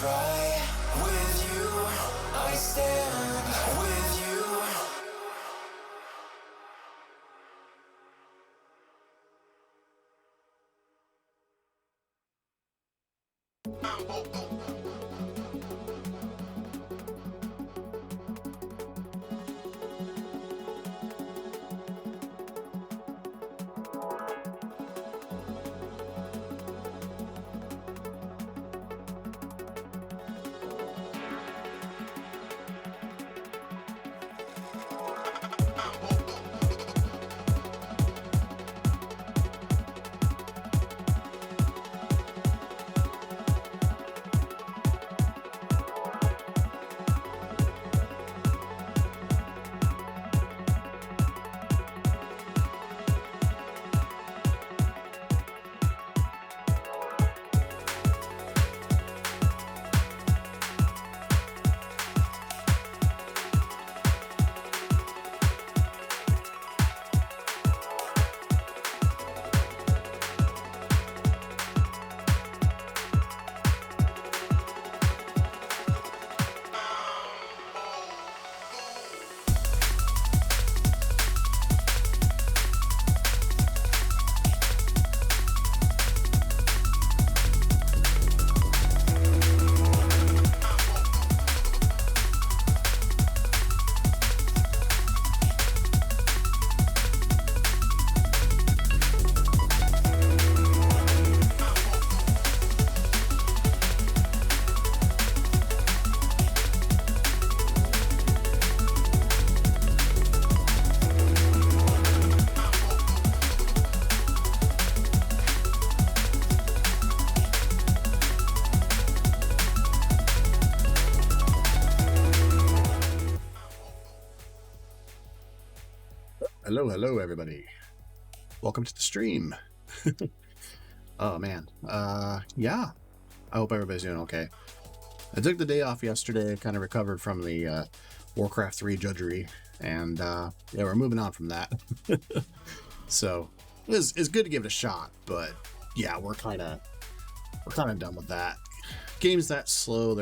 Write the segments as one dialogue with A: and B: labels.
A: try with you, I stand with you.
B: Hello, everybody. Welcome to the stream. Oh, man. Yeah. I hope everybody's doing okay. I took the day off yesterday, kind of recovered from the Warcraft 3 judgery, and yeah, we're moving on from that. So, it's good to give it a shot, but yeah, we're kind of done with that. Games that slow,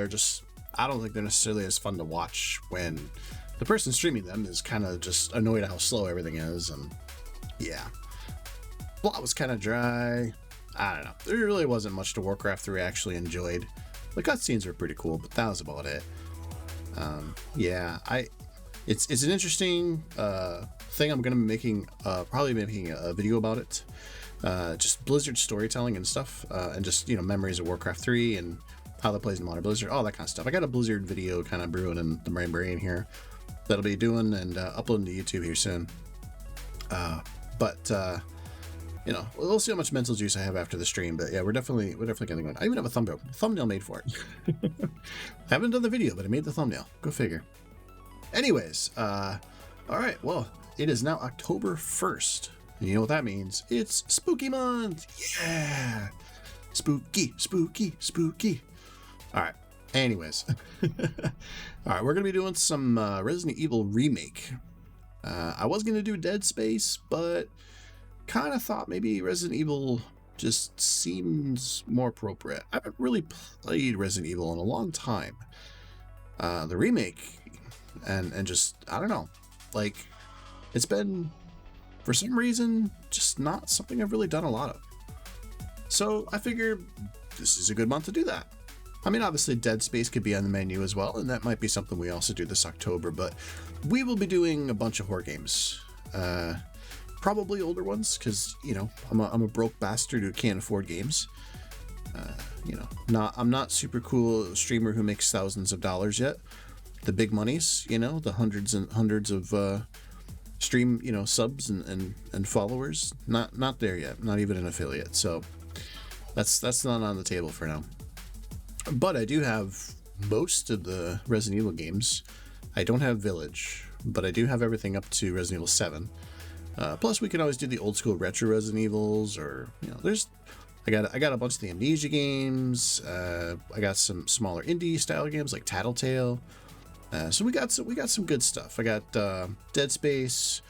B: I don't think they're necessarily as fun to watch when the person streaming them is kind of just annoyed at how slow everything is, and yeah. Plot was kind of dry. I don't know. There really wasn't much to Warcraft 3 I actually enjoyed. The cutscenes were pretty cool, but that was about it. Yeah, it's an interesting thing. I'm gonna be making probably making a video about it. Just Blizzard storytelling and stuff, and just memories of Warcraft 3 and how that plays in modern Blizzard, all that kind of stuff. I got a Blizzard video kind of brewing in my brain here that'll be doing and uploading to YouTube here soon. We'll see how much mental juice I have after the stream. But yeah, we're definitely getting one. I even have a thumbnail made for it. I haven't done the video, but I made the thumbnail. Go figure. Anyways, all right. Well, it is now October 1st. And you know what that means? It's spooky month. Yeah. Spooky. All right. Anyways. All right. We're going to be doing some Resident Evil Remake. I was going to do Dead Space, but kind of thought maybe Resident Evil just seems more appropriate. I haven't really played Resident Evil in a long time. The remake and just, I don't know, like, it's been, for some reason, just not something I've really done a lot of. So I figured this is a good month to do that. I mean, obviously Dead Space could be on the menu as well, and that might be something we also do this October, but we will be doing a bunch of horror games. Probably older ones, because, I'm a broke bastard who can't afford games. I'm not super cool streamer who makes thousands of dollars yet. The big monies, the hundreds and hundreds of stream, subs and followers. Not there yet. Not even an affiliate. So that's not on the table for now. But I do have most of the Resident Evil games. I don't have Village, but I do have everything up to Resident Evil 7. Plus, we can always do the old school retro Resident Evils, or I got a bunch of the Amnesia games. I got some smaller indie style games like Tattletale. So we got some good stuff. I got Dead Space.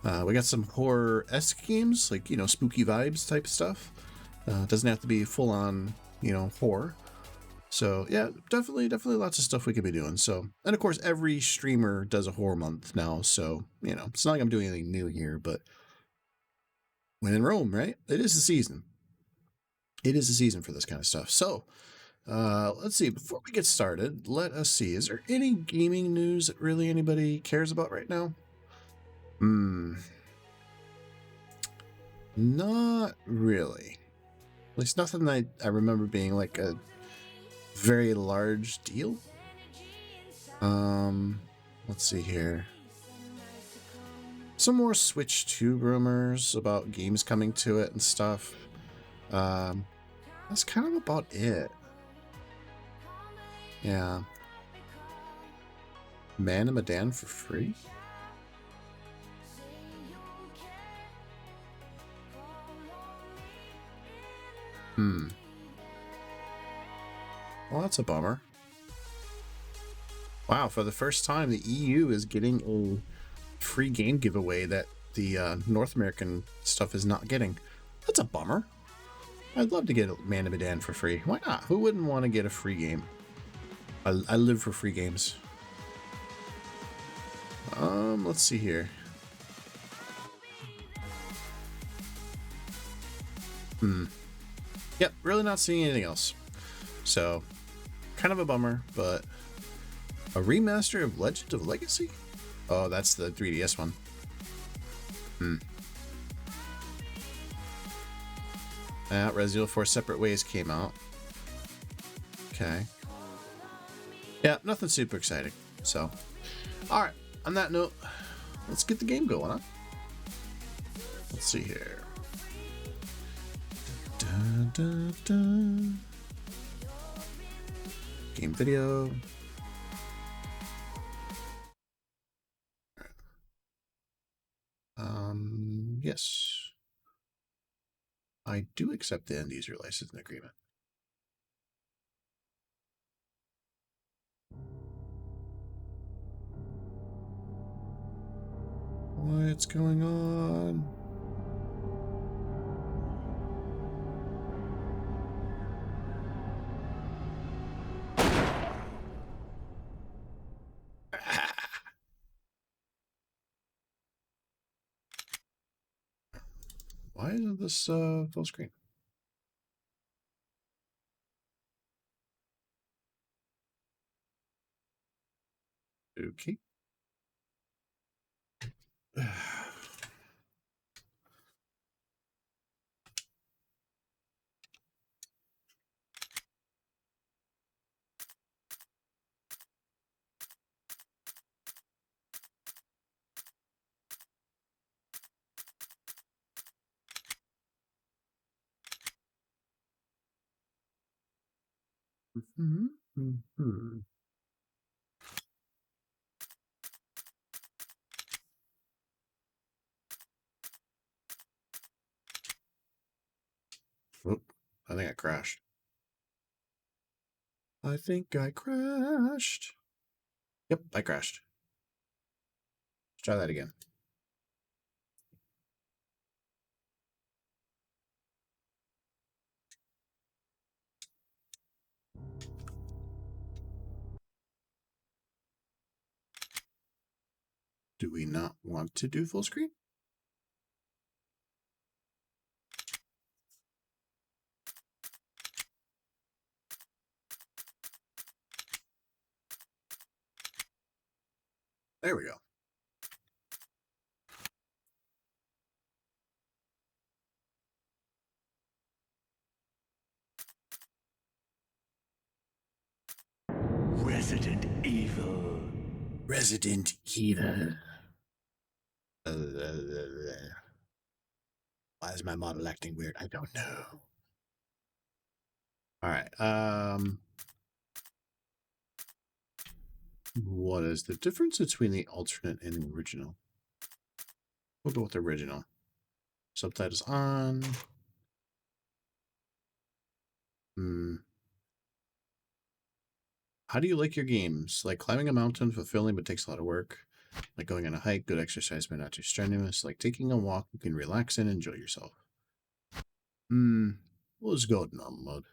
B: We got some horror-esque games like spooky vibes type stuff. It doesn't have to be full on horror. So yeah, definitely lots of stuff we could be doing. So, and of course, every streamer does a horror month now. So it's not like I'm doing anything new here, but when in Rome, right? It is the season. It is the season for this kind of stuff. So, let's see. Before we get started, let us see. Is there any gaming news that really anybody cares about right now? Not really. At least nothing that I remember being like a very large deal. Let's see here. Some more Switch 2 rumors about games coming to it and stuff. That's kind of about it. Yeah. Man and Madan for free? Well, that's a bummer. Wow, for the first time, the EU is getting a free game giveaway that the North American stuff is not getting. That's a bummer. I'd love to get Man of Medan for free. Why not? Who wouldn't want to get a free game? I live for free games. Let's see here. Yep, really not seeing anything else. So, kind of a bummer, but a remaster of Legend of Legacy? Oh, that's the 3DS one. Resident Evil 4 Separate Ways came out. Okay. Yeah, nothing super exciting. So, alright, on that note, let's get the game going, huh? Let's see here. Game video. Yes. I do accept the end user license agreement. What's going on? Why isn't this full screen? Okay. Oop, I think I crashed. I think I crashed. Yep, I crashed. Let's try that again. Do we not want to do full screen? There we go.
C: Resident Evil.
B: Resident Evil. Why is my model acting weird? I don't know. All right. What is the difference between the alternate and the original? We'll go with the original. Subtitles on. How do you like your games? Like climbing a mountain, fulfilling but takes a lot of work. Like going on a hike, good exercise but not too strenuous. Like taking a walk, you can relax and enjoy yourself. Let's go with normal mode.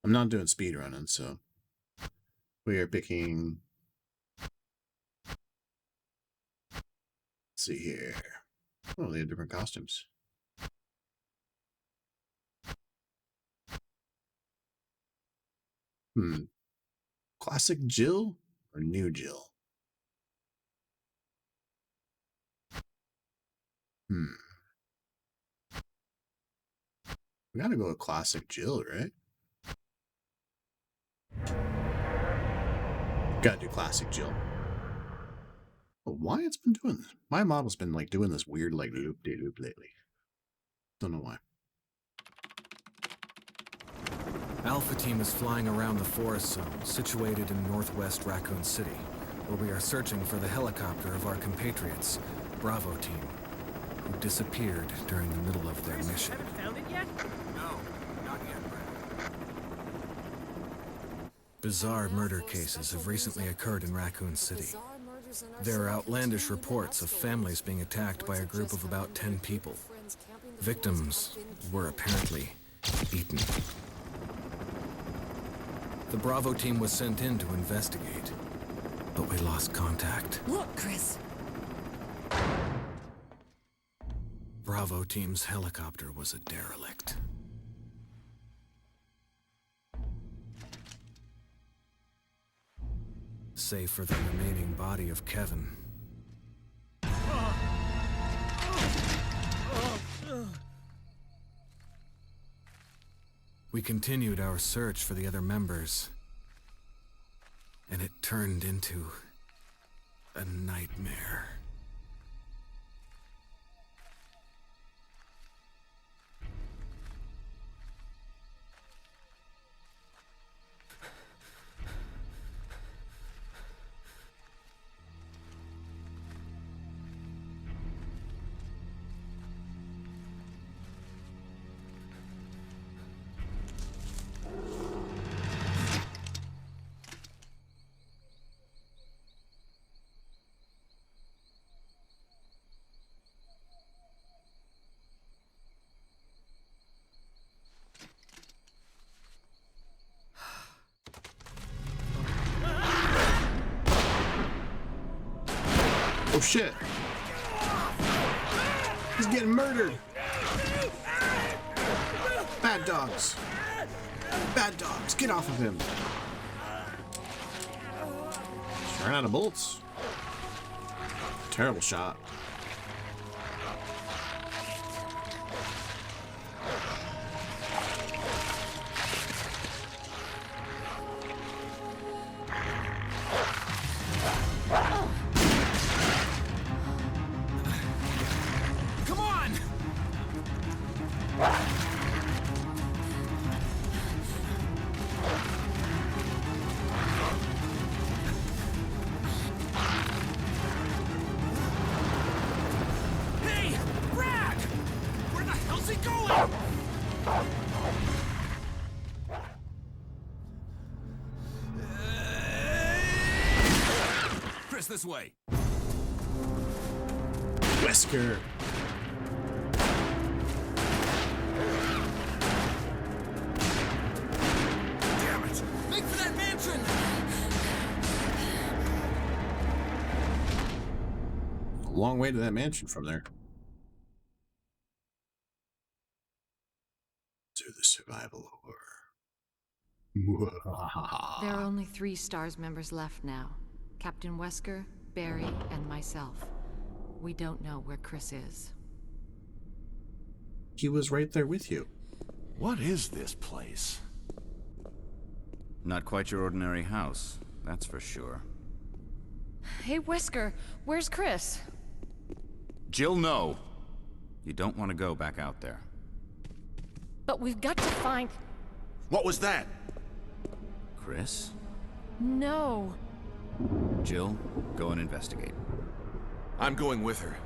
B: I'm not doing speed running, so we are picking. Let's see here. Oh, they have different costumes. Classic Jill or new Jill? We gotta go with classic Jill, right? Gotta do classic Jill. But why it's been doing this? My model's been like doing this weird like loop-de-loop lately. Don't know why.
C: Alpha Team is flying around the forest zone, situated in northwest Raccoon City, where we are searching for the helicopter of our compatriots, Bravo Team, who disappeared during the middle of their mission.
D: Haven't found it yet?
C: No, not yet, Brad. Bizarre murder cases have recently occurred in Raccoon City. There are outlandish reports of families being attacked by a group of about 10 people. Victims were apparently eaten. The Bravo Team was sent in to investigate, but we lost contact.
E: Look, Chris.
C: Bravo Team's helicopter was a derelict. Save for the remaining body of Kevin. We continued our search for the other members, and it turned into a nightmare.
B: Oh shit! He's getting murdered! Bad dogs! Bad dogs! Get off of him! Just ran out of bullets. Terrible shot.
C: Come on! Hey! Brad! Where the hell's he going? Chris, this way.
B: Wesker!
C: Damn it! Make for that mansion!
B: A long way to that mansion from there. To the survival horror.
E: There are only 3 STARS members left now. Captain Wesker, Barry, and myself. We don't know where Chris is.
B: He was right there with you.
F: What is this place?
G: Not quite your ordinary house, that's for sure.
E: Hey, Wesker, where's Chris?
G: Jill, no! You don't want to go back out there.
E: But we've got to find...
F: What was that?
G: Chris?
E: No.
G: Jill, go and investigate.
F: I'm going with her.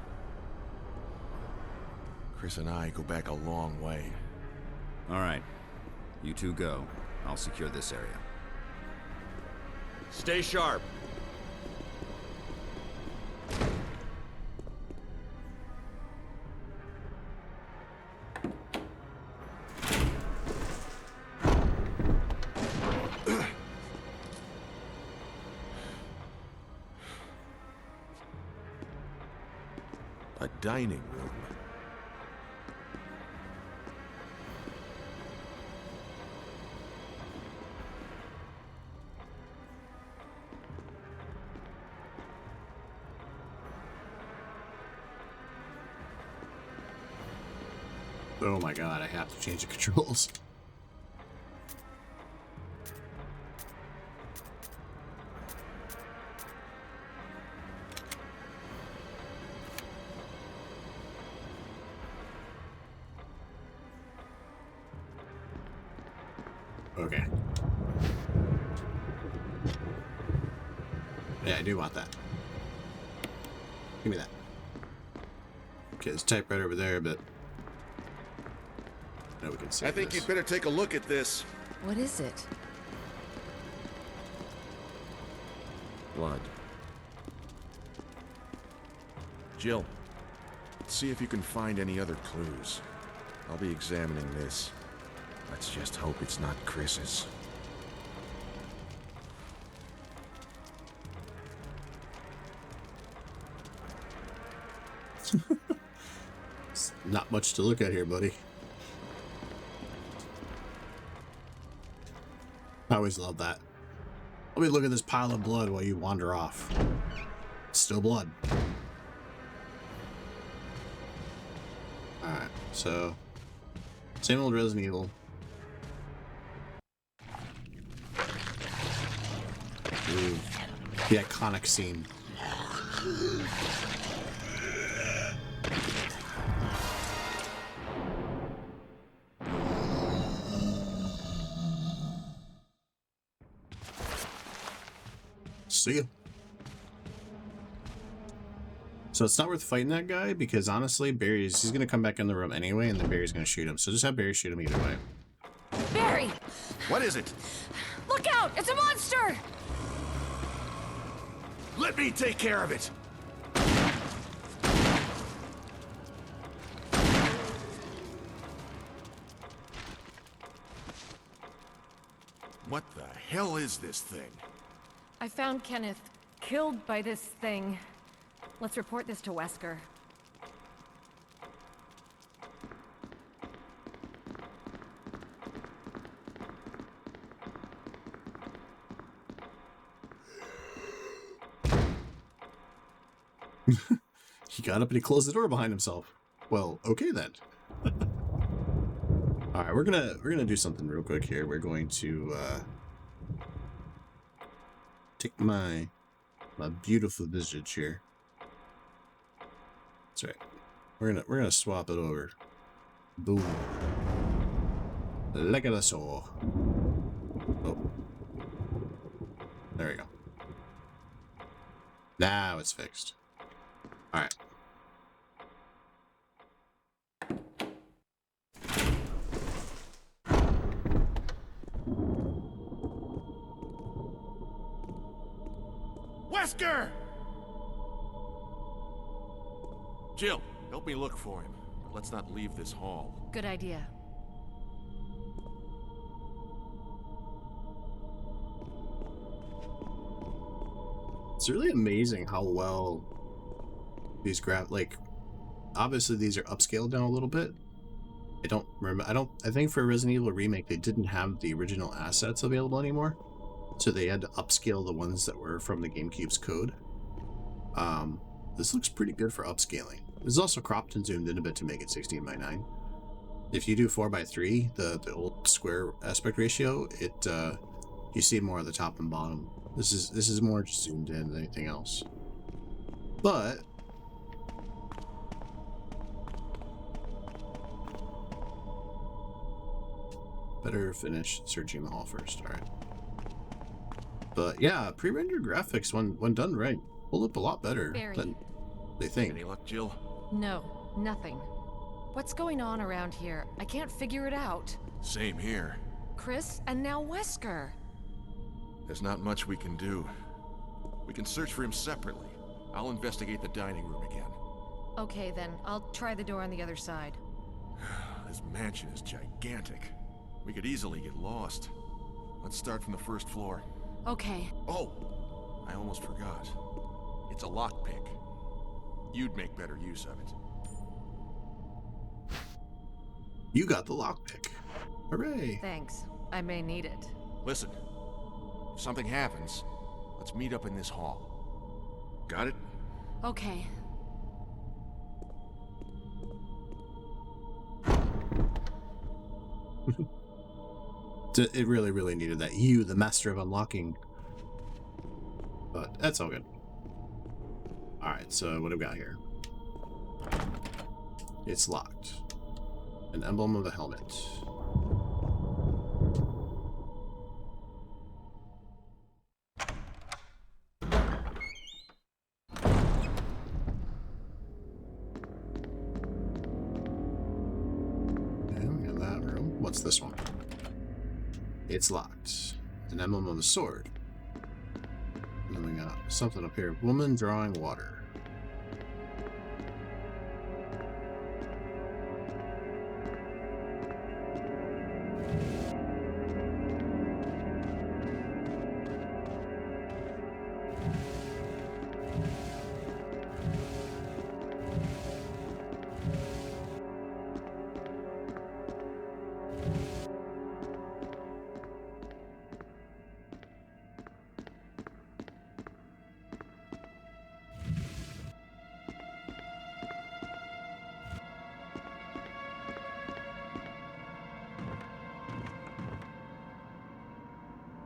F: Chris and I go back a long way.
G: All right. You two go. I'll secure this area.
F: Stay sharp. A dining room.
B: Oh my god, I have to change the controls. Okay. Yeah, I do want that. Give me that. Okay, there's a typewriter over there, but no, we can see.
F: I think you'd better take a look at this.
E: What is it?
F: Blood. Jill, see if you can find any other clues. I'll be examining this. Let's just hope it's not Chris's.
B: Not much to look at here, buddy. I always love that. Let me look at this pile of blood while you wander off. It's still blood. Alright, so same old Resident Evil. Ooh, the iconic scene. See ya. So it's not worth fighting that guy because honestly, he's gonna come back in the room anyway, and then Barry's gonna shoot him. So just have Barry shoot him either way.
E: Barry!
F: What is it?
E: Look out! It's a monster!
F: Let me take care of it! What the hell is this thing?
D: I found Kenneth killed by this thing. Let's report this to Wesker.
B: He got up and he closed the door behind himself. Well, okay then. All right, we're gonna do something real quick here. We're going to take my beautiful visage here. That's right. We're gonna swap it over. Boom. Look at us all. Oh. There we go. Now it's fixed. All right.
F: Wesker! Jill, help me look for him. Let's not leave this hall.
D: Good idea.
B: It's really amazing how well these obviously these are upscaled down a little bit. I don't remember. I think for Resident Evil Remake they didn't have the original assets available anymore, so they had to upscale the ones that were from the GameCube's code. This looks pretty good for upscaling. This is also cropped and zoomed in a bit to make it 16:9. If you do 4:3, the old square aspect ratio, you see more of the top and bottom. This is more just zoomed in than anything else. But better finish searching the hall first. All right. But yeah, pre-rendered graphics when done right hold up a lot better
D: Barry.
B: than they think.
F: Any luck, Jill?
D: No, nothing. What's going on around here? I can't figure it out.
F: Same here.
D: Chris and now Wesker.
F: There's not much we can do. We can search for him separately. I'll investigate the dining room again.
D: Okay then, I'll try the door on the other side.
F: This mansion is gigantic. We could easily get lost. Let's start from the first floor.
D: Okay.
F: Oh, I almost forgot. It's a lockpick. You'd make better use of it.
B: You got the lockpick. Hooray!
D: Thanks. I may need it.
F: Listen, if something happens, let's meet up in this hall. Got it?
E: Okay.
B: It really, really needed that. You, the master of unlocking. But that's all good. Alright, so what do we got here? It's locked. An emblem of a helmet. And we got that room. What's this one? It's locked. An emblem of a sword. And then we got something up here. Woman drawing water.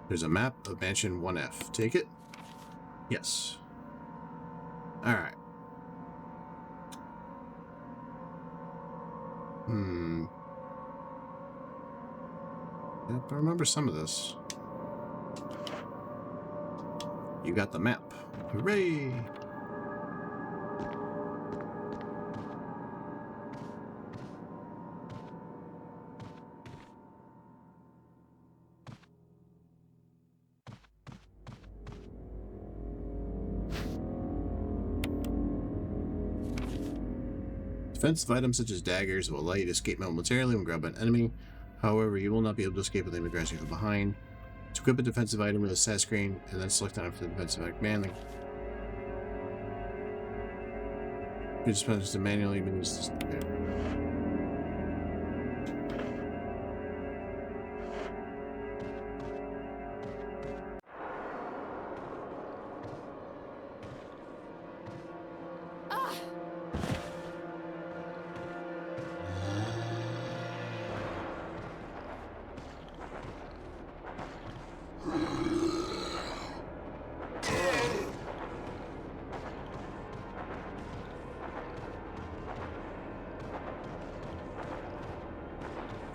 B: There's a map of Mansion 1F. Take it? Yes. Alright. Yep, I remember some of this. You got the map. Hooray! Defensive items such as daggers will allow you to escape momentarily when grabbed by an enemy. However, you will not be able to escape with them aggressing from behind. To equip a defensive item with a set screen, and then select item for the defensive item command. You just manage to manually use this. Okay.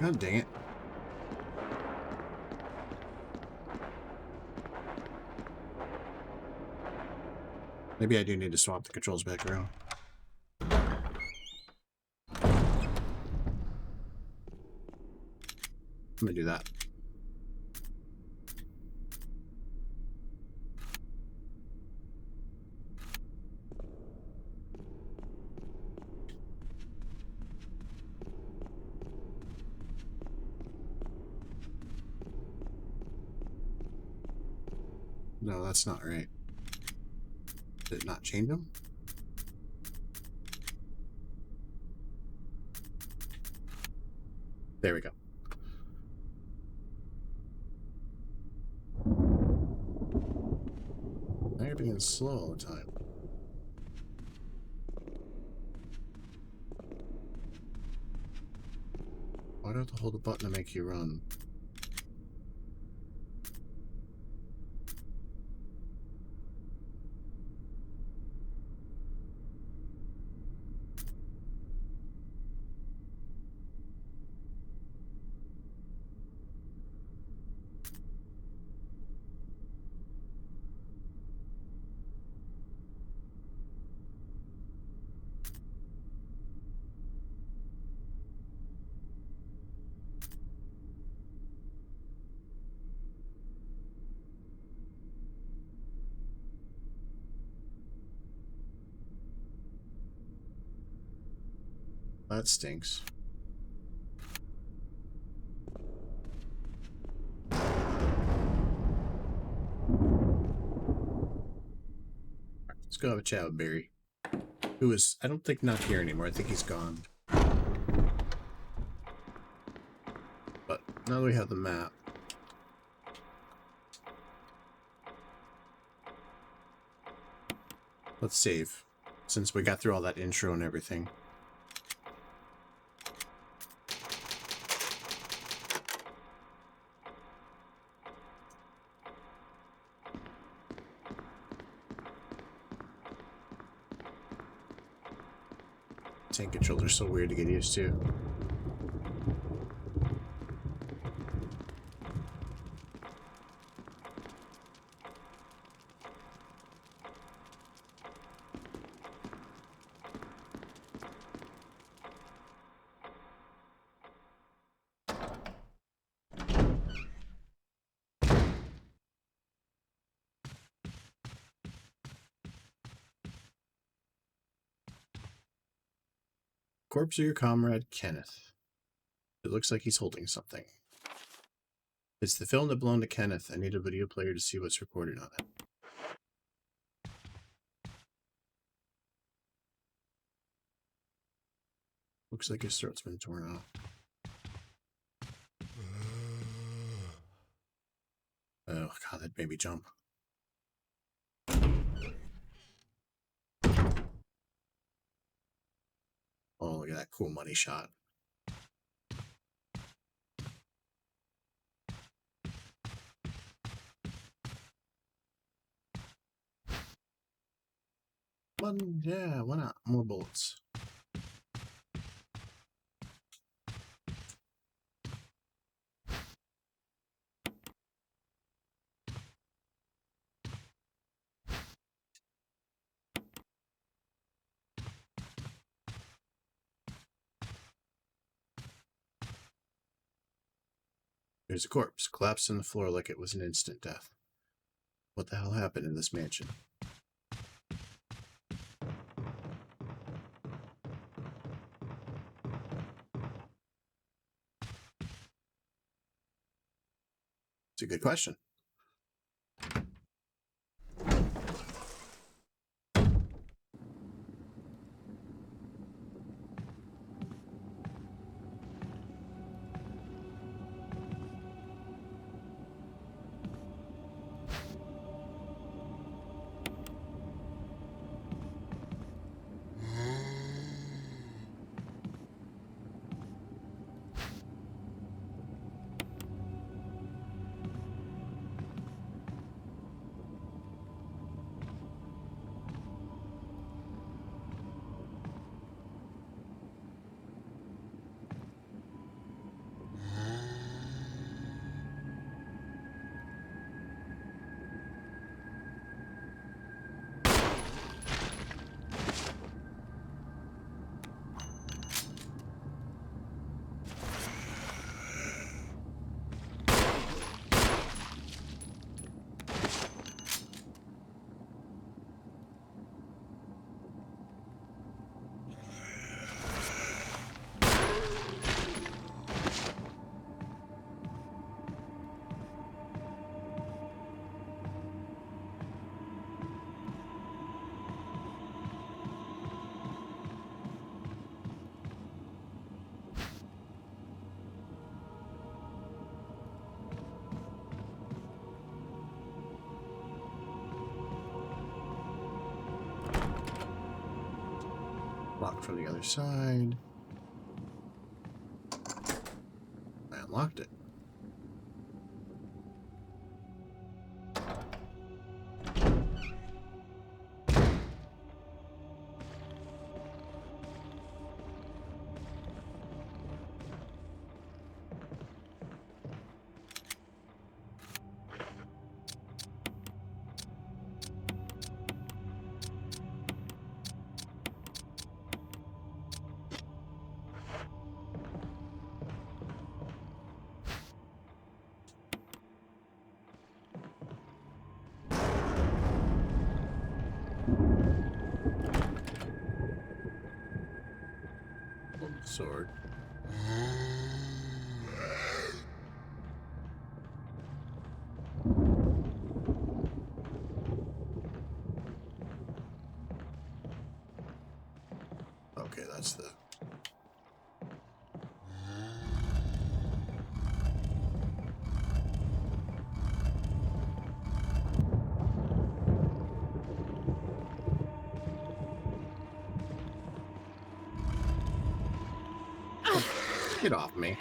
B: God dang it. Maybe I do need to swap the controls back around. I'm gonna do that. No, that's not right. Did it not change them? There we go. Now you're being slow all the time. Why do I have to hold the button to make you run? That stinks. Let's go have a chat with Barry. who is, I don't think, not here anymore. I think he's gone. But now that we have the map, let's save, since we got through all that intro and everything. Tank controls are so weird to get used to. Corpse of your comrade, Kenneth. It looks like he's holding something. It's the film that belonged to Kenneth. I need a video player to see what's recorded on it. Looks like his throat's been torn off. Oh god, that made me jump. Oh, look at that cool money shot. Yeah, why not? More bullets. There's a corpse, collapsed on the floor like it was an instant death. What the hell happened in this mansion? It's a good question. Locked from the other side. I unlocked it. Sword. What's the... Get off me.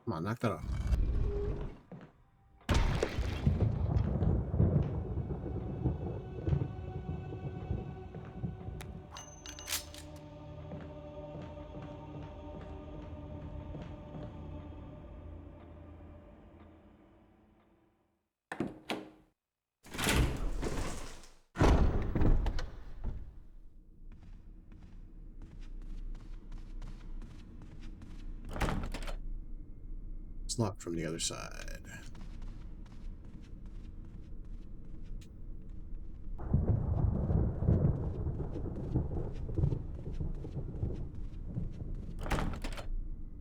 B: Come on, knock that off. It's locked from the other side.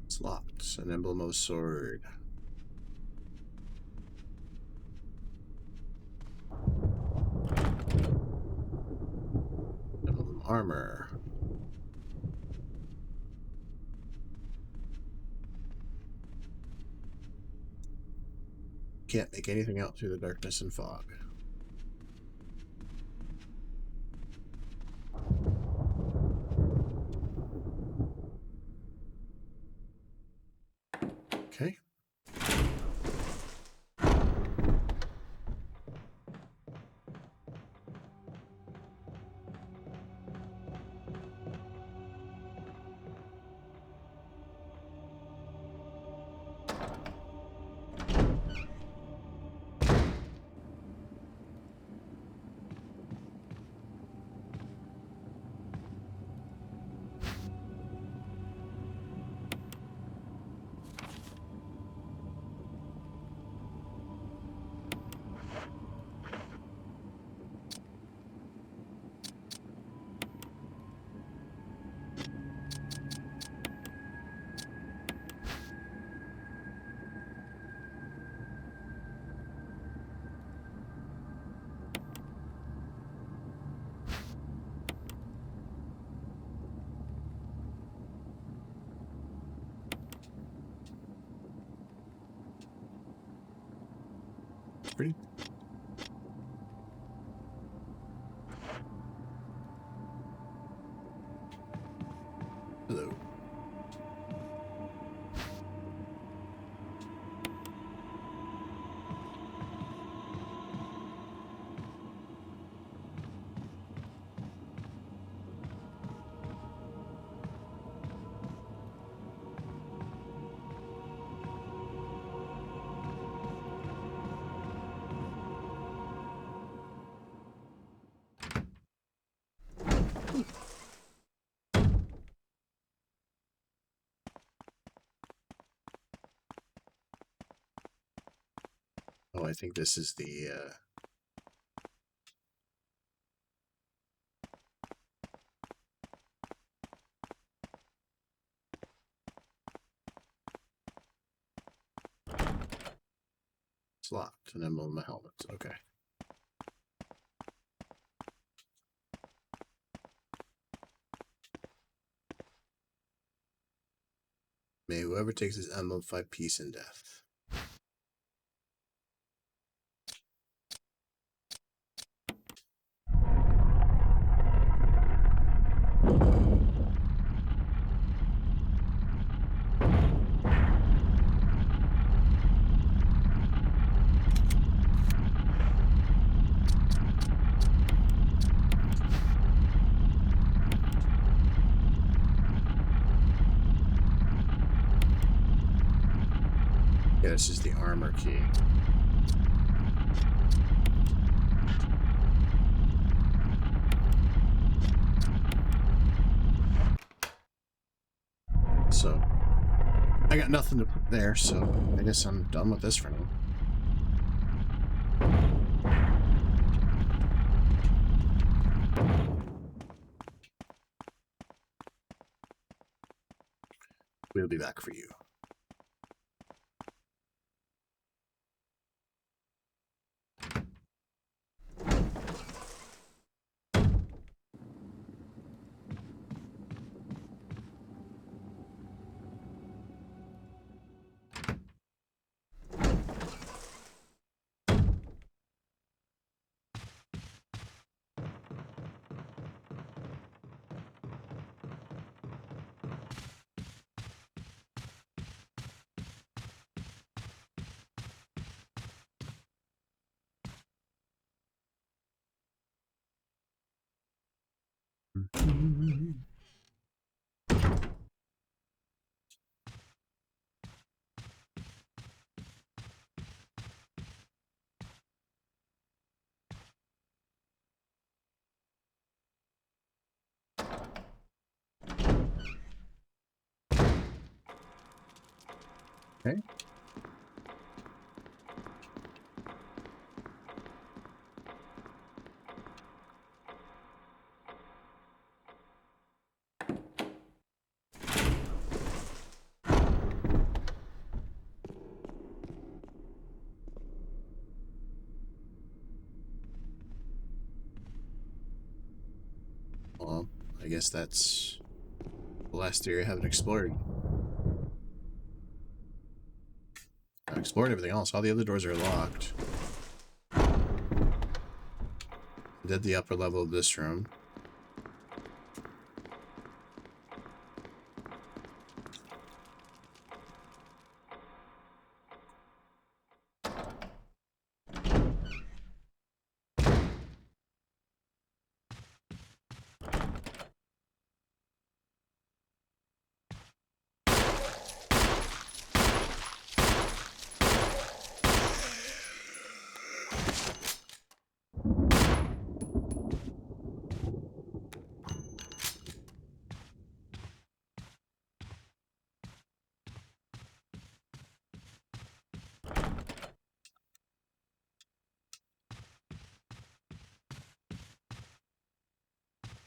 B: It's locked. An emblem of a sword. Emblem of armor. Can't make anything out through the darkness and fog. Okay. Pretty. Hello. Oh, I think this is the it's locked. An emblem of my helmet. Okay. May whoever takes this emblem find peace and death. Yeah, this is the armor key. So, I got nothing to put there, so I guess I'm done with this for now. be back for you. Okay. Well, I guess that's the last area I haven't explored. I've explored everything else. All the other doors are locked. I did the upper level of this room.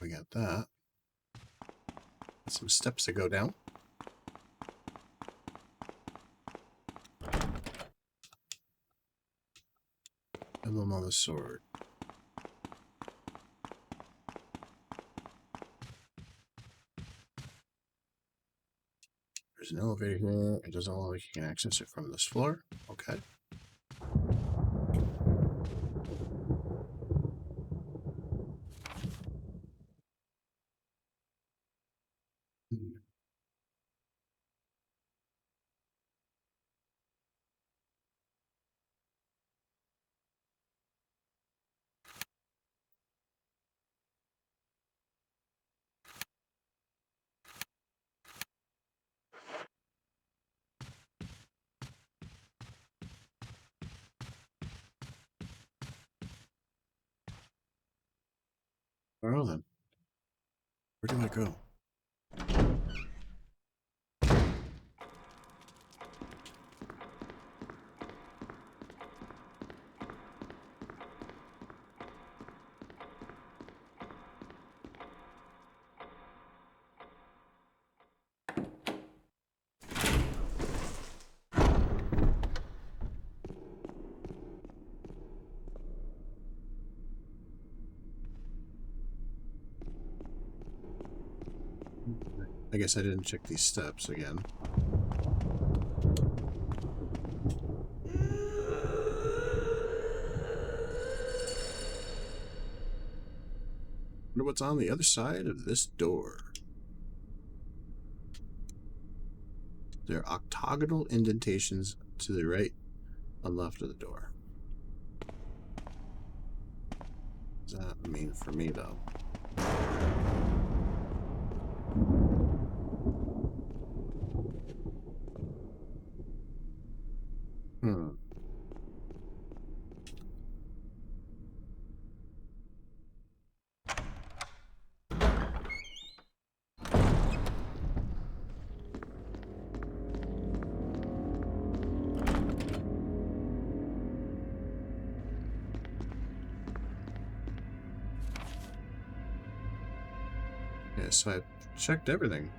B: We got that. Some steps to go down. Emblem on the sword. There's an elevator here. It doesn't look like you can access it from this floor. Okay. Well then, where do I go? I guess I didn't check these steps again. Wonder what's on the other side of this door. There are octagonal indentations to the right and left of the door. What does that mean for me, though? Yeah, so I checked everything.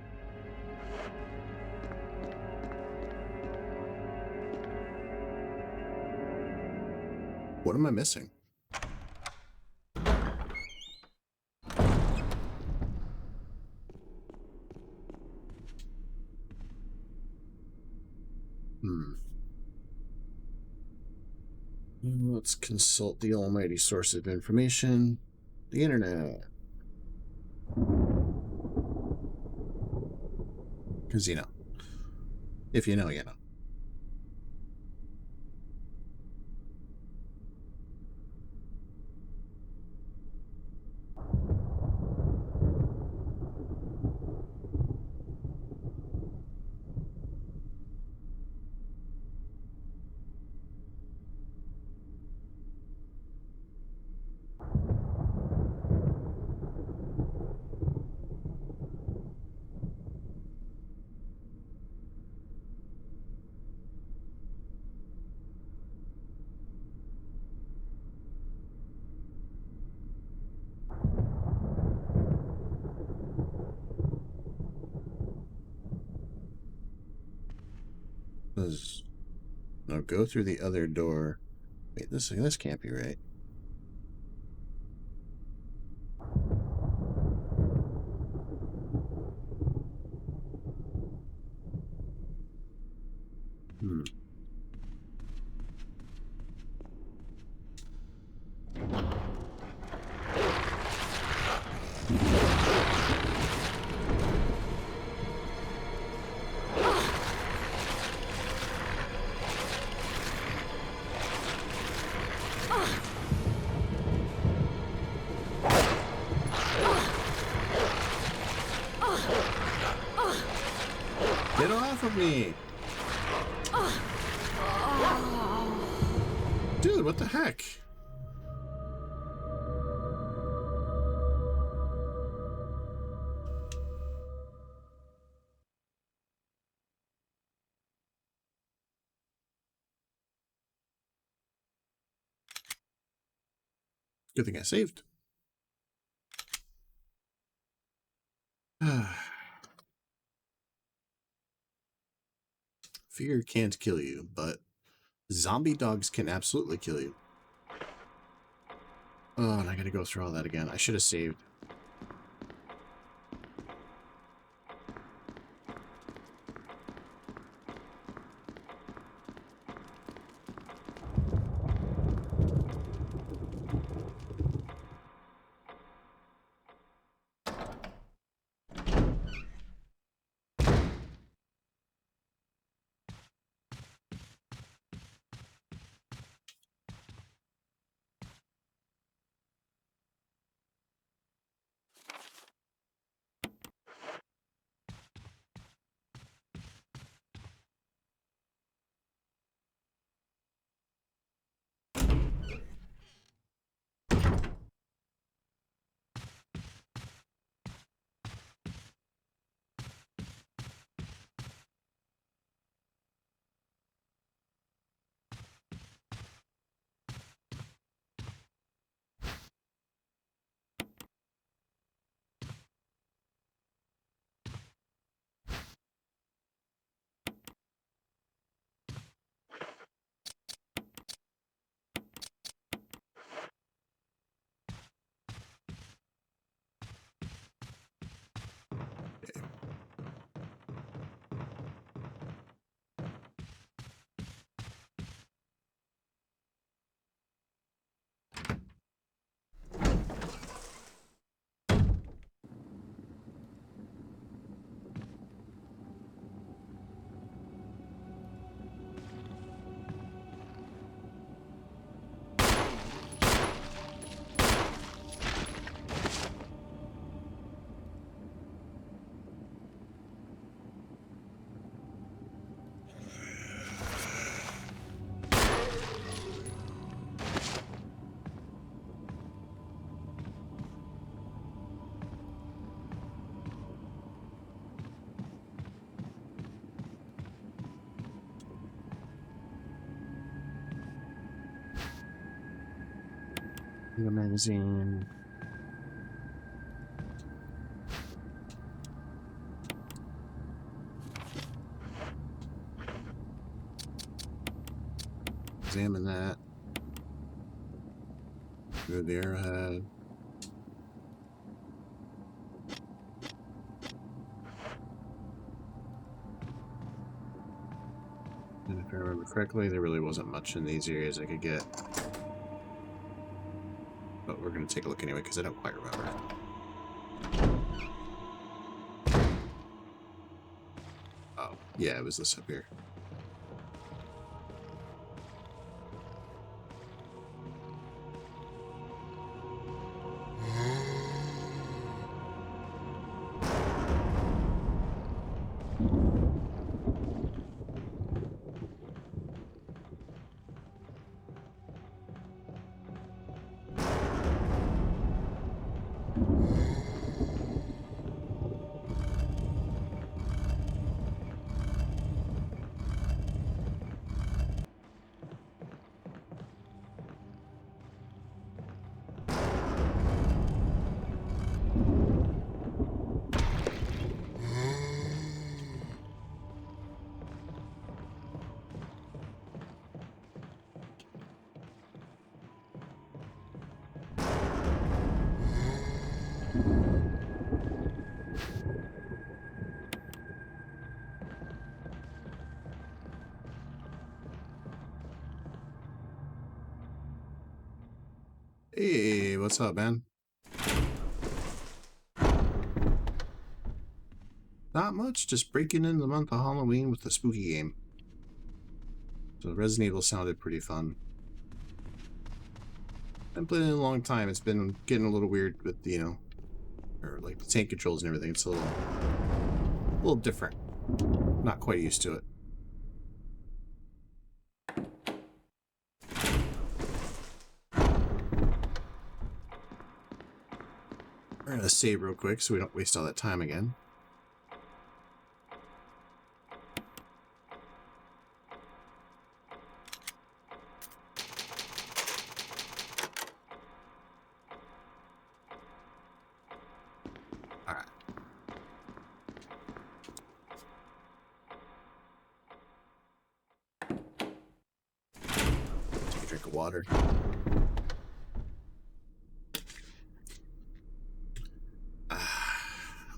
B: What am I missing? Let's consult the almighty source of information, the internet. Because, if you know, you know. No, go through the other door. Wait, this can't be right. Get off of me! Dude, what the heck? Good thing I saved. Fear can't kill you, but zombie dogs can absolutely kill you. Oh, and I gotta go through all that again. I should have saved. The magazine. Examine that. Move the arrowhead. And if I remember correctly, there really wasn't much in these areas I could get. But we're going to take a look anyway, because I don't quite remember. Oh, yeah, it was this up here. Hey, what's up, man? Not much, just breaking in the month of Halloween with the spooky game. So Resident Evil sounded pretty fun. I haven't played it in a long time. It's been getting a little weird with, you know, or like the tank controls and everything. It's a little different. Not quite used to it. We're gonna save real quick so we don't waste all that time again. Alright. Take a drink of water.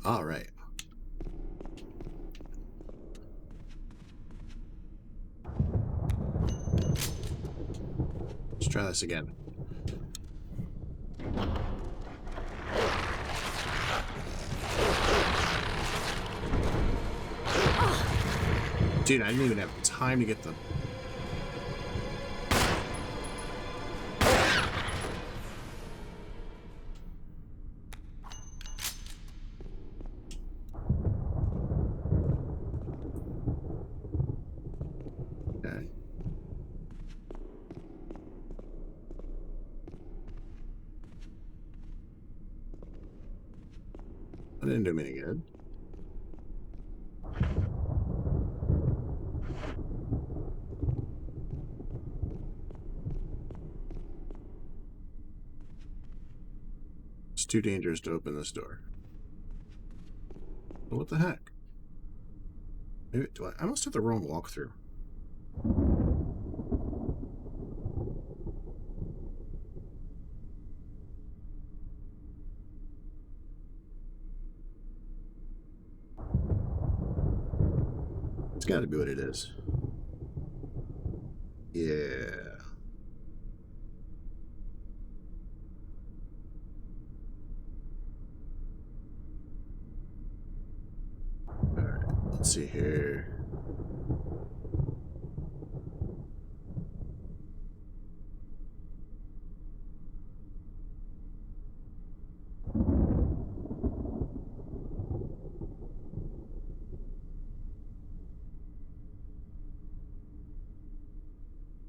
B: All right. Let's try this again. Dude, I didn't even have time to get the... Okay. That didn't do me any good. It's too dangerous to open this door. What the heck? Maybe, I must have the wrong walkthrough. It's got to be what it is. Yeah. Alright, let's see here.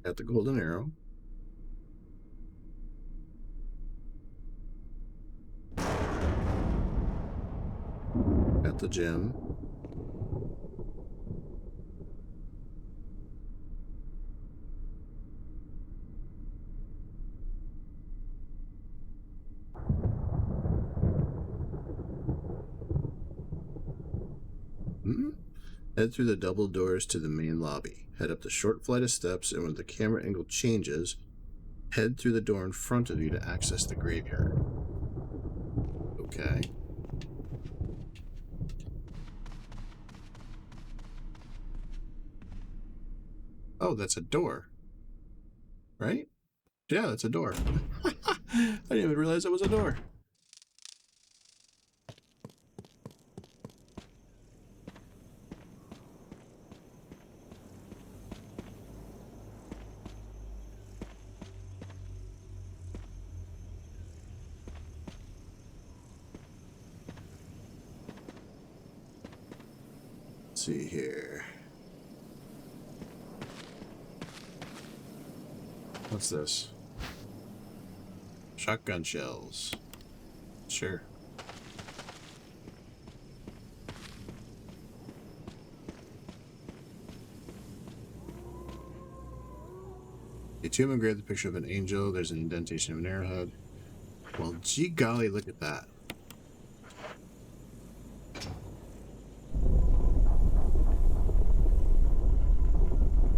B: Got the golden arrow. Got the gem. Head through the double doors to the main lobby. Head up the short flight of steps, and when the camera angle changes, Head through the door in front of you to access the graveyard. Okay. Oh, that's a door. Right? Yeah, that's a door. I didn't even realize it was a door. Let's see here. What's this? Shotgun shells. Sure. A tomb engraved the picture of an angel. There's an indentation of an arrowhead. Well, gee golly, look at that.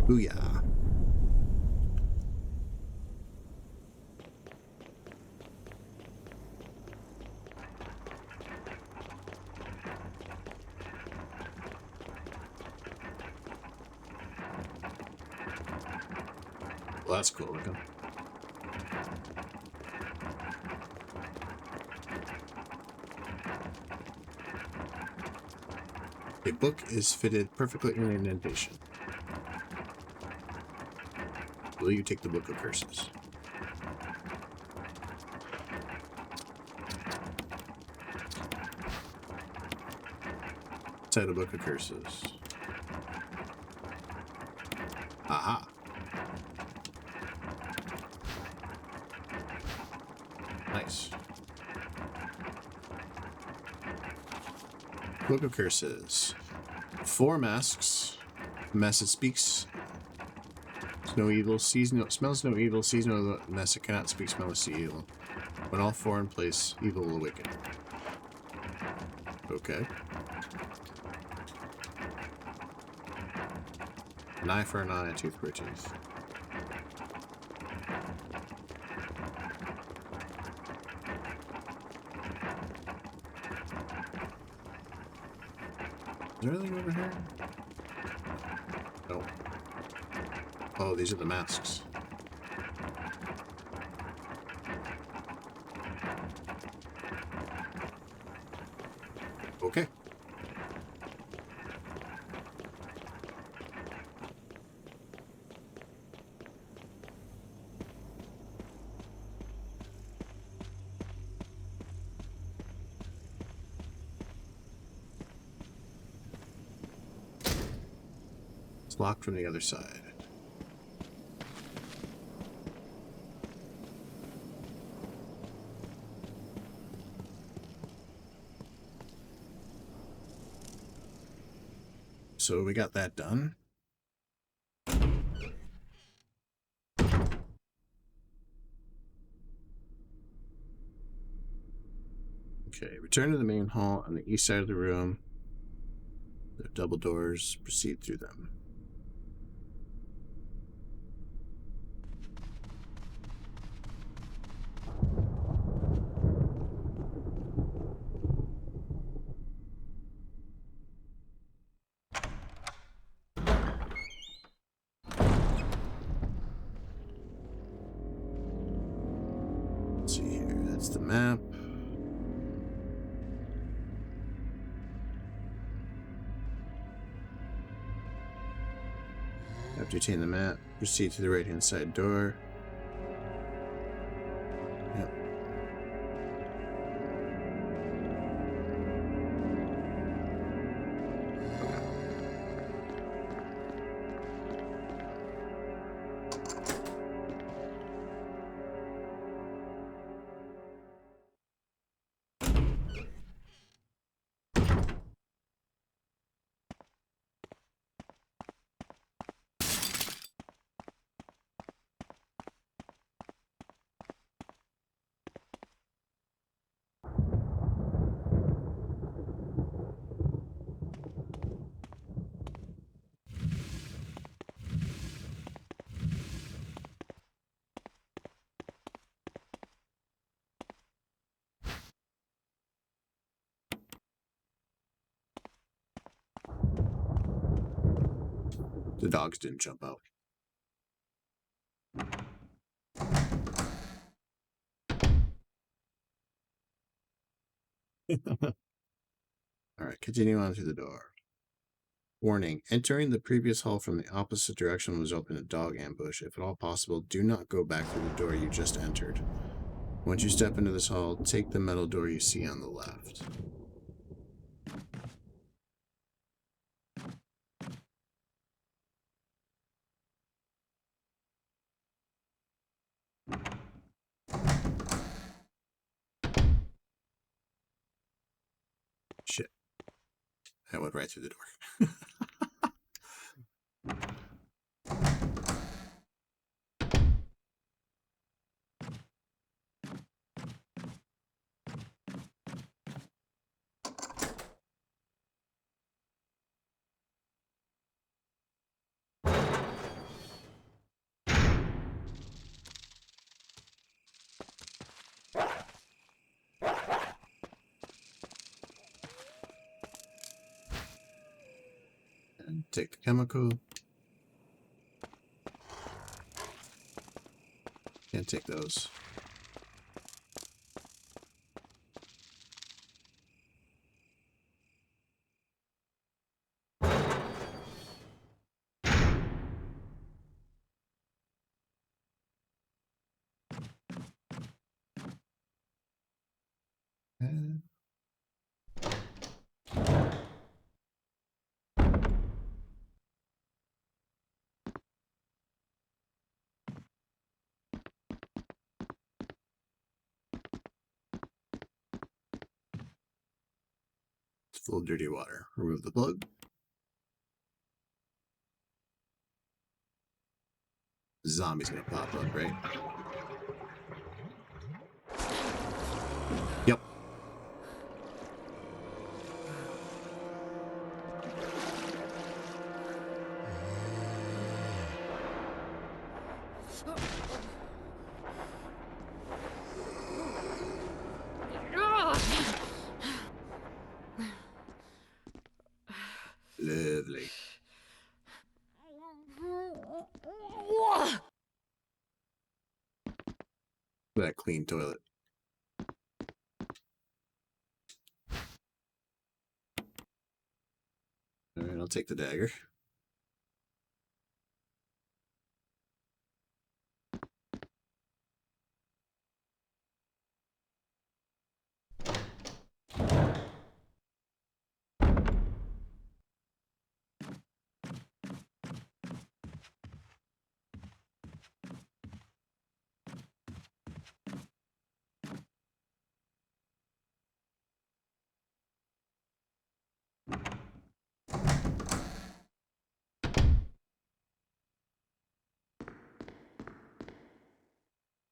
B: Booyah. Well, that's cool looking. A book is fitted perfectly in an indentation. Will you take the Book of Curses? Inside a Book of Curses. Aha. Nice. Book of Curses. 4 masks. Message speaks no evil, sees no, smells no evil, sees no mess, it cannot speak, smell, or see evil. When all 4 in place, evil will awaken. Okay. An eye for an eye, a tooth for a tooth. Is there anything over here? Nope. Oh, these are the masks. Okay. It's locked from the other side. So we got that done. Okay, return to the main hall on the east side of the room. There are double doors. Proceed through them. Let's see here. That's the map. After you obtain the map, proceed to the right-hand side door. Yep. The dogs didn't jump out. All right, continue on through the door. Warning, entering the previous hall from the opposite direction was open to dog ambush. If at all possible, do not go back through the door you just entered. Once you step into this hall, take the metal door you see on the left. Shit. That went right through the door. And take the chemical. Can't take those. And it's full of dirty water. Remove the plug. Zombie's gonna pop up, right? Yep. Lovely. Look at that clean toilet. Alright, I'll take the dagger.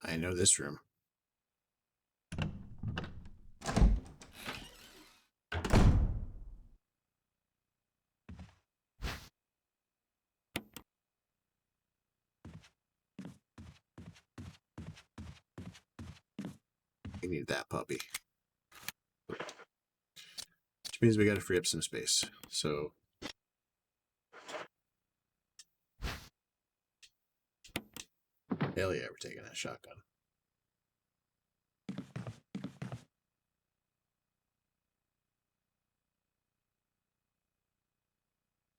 B: I know this room. We need that puppy. Which means we gotta free up some space. So hell yeah, we're taking that shotgun.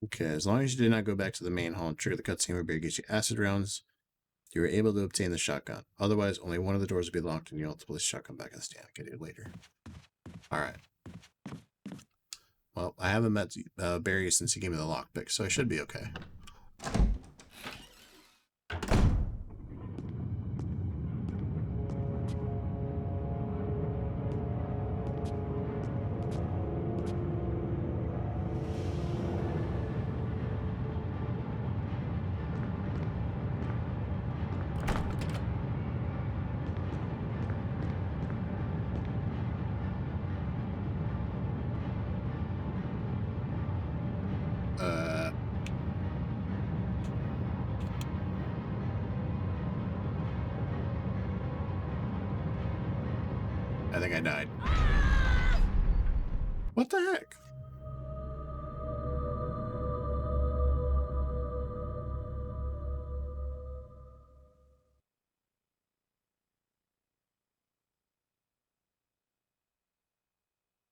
B: Okay, as long as you did not go back to the main hall and trigger the cutscene where Barry gets you acid rounds, you were able to obtain the shotgun. Otherwise, only one of the doors will be locked and you'll have to place the shotgun back in the stand. Get it later. Alright. Well, I haven't met Barry since he gave me the lockpick, so I should be okay. I think I died. What the heck?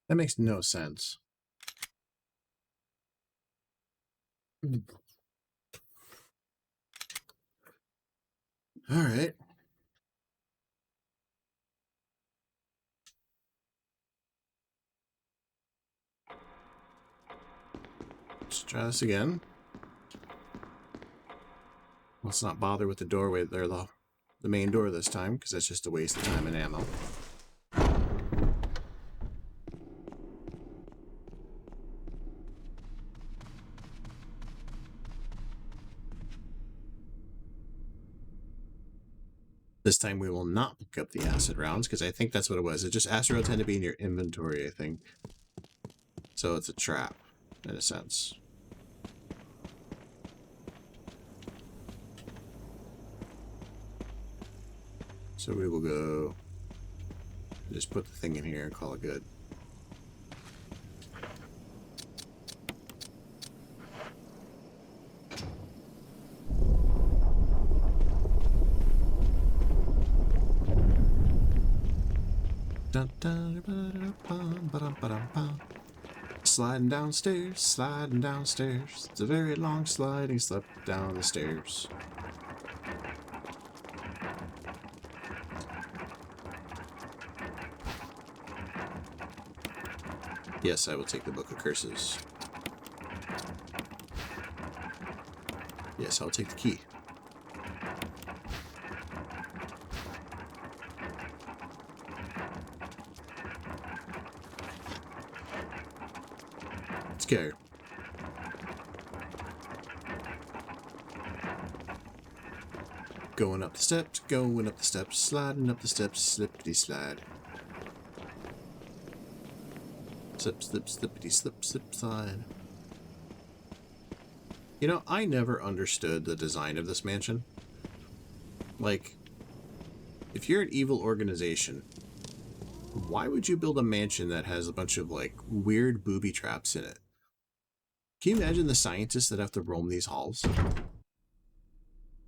B: That makes no sense. All right. Let's try this again. Let's not bother with the doorway there, the main door this time, because that's just a waste of time and ammo. This time we will not pick up the acid rounds, because I think that's what it was. It just acid rounds tend to be in your inventory, I think. So it's a trap, in a sense. So we will go... just put the thing in here and call it good. Sliding downstairs, sliding downstairs. It's a very long sliding slip down the stairs. Yes, I will take the Book of Curses. Yes, I'll take the key. Let's go. Going up the steps, sliding up the steps, slippity slide. Slip, slip, slippity slip, slip, slide. You know, I never understood the design of this mansion. Like, if you're an evil organization, why would you build a mansion that has a bunch of, like, weird booby traps in it? Can you imagine the scientists that have to roam these halls?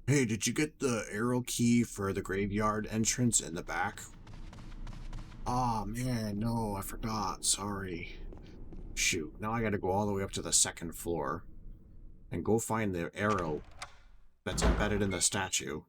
B: Hey, did you get the arrow key for the graveyard entrance in the back? Oh man, no, I forgot. Sorry. Shoot, now I gotta go all the way up to the second floor and go find the arrow that's embedded in the statue.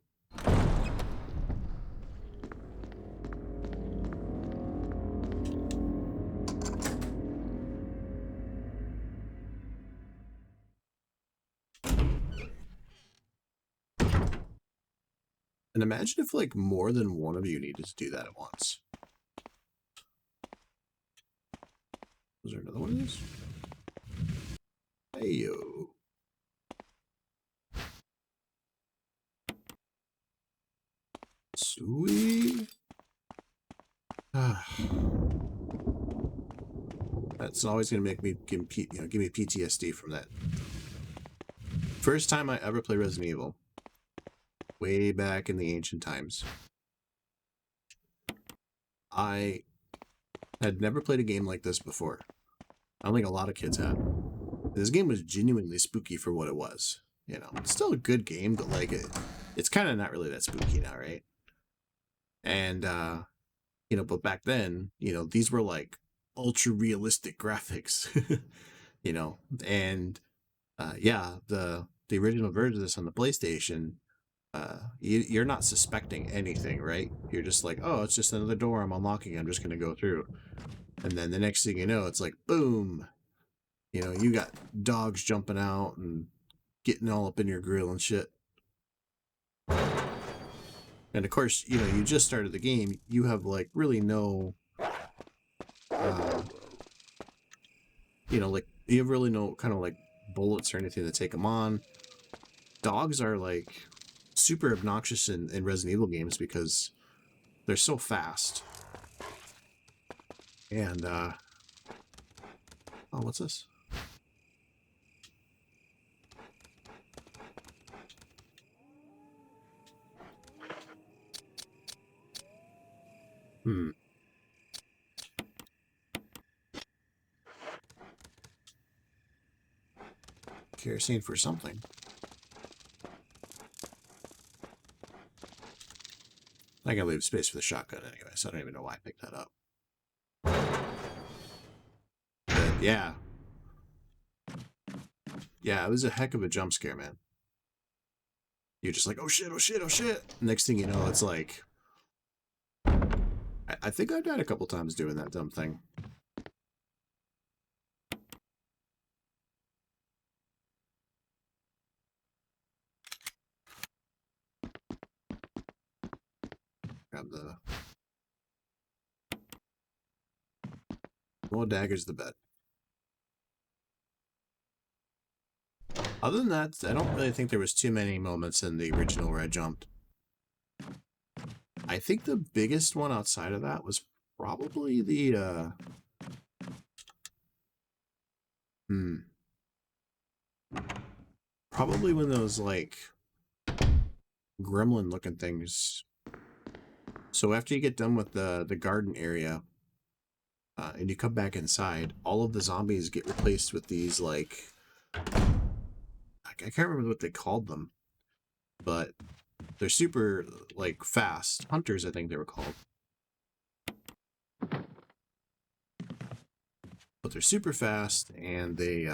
B: And imagine if, like, more than one of you needed to do that at once. Was there another one of these? Hey, yo. Sweet. That's always gonna make me give me PTSD from that. First time I ever played Resident Evil, way back in the ancient times. I had never played a game like this before. I don't think a lot of kids had. This game was genuinely spooky for what it was. You know, it's still a good game, but like it's kind of not really that spooky now, right? And you know, but back then, you know, these were like ultra realistic graphics, you know, and yeah, the original version of this on the PlayStation, you're not suspecting anything, right? You're just like, oh, it's just another door I'm unlocking. I'm just gonna go through, and then the next thing you know, it's like, boom, you know, you got dogs jumping out and getting all up in your grill and shit. And of course, you know, you just started the game. You have like really no, you know, like you have really no kind of like bullets or anything to take them on. Dogs are like super obnoxious in Resident Evil games because they're so fast. And oh, what's this? Kerosene for something. I gotta leave space for the shotgun anyway, so I don't even know why I picked that up. Yeah. Yeah, it was a heck of a jump scare, man. You're just like, oh shit, oh shit, oh shit. Next thing you know, it's like... I think I've died a couple times doing that dumb thing. Grab the... More daggers the bed. Other than that, I don't really think there was too many moments in the original where I jumped. I think the biggest one outside of that was probably the, probably when those, like, gremlin-looking things... So after you get done with the garden area, and you come back inside, all of the zombies get replaced with these, like... I can't remember what they called them, but they're super, like, fast. Hunters, I think they were called. But they're super fast, and they,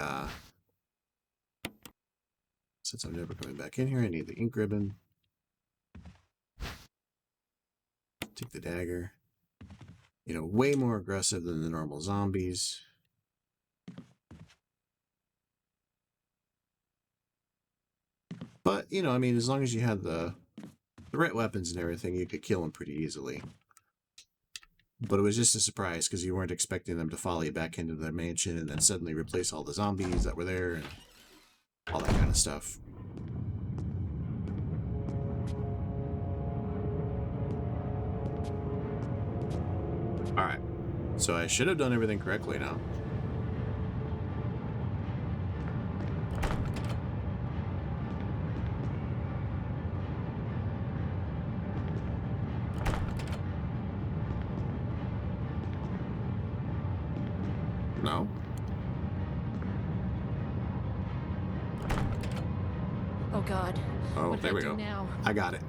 B: since I'm never coming back in here, I need the ink ribbon. Take the dagger. You know, way more aggressive than the normal zombies. But, you know, I mean, as long as you had the right weapons and everything, you could kill them pretty easily. But it was just a surprise because you weren't expecting them to follow you back into their mansion and then suddenly replace all the zombies that were there and all that kind of stuff. Alright, so I should have done everything correctly now. No?
D: Oh God.
B: Oh,
D: What
B: there
D: do
B: we
D: I do
B: go.
D: now?
B: I got it.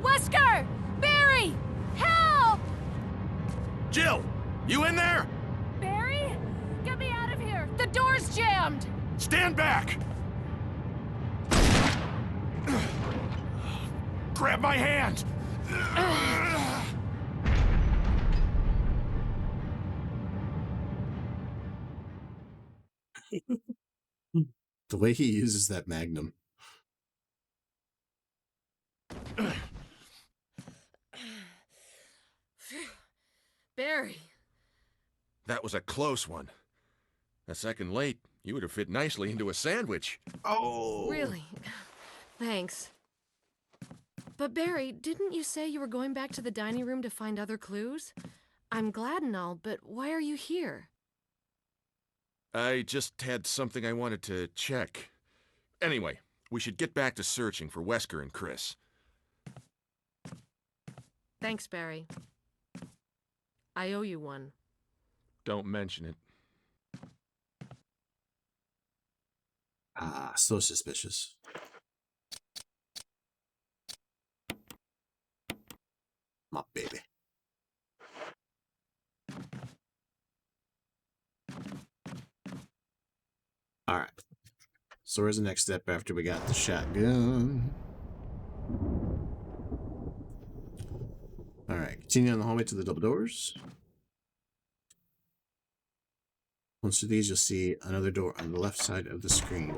D: Wesker! Barry! Help!
F: Jill! You in there?
D: Barry? Get me out of here! The door's jammed!
F: Stand back! Grab my hand!
B: The way he uses that magnum.
D: Barry.
F: That was a close one. A second late, you would have fit nicely into a sandwich.
B: Oh!
D: Really? Thanks. But Barry, didn't you say you were going back to the dining room to find other clues? I'm glad and all, but why are you here?
F: I just had something I wanted to check. Anyway, we should get back to searching for Wesker and Chris.
D: Thanks, Barry. I owe you one.
F: Don't mention it.
B: Ah, so suspicious. My baby. Alright. So where's the next step after we got the shotgun? Alright, continue on the hallway to the double doors. Once through these, you'll see another door on the left side of the screen.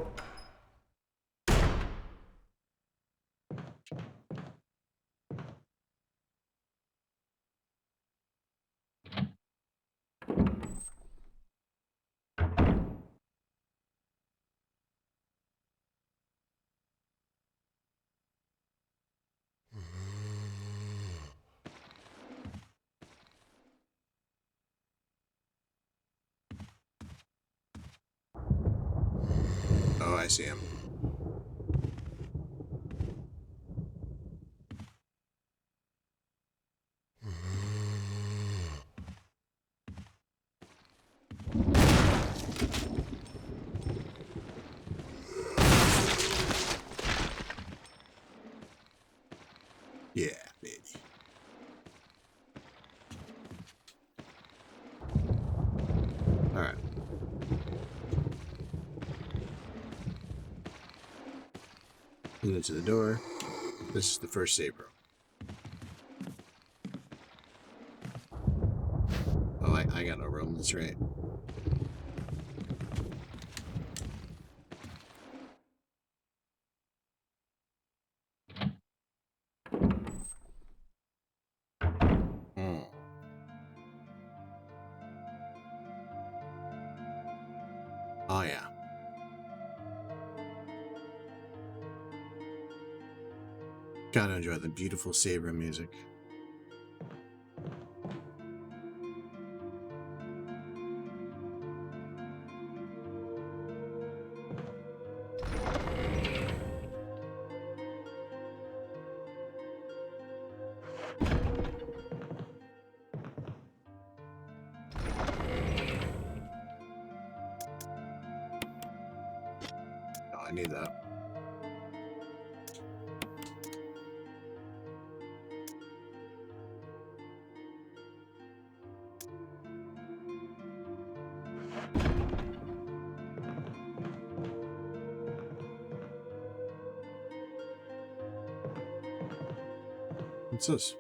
B: Oh, I see him. Yeah, baby. into the door. This is the first save room. Oh, I got no room. That's right. Oh, yeah. Gotta enjoy the beautiful save room music. Oh, I need that. What's this?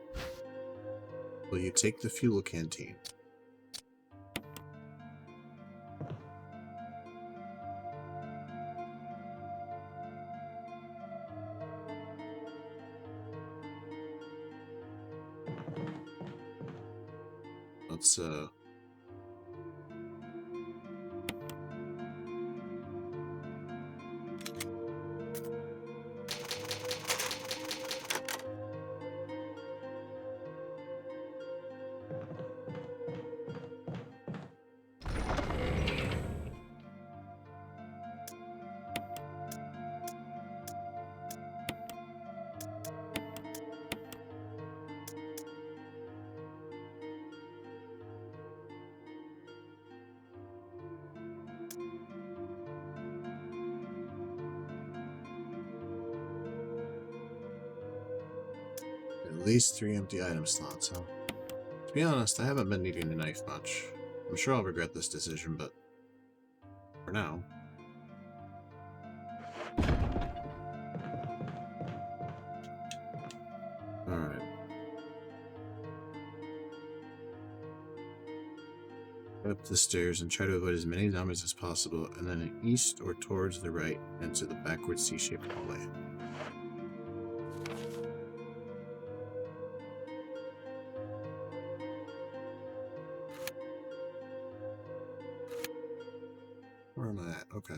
B: Will you take the fuel canteen? Let's at least 3 empty item slots, huh? To be honest, I haven't been needing the knife much. I'm sure I'll regret this decision, but for now. Alright. Up the stairs and try to avoid as many zombies as possible, and then east or towards the right into the backward C-shaped hallway. Where am I at? Okay.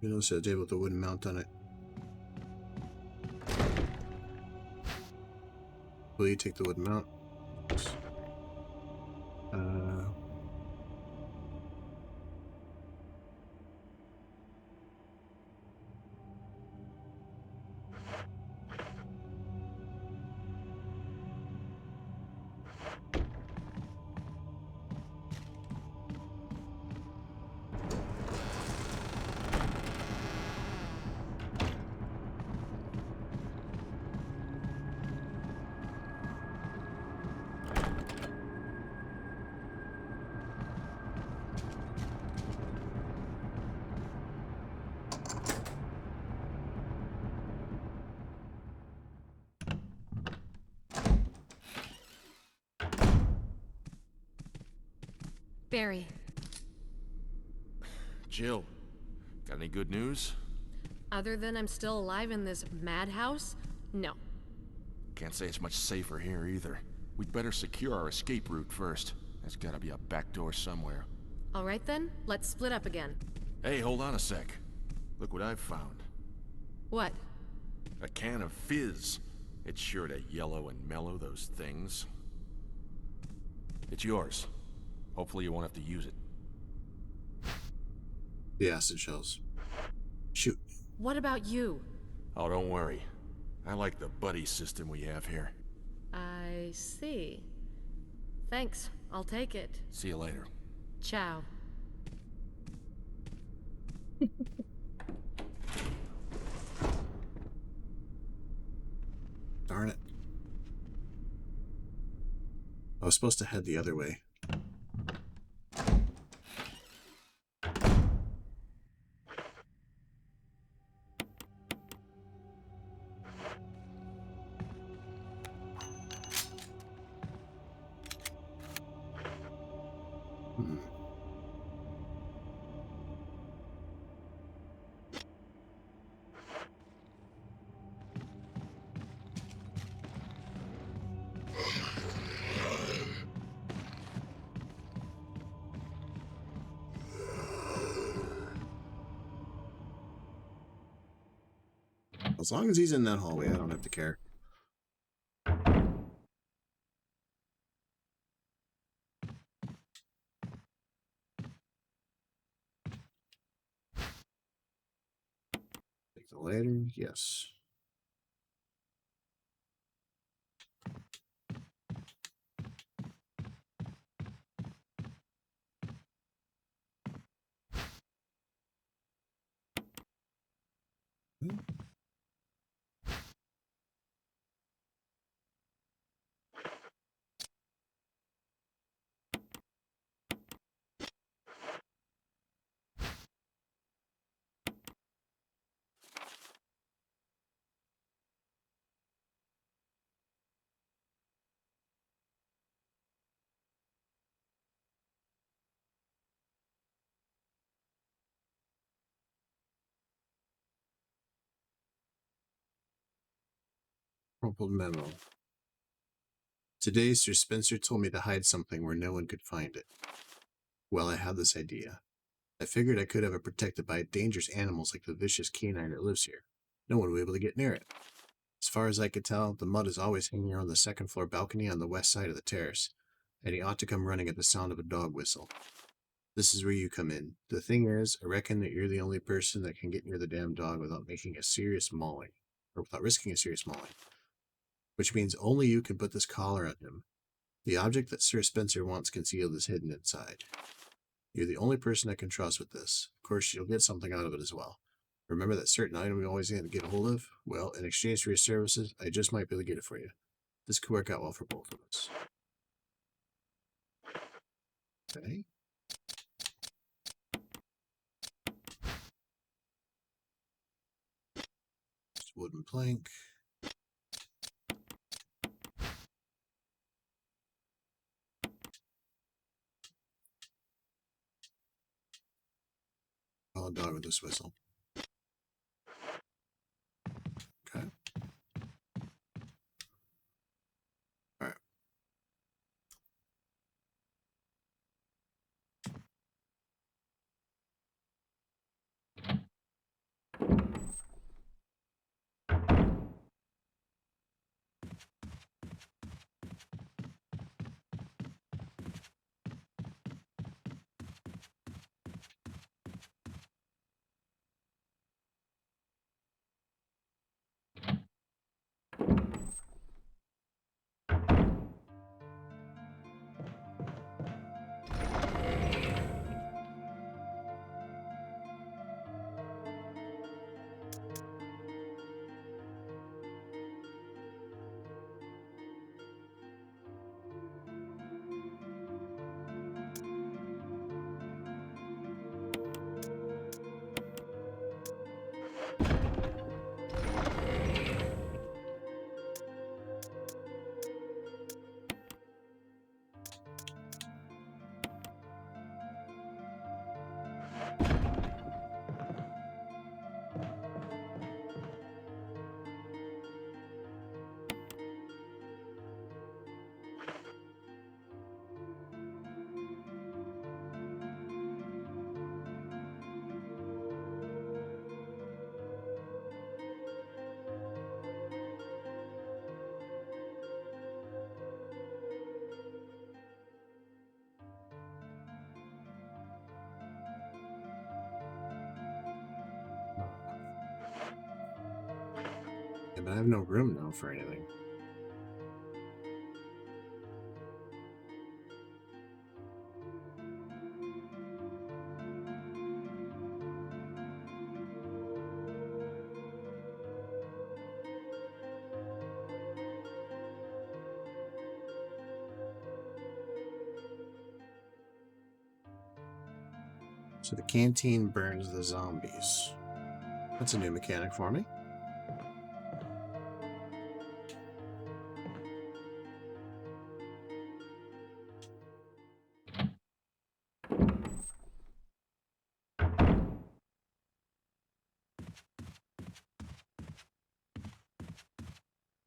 B: You notice that table with the wooden mount on it. Will you take the wooden mount?
D: Barry,
F: Jill, got any good news?
D: other than I'm still alive in this madhouse, no.
F: Can't say it's much safer here either. We'd better secure our escape route first. There's gotta be a back door somewhere.
D: All right then, let's split up again.
F: Hey, hold on a sec. Look what I've found.
D: What?
F: A can of fizz. It's sure to yellow and mellow those things. It's yours. Hopefully you won't have to use it.
B: The acid shells. Shoot.
D: What about you?
F: Oh, don't worry. I like the buddy system we have here.
D: I see. Thanks. I'll take it.
F: See you later.
D: Ciao.
B: Darn it. I was supposed to head the other way. Hmm. As long as he's in that hallway, I don't have to care. Take the ladder, yes. Crumpled memo. Today, Sir Spencer told me to hide something where no one could find it. Well, I had this idea. I figured I could have it protected by dangerous animals like the vicious canine that lives here. No one would be able to get near it. As far as I could tell, the mud is always hanging on the second floor balcony on the west side of the terrace, and he ought to come running at the sound of a dog whistle. This is where you come in. The thing is, I reckon that you're the only person that can get near the damn dog without making a serious mauling, or without risking a serious mauling. Which means only you can put this collar on him. The object that Sir Spencer wants concealed is hidden inside. You're the only person I can trust with this. Of course, you'll get something out of it as well. Remember that certain item we always have to get a hold of? Well, in exchange for your services, I just might be able to get it for you. This could work out well for both of us. Okay. Just wooden plank. Call a dog with this whistle. Okay. Alright. And I have no room now for anything. So the canteen burns the zombies. That's a new mechanic for me.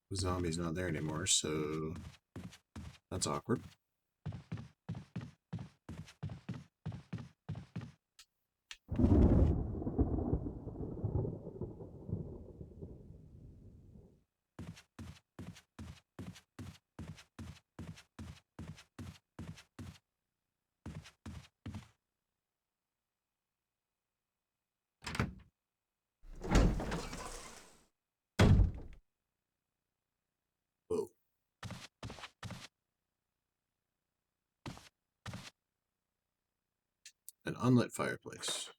B: The zombie's not there anymore, so that's awkward. Whoa. An unlit fireplace.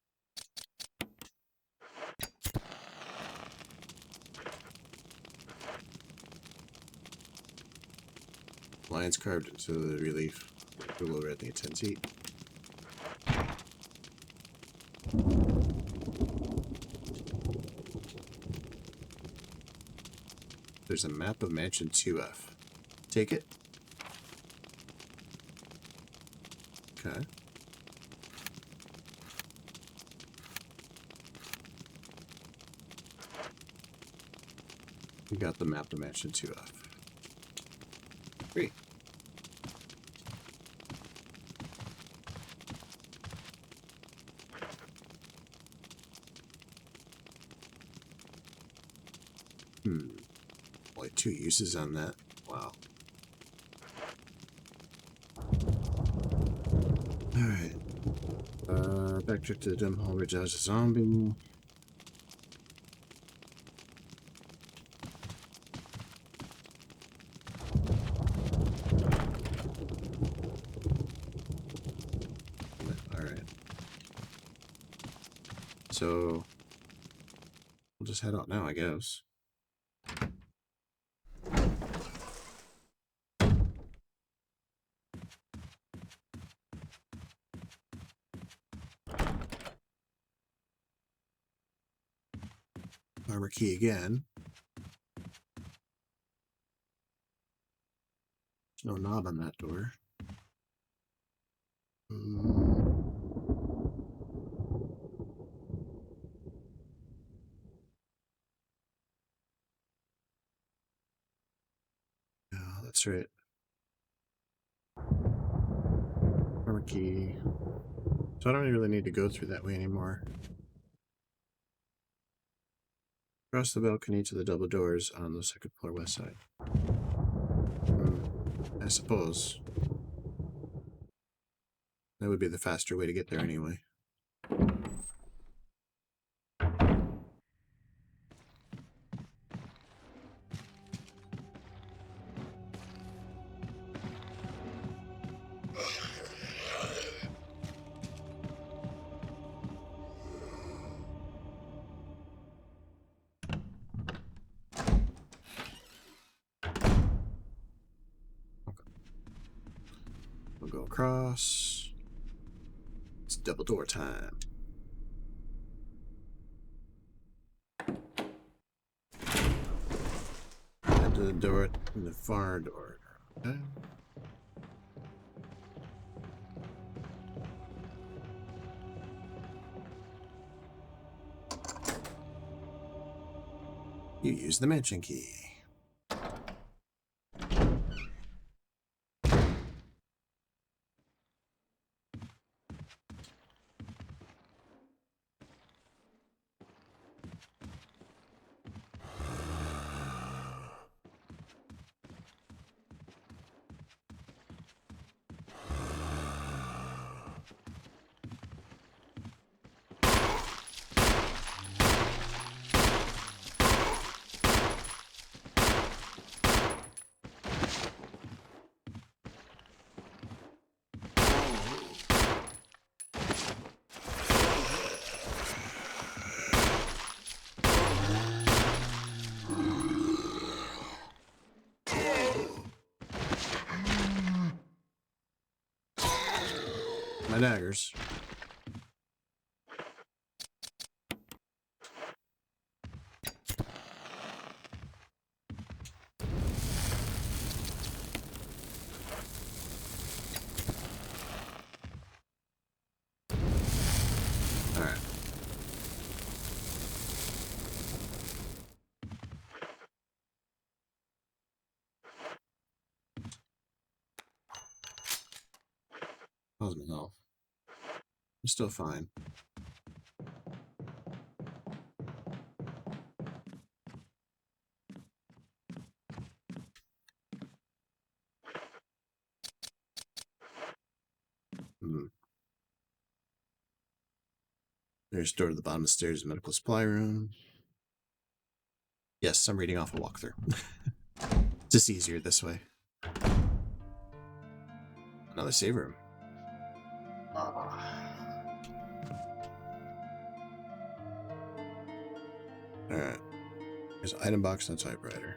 B: Lines carved into the relief. Google red the intense heat. There's a map of Mansion 2F. Take it. Okay. We got the map of Mansion 2F. Great. Only 2 uses on that. Wow. Alright. Back to the dim hall where Josh a zombie. Alright. So we'll just head out now, I guess. Armor key again. There's no knob on that door. Yeah, that's right. Armor key. So I don't really need to go through that way anymore. Across the balcony to the double doors on the second floor west side. I suppose that would be the faster way to get there anyway. We'll go across. It's double door time. Head to the door in the far door. Okay. You use the mansion key. my daggers. Alright. How's my health? I'm still fine. There's a door to the bottom of the stairs, medical supply room. Yes, I'm reading off a walkthrough. Just easier this way. Another save room. Alright. There's an item box and a typewriter.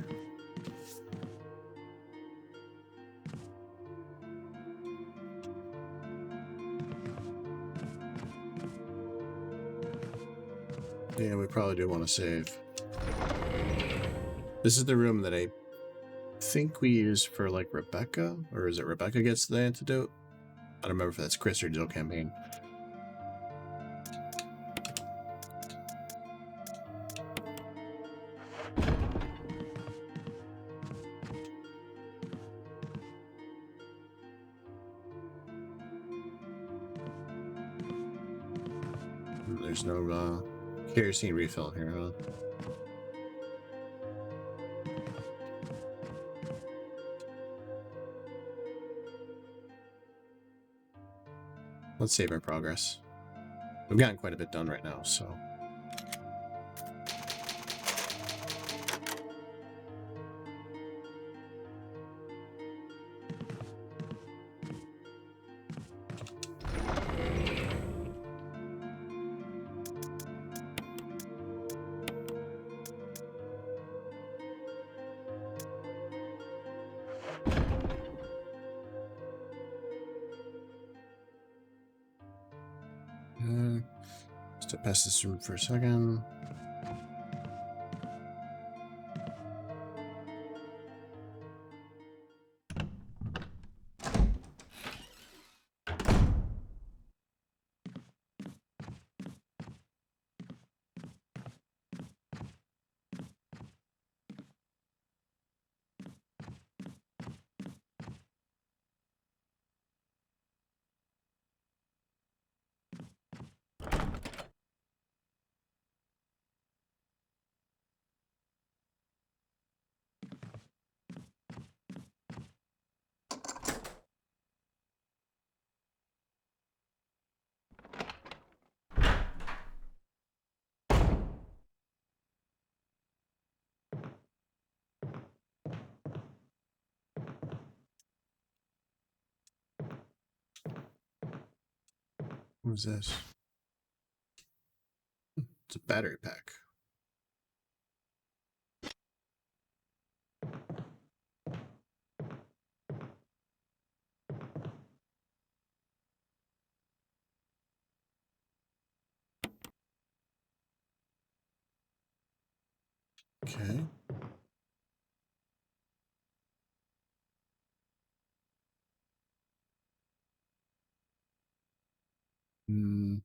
B: Yeah, we probably do want to save. This is the room that I think we use for, like, Rebecca? Or is it Rebecca gets the antidote? I don't remember if that's Chris or Jill campaign. There's no kerosene refill here, huh? Let's save our progress. We've gotten quite a bit done right now, so... Just to pass this room for a second. What's this? It's a battery pack. Okay. Hmm.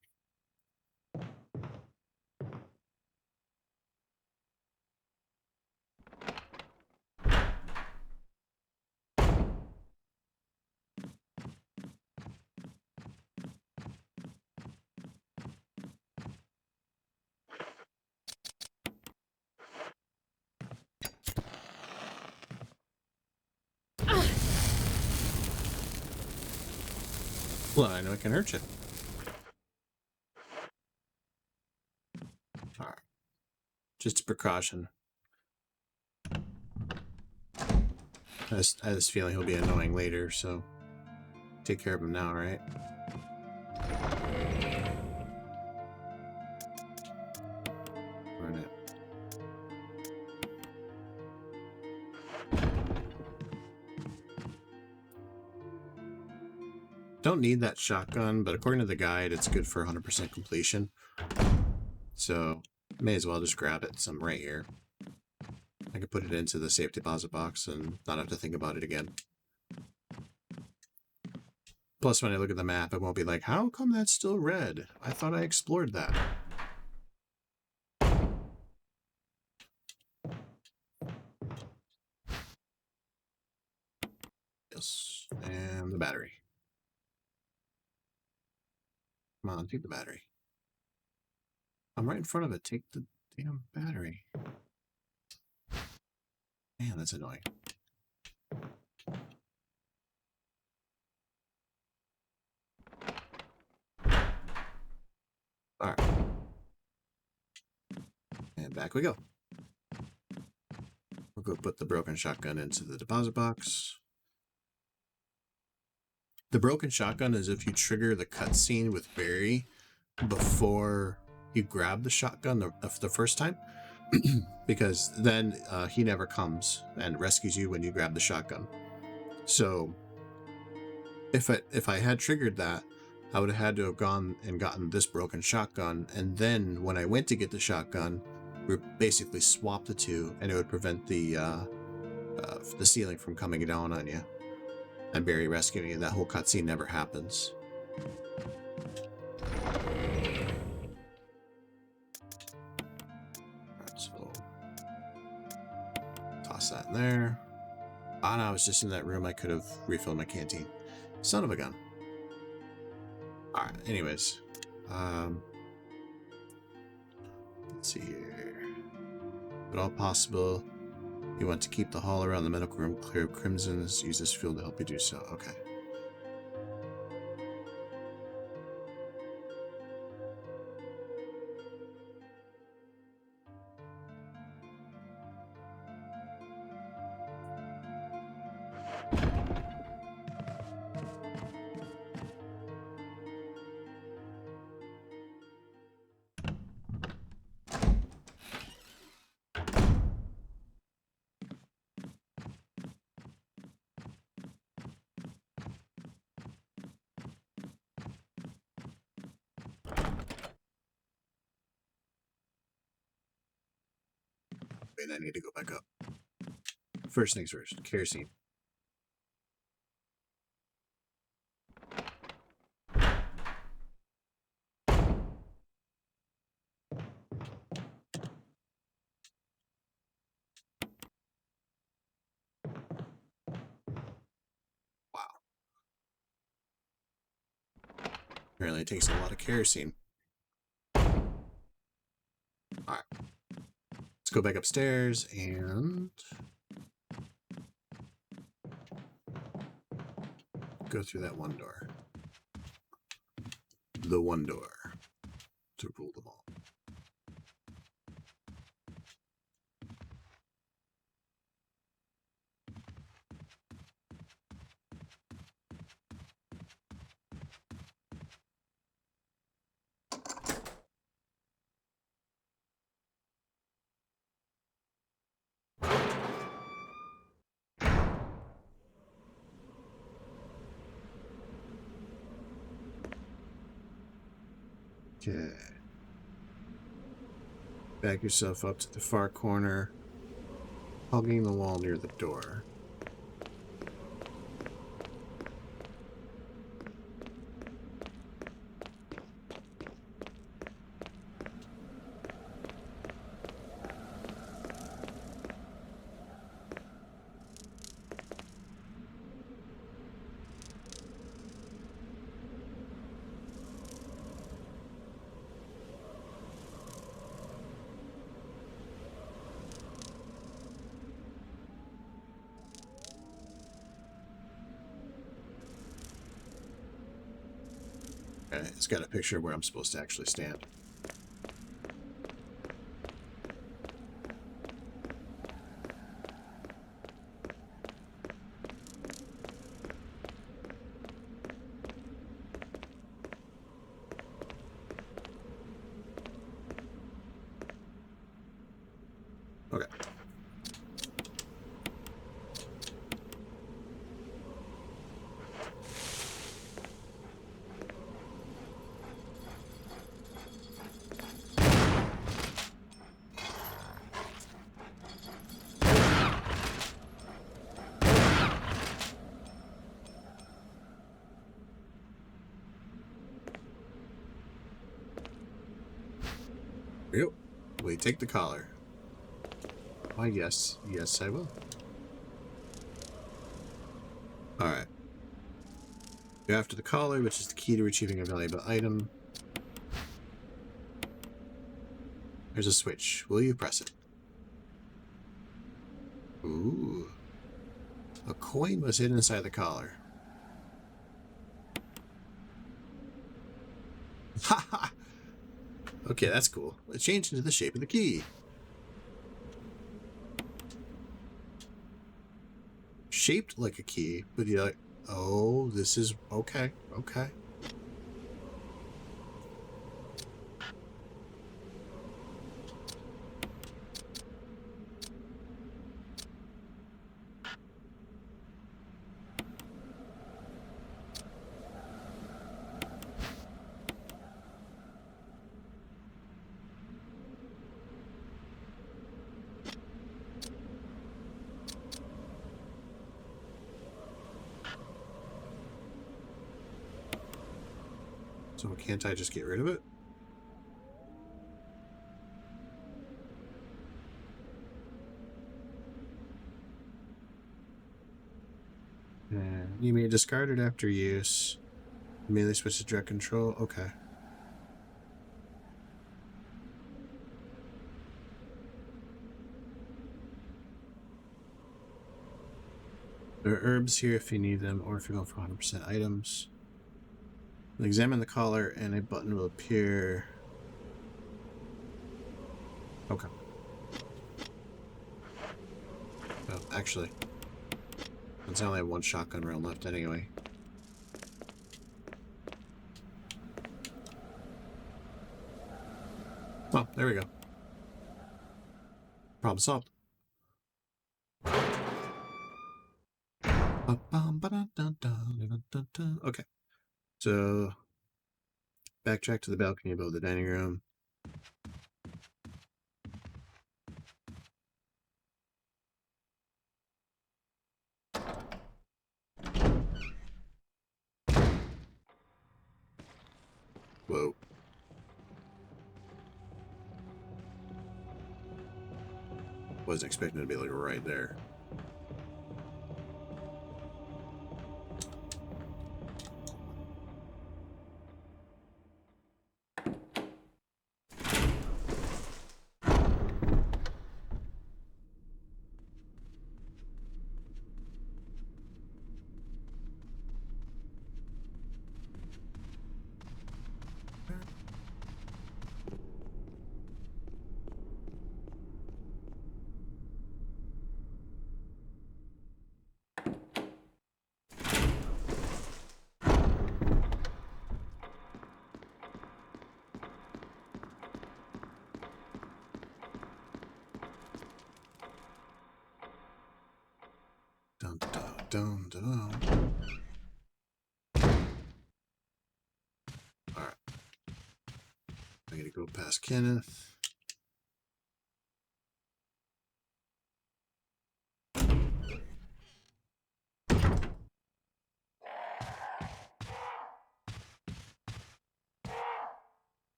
B: Well, I know it can hurt you. Alright. Just a precaution. I have this feeling he'll be annoying later, so take care of him now, right? Run it. Don't need that shotgun, but according to the guide, it's good for 100% completion. So, may as well just grab it. So I'm right here. I can put it into the safe deposit box and not have to think about it again. Plus, when I look at the map, it won't be like, how come that's still red? I thought I explored that. Yes, and the battery. Come on, take the battery. I'm right in front of it. Take the damn battery. Man, that's annoying. Alright. And back we go. We'll go put the broken shotgun into the deposit box. The broken shotgun is if you trigger the cutscene with Barry before you grab the shotgun the first time. Because then he never comes and rescues you when you grab the shotgun. So if I had triggered that, I would have had to have gone and gotten this broken shotgun, and then when I went to get the shotgun, we basically swapped the two, and it would prevent the ceiling from coming down on you and Barry rescuing you. That whole cutscene never happens. Alright, so toss that in there. Ah, no, I was just in that room. I could have refilled my canteen. Son of a gun. Alright, anyways. Let's see here. If at all possible, you want to keep the hall around the medical room clear of crimsons. Use this field to help you do so. Okay. Wait, I need to go back up. First things first, kerosene. Wow. Apparently it takes a lot of kerosene. Alright. Let's go back upstairs and go through that one door. The one door to rule them all. Okay. Back yourself up to the far corner, hugging the wall near the door. Okay, it's got a picture of where I'm supposed to actually stand. Okay. Wait, take the collar. Why, yes. Yes, I will. Alright. Go after the collar, which is the key to retrieving a valuable item. There's a switch. Will you press it? Ooh. A coin was hidden inside the collar. Ha ha! Okay, that's cool. It changed into the shape of the key. Shaped like a key, but you're like, oh, this is okay. Okay. So can't I just get rid of it? You may discard it after use. Melee switch to direct control. Okay. There are herbs here if you need them, or if you're going for 100% items. Examine the collar and a button will appear. Okay. Well, actually, since I only have one shotgun round left anyway. Well, there we go. Problem solved. Okay. So, backtrack to the balcony above the dining room. Whoa. Wasn't expecting it to be like right there. Dun, dun, dun, dun. Alright. I gotta go past Kenneth.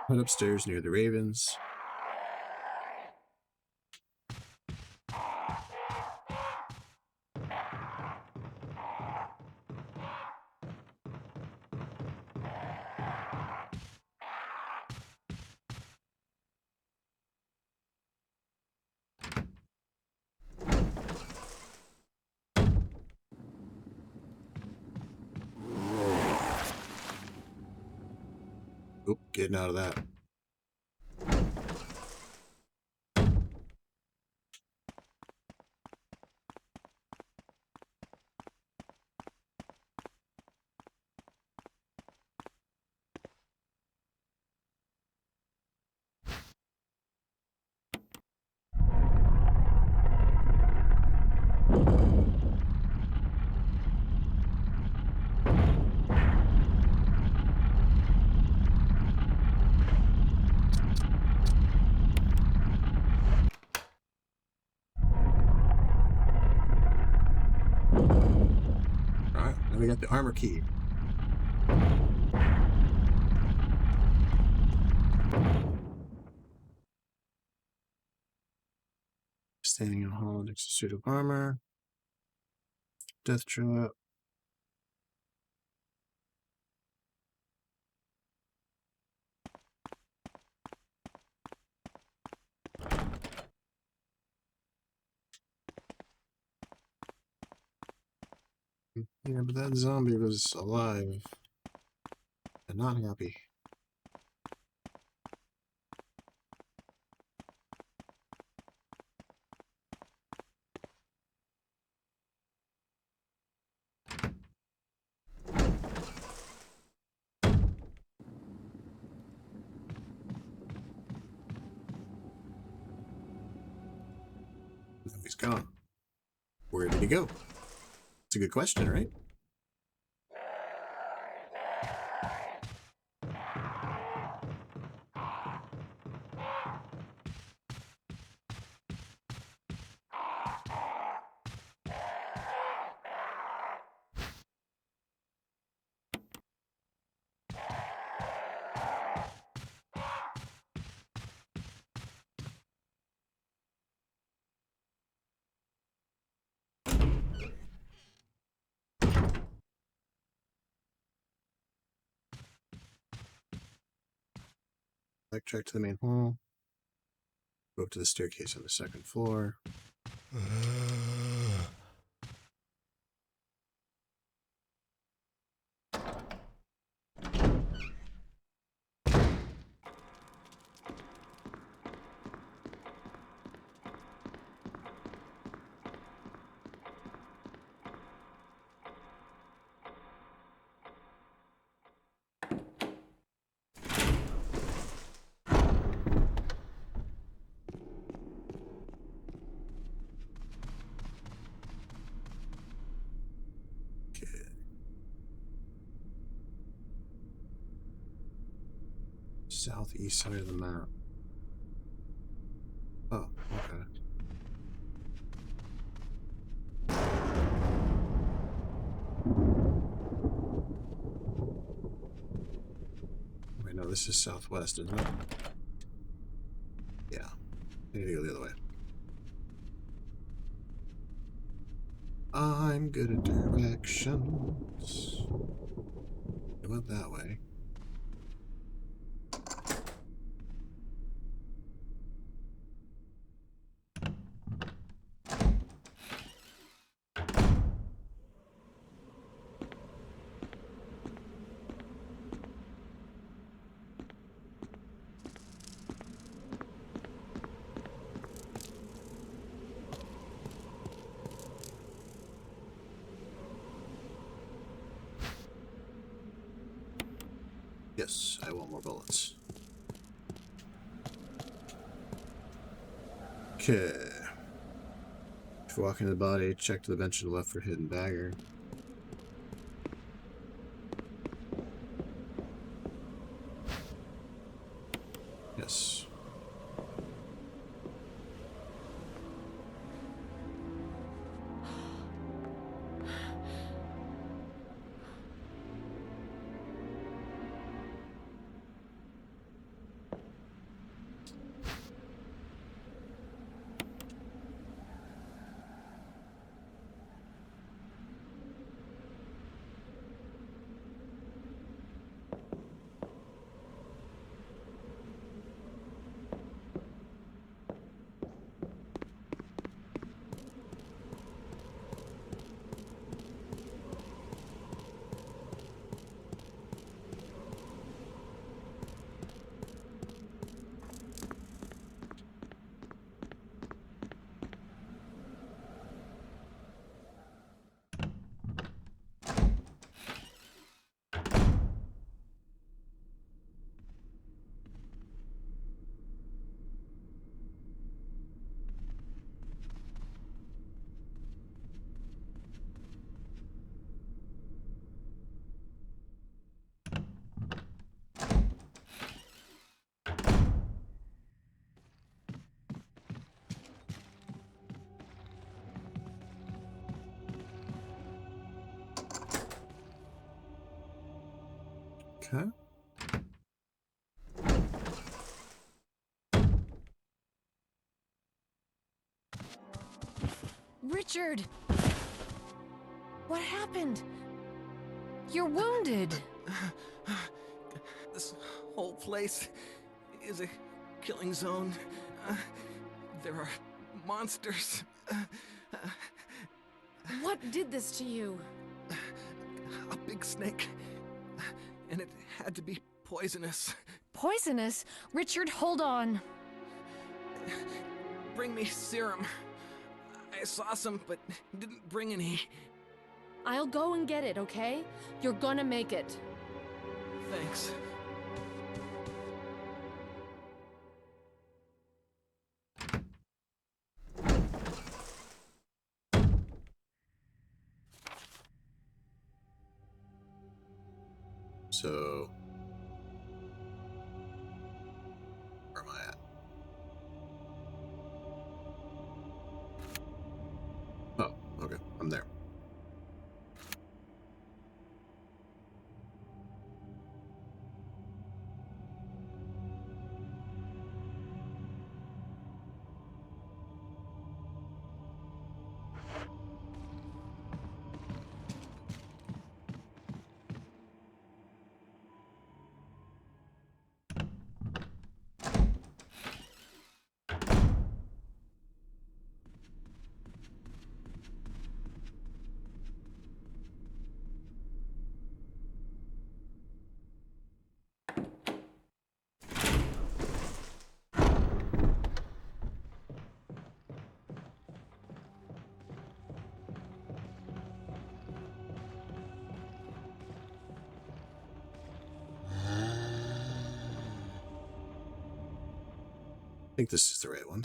B: Head upstairs near the Ravens. Oop, getting out of that. Alright, now we got the armor key. Standing in a hall next to suit of armor. Death trap. Yeah, but that zombie was alive and not happy. Now he's gone. Where did he go? It's a good question, right? Backtrack to the main hall. Go up to the staircase on the second floor. Okay. Southeast side of the map. Oh, okay. Wait, no, this is southwest, isn't it? Yeah. I need to go the other way. I'm good at directions. I went that way. Yes, I want more bullets. Okay. Before walking to the body, check to the bench to the left for hidden dagger. Yes. Okay.
D: Richard! What happened? You're wounded.
C: This whole place is a killing zone. There are monsters.
D: What did this to you?
C: A big snake. And it had to be poisonous.
D: Poisonous? Richard, hold on.
C: Bring me serum. I saw some, but didn't bring any.
D: I'll go and get it, okay? You're gonna make it.
C: Thanks.
B: So, where am I at? Oh, okay, I'm there. I think this is the right one.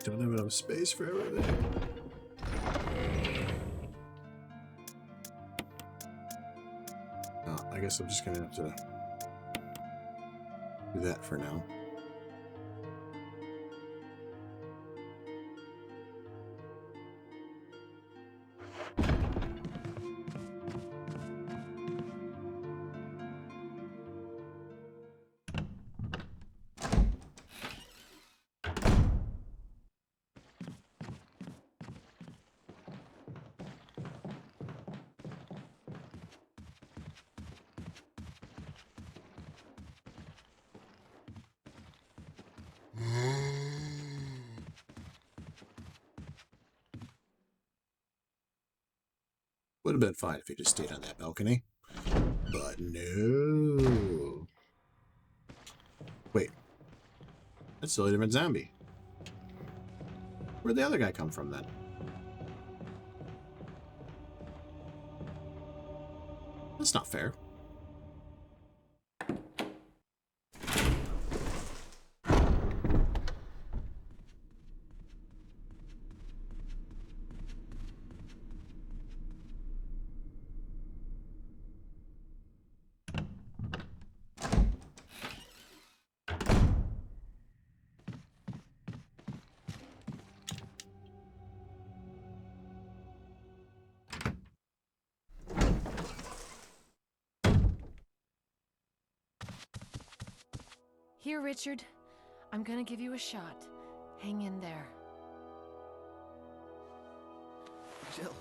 B: Don't have enough space for everything. Oh, I guess I'm just gonna have to do that for now. Would have been fine if he just stayed on that balcony. But no. Wait. That's still a different zombie. Where'd the other guy come from then? That's not fair.
D: Here, Richard. I'm gonna give you a shot. Hang in there.
C: Jill,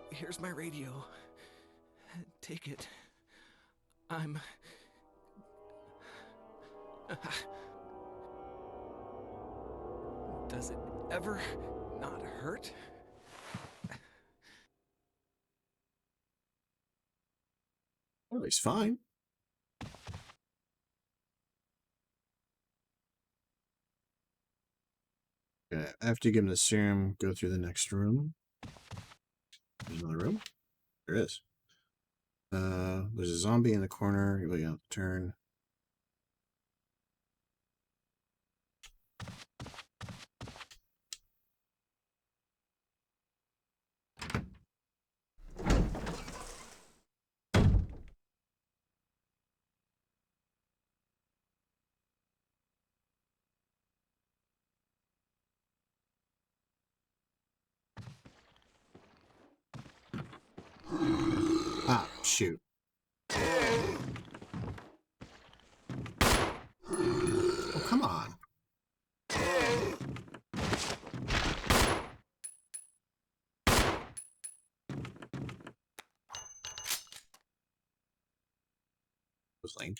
C: here's my radio. Take it. I'm... Does it ever not hurt?
B: Oh, he's fine. Okay, after you give him the serum, go through the next room. There's another room. There is. There's a zombie in the corner. You really have to turn. Ah, shoot. Oh, come on. Was lame.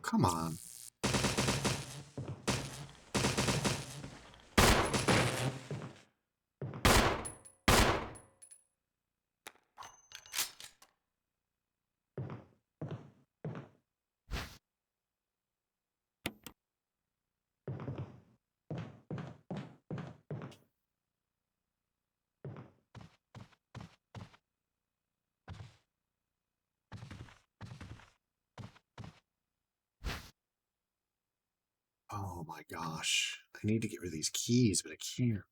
B: Come on. Oh my gosh. I need to get rid of these keys, but I can't.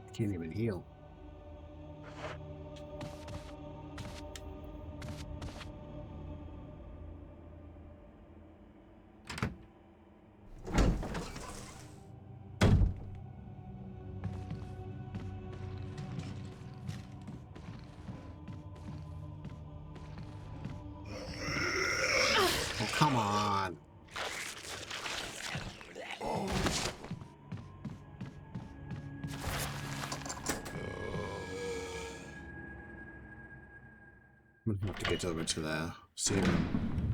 B: I can't even heal. Oh, come on. I'm gonna have to get over to the serum.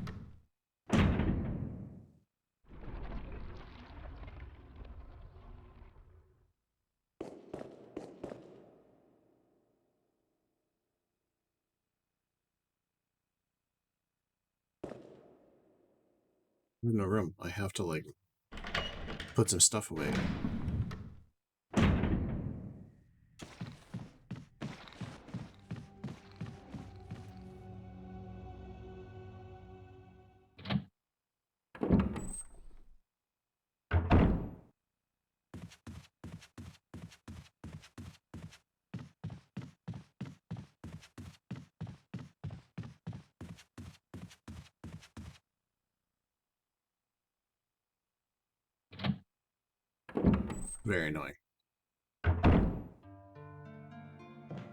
B: There's no room. I have to, like, put some stuff away. Very annoying.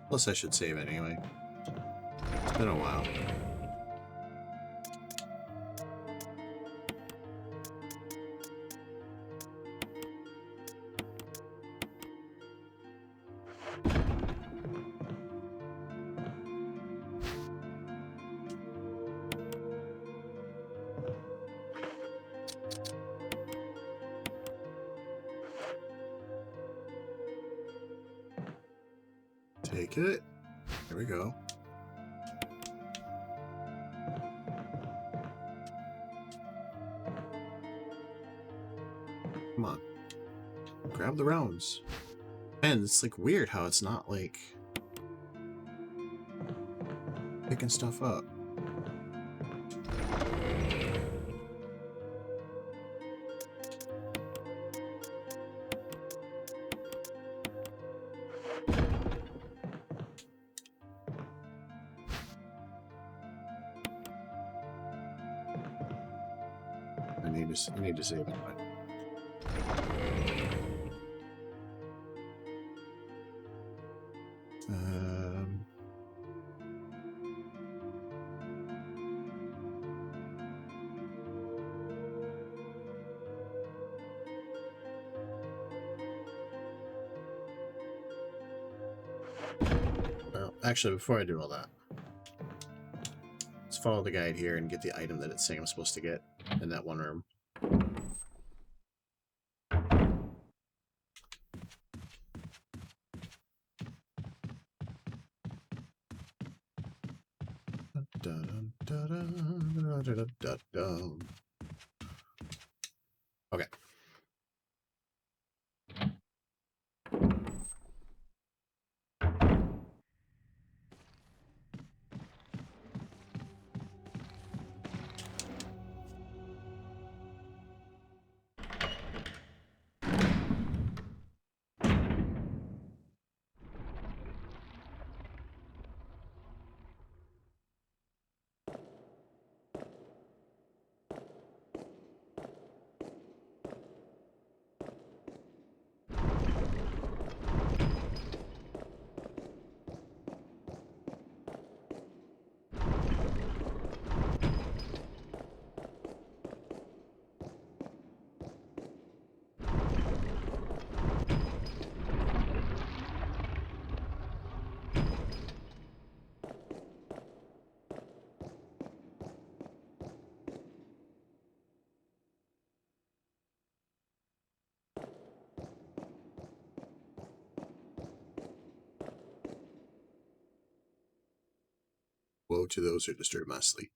B: Plus, I should save it anyway. It's been a while. Take it. There we go. Come on. Grab the rounds. Man, it's like weird how it's not like picking stuff up. I need to save it. Um, well, actually, before I do all that, let's follow the guide here and get the item that it's saying I'm supposed to get in that one room. Okay. Woe to those who disturb my sleep.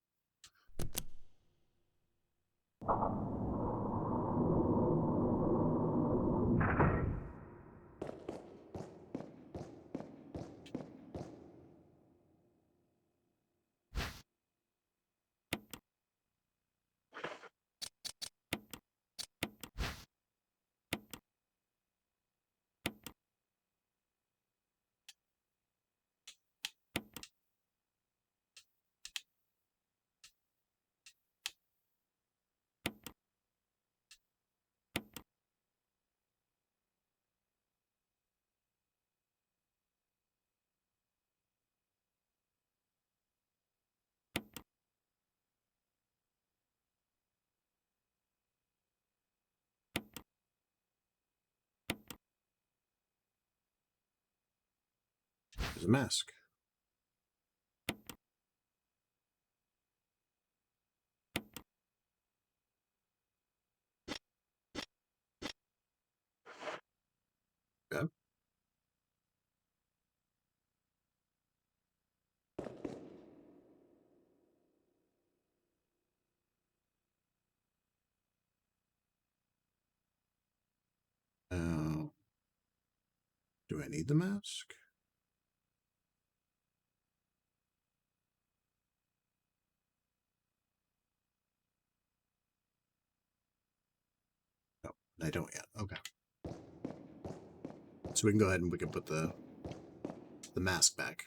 B: There's a mask. Okay. Do I need the mask? No, I don't yet. Okay. So we can go ahead and we can put the mask back.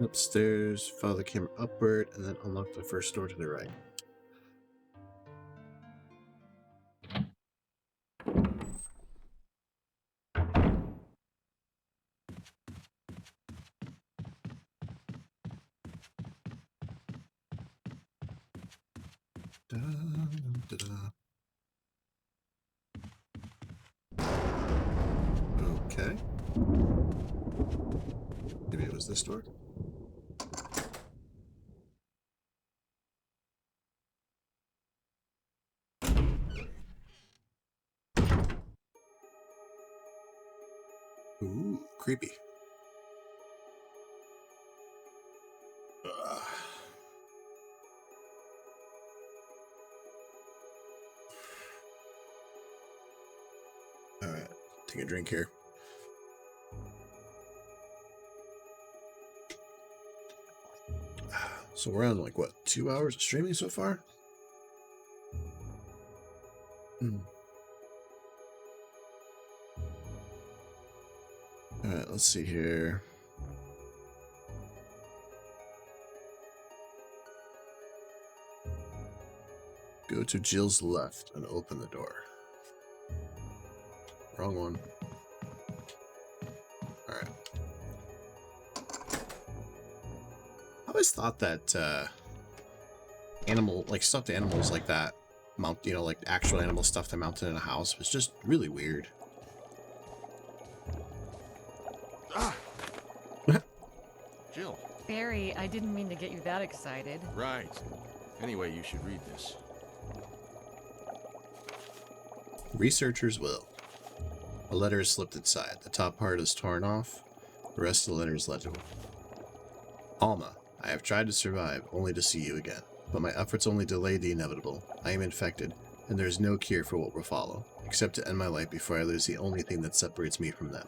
B: Upstairs, follow the camera upward, and then unlock the first door to the right. Da, da, da. Okay. Maybe it was this door. Ooh, creepy. Ugh. All right, take a drink here. So we're on like what, 2 hours of streaming so far? All right, let's see here. Go to Jill's left and open the door. Wrong one. All right. I always thought that animal, like stuffed animals like that, mount, you know, like actual animal stuff that mounted in a house was just really weird.
F: Ah! Jill.
E: Barry, I didn't mean to get you that excited.
F: Right. Anyway, you should read this.
B: Researcher's will. A letter is slipped inside. The top part is torn off. The rest of the letter is legible. Alma, I have tried to survive only to see you again, but my efforts only delayed the inevitable. I am infected, and there is no cure for what will follow, except to end my life before I lose the only thing that separates me from them.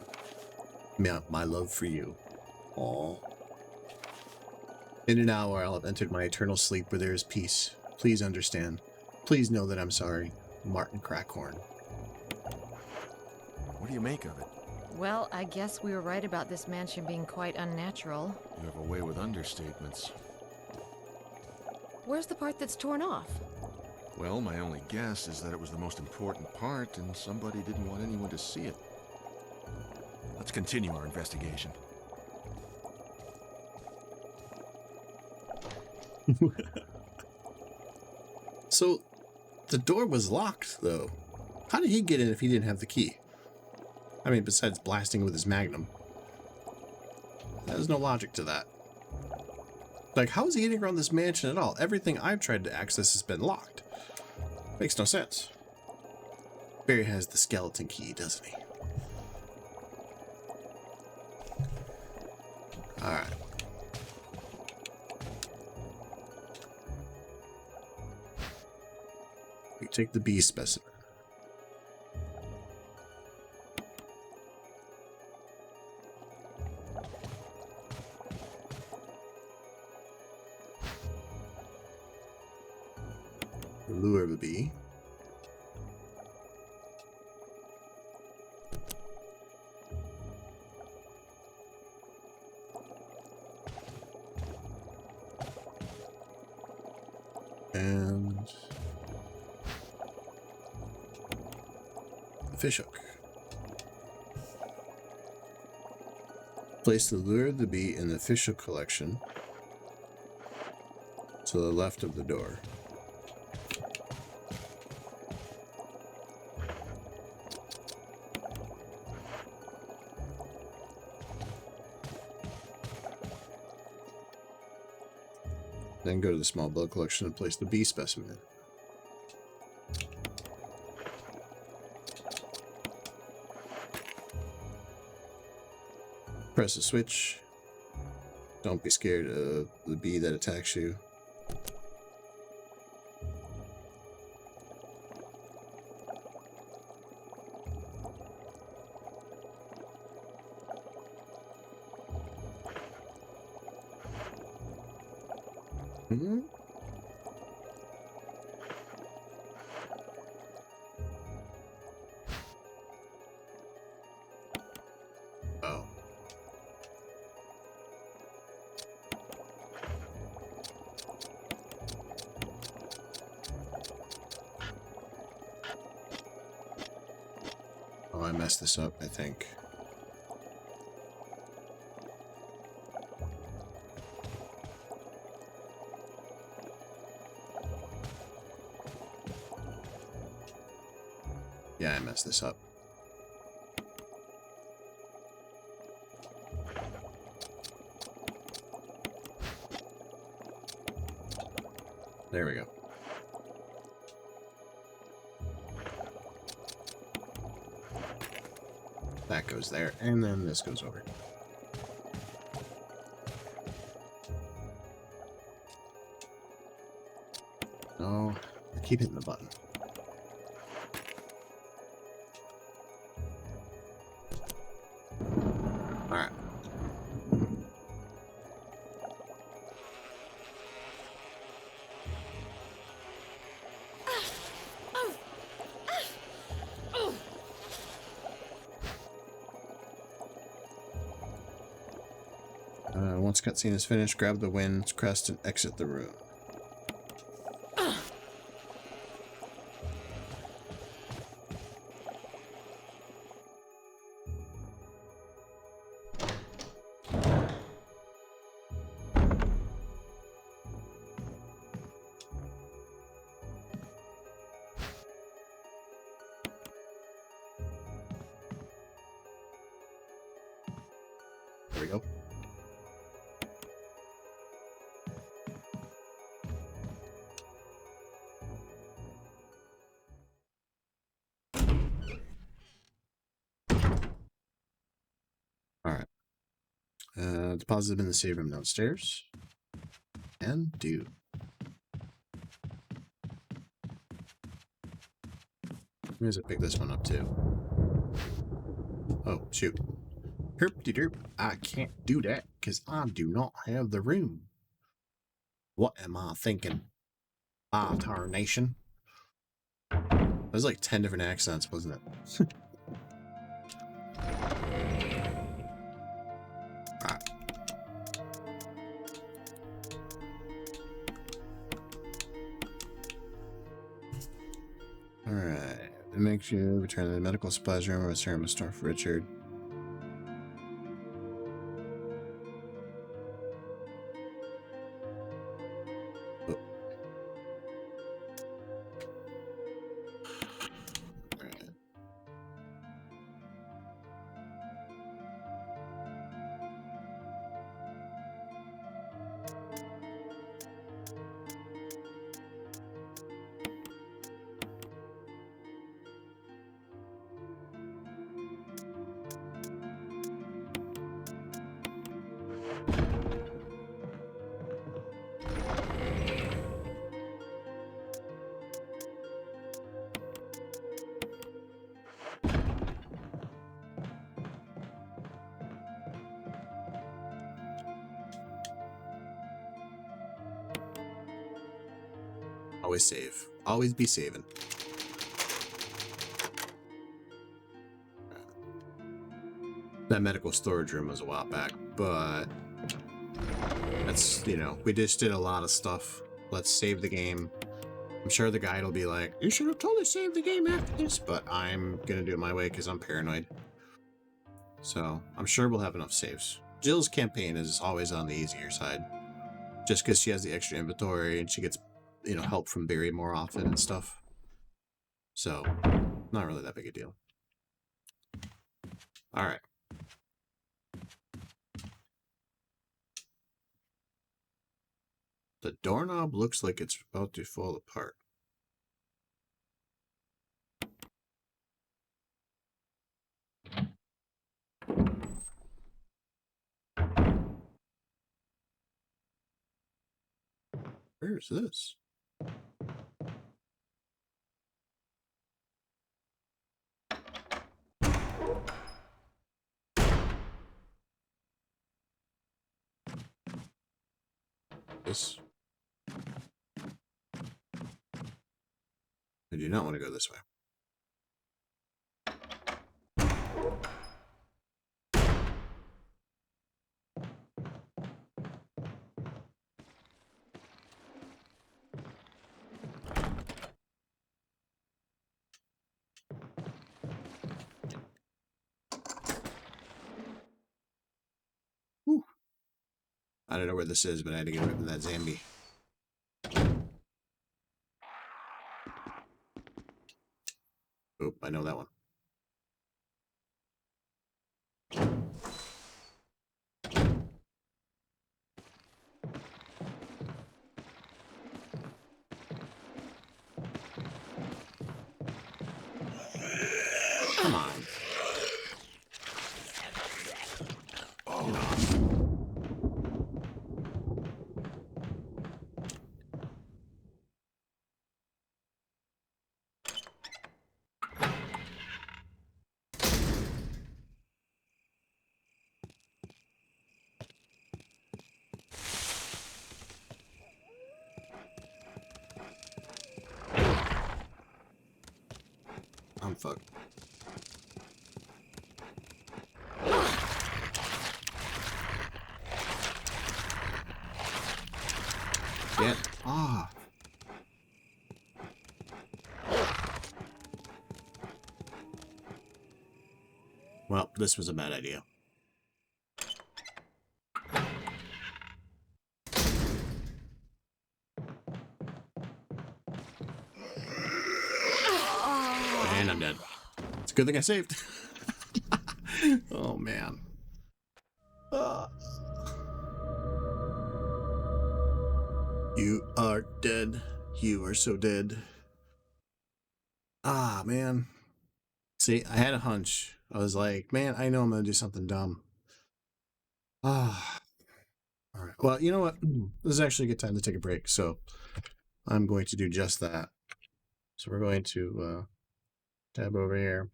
B: My love for you. Aww. In an hour, I'll have entered my eternal sleep where there is peace. Please understand. Please know that I'm sorry. Martin Crackhorn.
F: What do you make of it?
E: Well, I guess we were right about this mansion being quite unnatural.
F: You have a way with understatements.
D: Where's the part that's torn off?
F: Well, my only guess is that it was the most important part and somebody didn't want anyone to see it. Let's continue our investigation.
B: So, the door was locked, though. How did he get in if he didn't have the key? I mean, besides blasting with his magnum. There's no logic to that. Like, how is he getting around this mansion at all? Everything I've tried to access has been locked. Makes no sense. Barry has the skeleton key, doesn't he? Alright. We take the B specimen. The lure of a bee. And the fishhook. Place the lure of the bee in the fishhook collection to the left of the door. Then go to the small blood collection and place the B specimen. Press the switch. Don't be scared of the bee that attacks you. Hmm? Oh. Oh, I messed this up, I think. Yeah, I messed this up. There we go. That goes there, and then this goes over. No, I keep hitting the button. Alright. Once cutscene is finished, grab the wind's crest and exit the room. There we go. Alright. Deposit them in the save room downstairs. And do. Maybe I pick this one up too. Oh, shoot. Herp-de-derp. I can't do that because I do not have the room. What am I thinking? Ah, tarnation. There's like 10 different accents, wasn't it? Alright. Alright. It makes you return to the medical supplies room or serum of store for Richard. Oh. Alright. Always save. Always be saving. That medical storage room was a while back, but that's, you know, we just did a lot of stuff. Let's save the game. I'm sure the guide will be like, you should have totally saved the game after this, but I'm gonna do it my way because I'm paranoid. So I'm sure we'll have enough saves. Jill's campaign is always on the easier side, just because she has the extra inventory and she gets, you know, help from Barry more often and stuff. So not really that big a deal. All right. The doorknob looks like it's about to fall apart. Where is this? This. I do not want to go this way. Whew. I don't know where this is, but I had to get rid of that zombie. Oh, I know that one. Come on. Get off. I'm fucked. Get off. Well, this was a bad idea. And I'm dead. It's a good thing I saved. Oh, man. You are dead. You are so dead. Ah, man. See, I had a hunch. I was like, man, I know I'm going to do something dumb. Ah. All right. Well, you know what? This is actually a good time to take a break. So I'm going to do just that. So we're going to tab over here.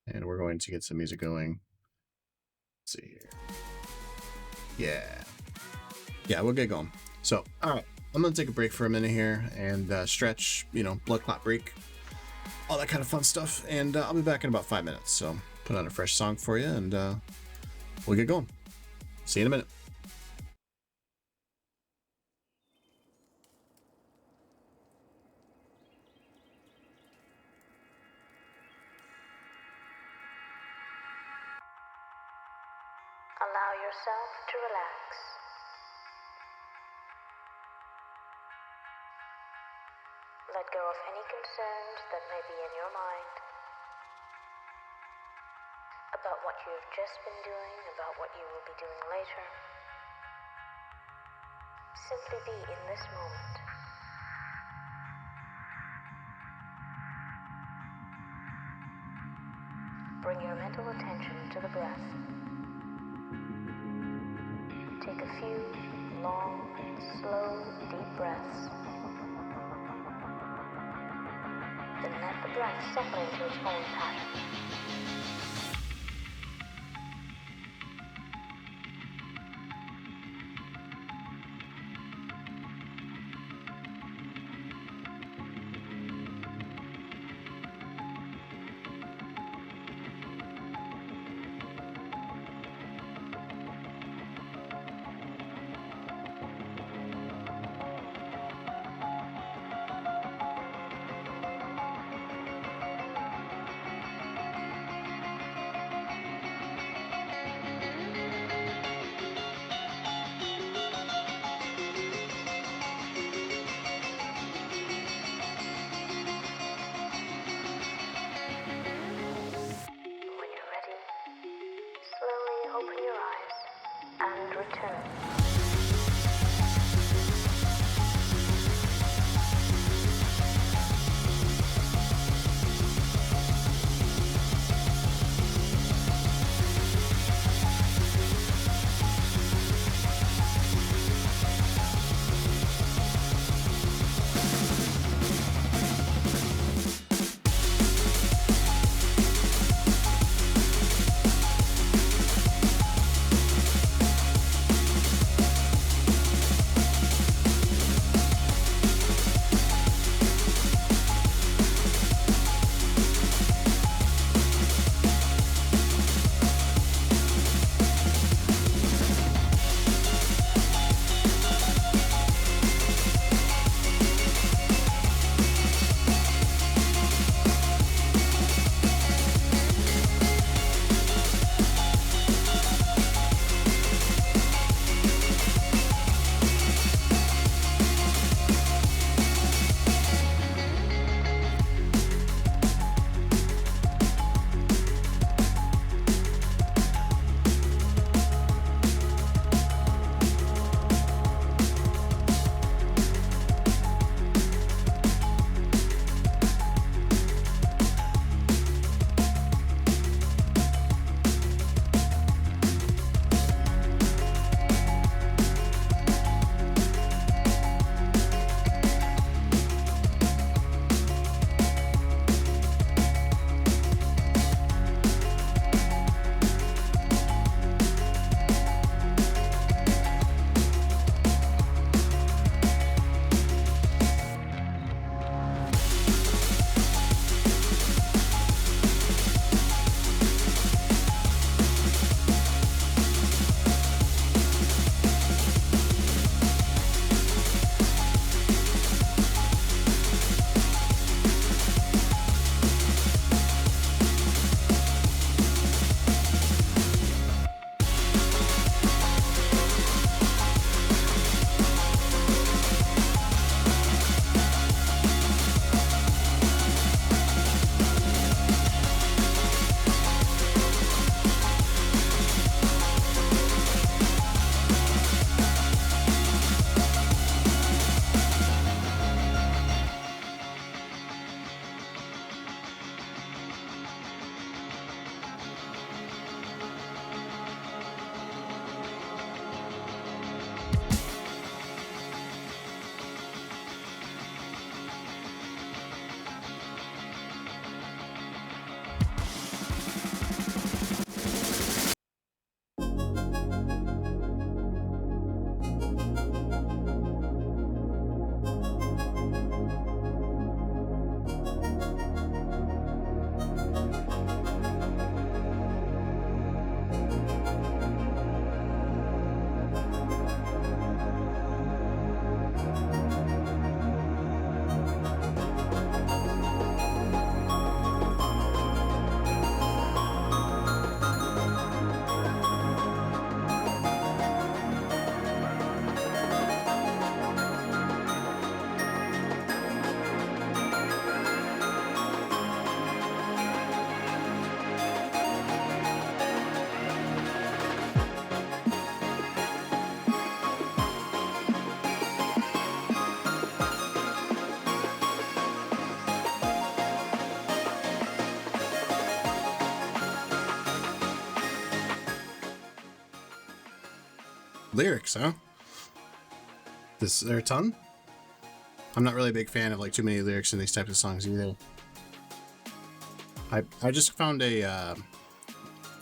B: And we're going to get some music going. Let's see here. Yeah. Yeah, we'll get going. So, all right. I'm going to take a break for a minute here and stretch, blood clot break. All that kind of fun stuff. And I'll be back in about 5 minutes. So put on a fresh song for you and we'll get going. See you in a minute.
H: Allow yourself to relax. Let go of any concerns that may be in your mind about what you have just been doing, about what you will be doing later. Simply be in this moment. Bring your mental attention to the breath. Take a few long, slow, deep breaths. Then let the breath settle into its own pattern.
B: Lyrics, huh? Is there a ton? I'm not really a big fan of like too many lyrics in these types of songs either. I just found a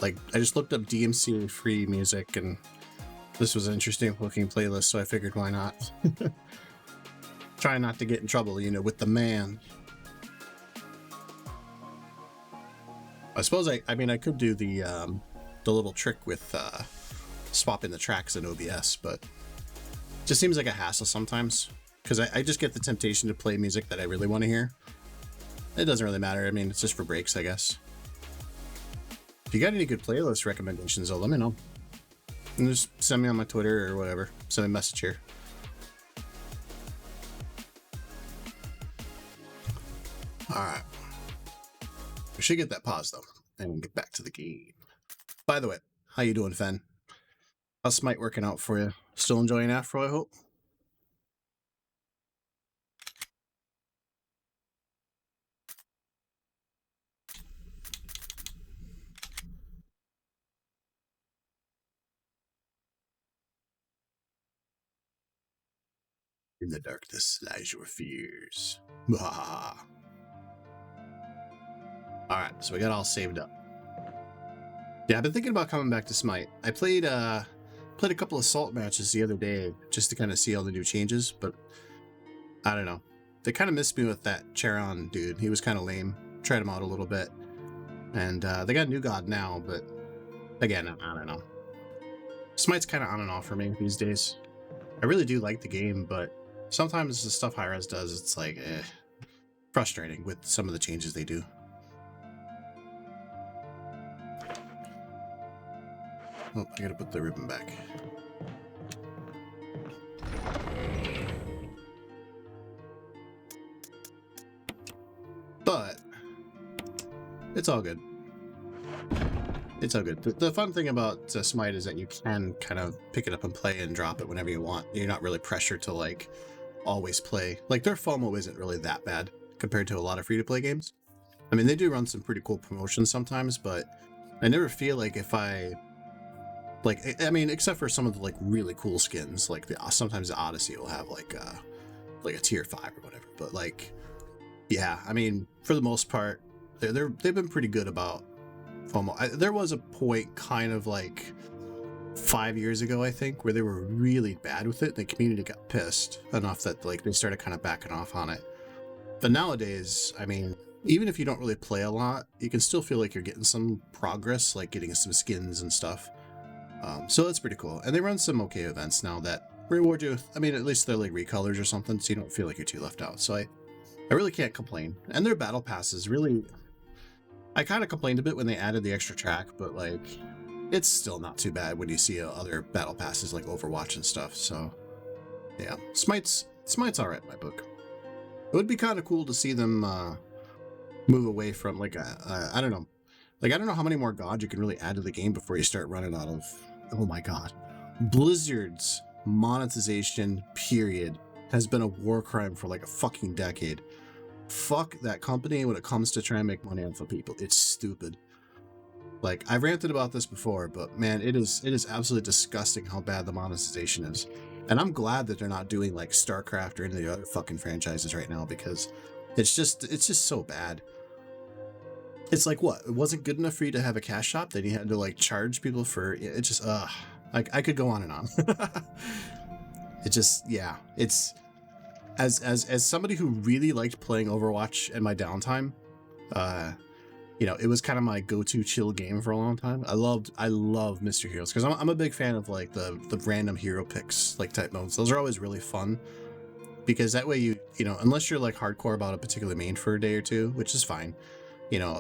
B: I just looked up DMC free music, and this was an interesting looking playlist, so I figured why not. Try not to get in trouble, with the man. I suppose I could do the little trick with swapping the tracks in OBS, but it just seems like a hassle sometimes, because I just get the temptation to play music that I really want to hear. It doesn't really matter. I mean, it's just for breaks, I guess. If you got any good playlist recommendations, though, let me know. And just send me on my Twitter or whatever. Send me a message here. Alright. We should get that pause, though, and get back to the game. By the way, how you doing, Fen? How's Smite working out for you? Still enjoying Afro, I hope? In the darkness lies your fears. Alright, so we got all saved up. Yeah, I've been thinking about coming back to Smite. I played a couple assault matches the other day just to kind of see all the new changes, but I don't know. They kind of missed me with that Charon dude. He was kind of lame. Tried him out a little bit. And they got a new god now, but again, I don't know. Smite's kind of on and off for me these days. I really do like the game, but sometimes the stuff Hi-Rez does, it's like, frustrating with some of the changes they do. Oh, I gotta put the ribbon back. But it's all good. It's all good. The fun thing about Smite is that you can kind of pick it up and play and drop it whenever you want. You're not really pressured to like always play. Like their FOMO isn't really that bad compared to a lot of free-to-play games. I mean, they do run some pretty cool promotions sometimes, but I never feel like if I except for some of the like really cool skins, like sometimes the Odyssey will have like a tier 5 or whatever. But like, yeah, I mean, for the most part, they've been pretty good about FOMO. There was a point kind of like 5 years ago, I think, where they were really bad with it. The community got pissed enough that like they started kind of backing off on it. But nowadays, I mean, even if you don't really play a lot, you can still feel like you're getting some progress, like getting some skins and stuff. So that's pretty cool. And they run some okay events now that reward you with, I mean, at least they're like recolors or something, so you don't feel like you're too left out. So I really can't complain. And their battle passes really, I kind of complained a bit when they added the extra track, but like, it's still not too bad when you see other battle passes like Overwatch and stuff. So yeah, Smite's all right in my book. It would be kind of cool to see them move away from like I don't know. Like, I don't know how many more gods you can really add to the game before you start running out of, oh my god. Blizzard's monetization, period, has been a war crime for like a fucking decade. Fuck that company when it comes to trying to make money off of people. It's stupid. Like, I've ranted about this before, but man, it is absolutely disgusting how bad the monetization is. And I'm glad that they're not doing like StarCraft or any of the other fucking franchises right now, because it's just so bad. It's like, what? It wasn't good enough for you to have a cash shop, then you had to like charge people for it. Just like I could go on and on. It just, yeah, it's as somebody who really liked playing Overwatch in my downtime, it was kind of my go-to chill game for a long time. I love Mr. Heroes because I'm a big fan of like the random hero picks like type modes. Those are always really fun because that way you unless you're like hardcore about a particular main for a day or two, which is fine.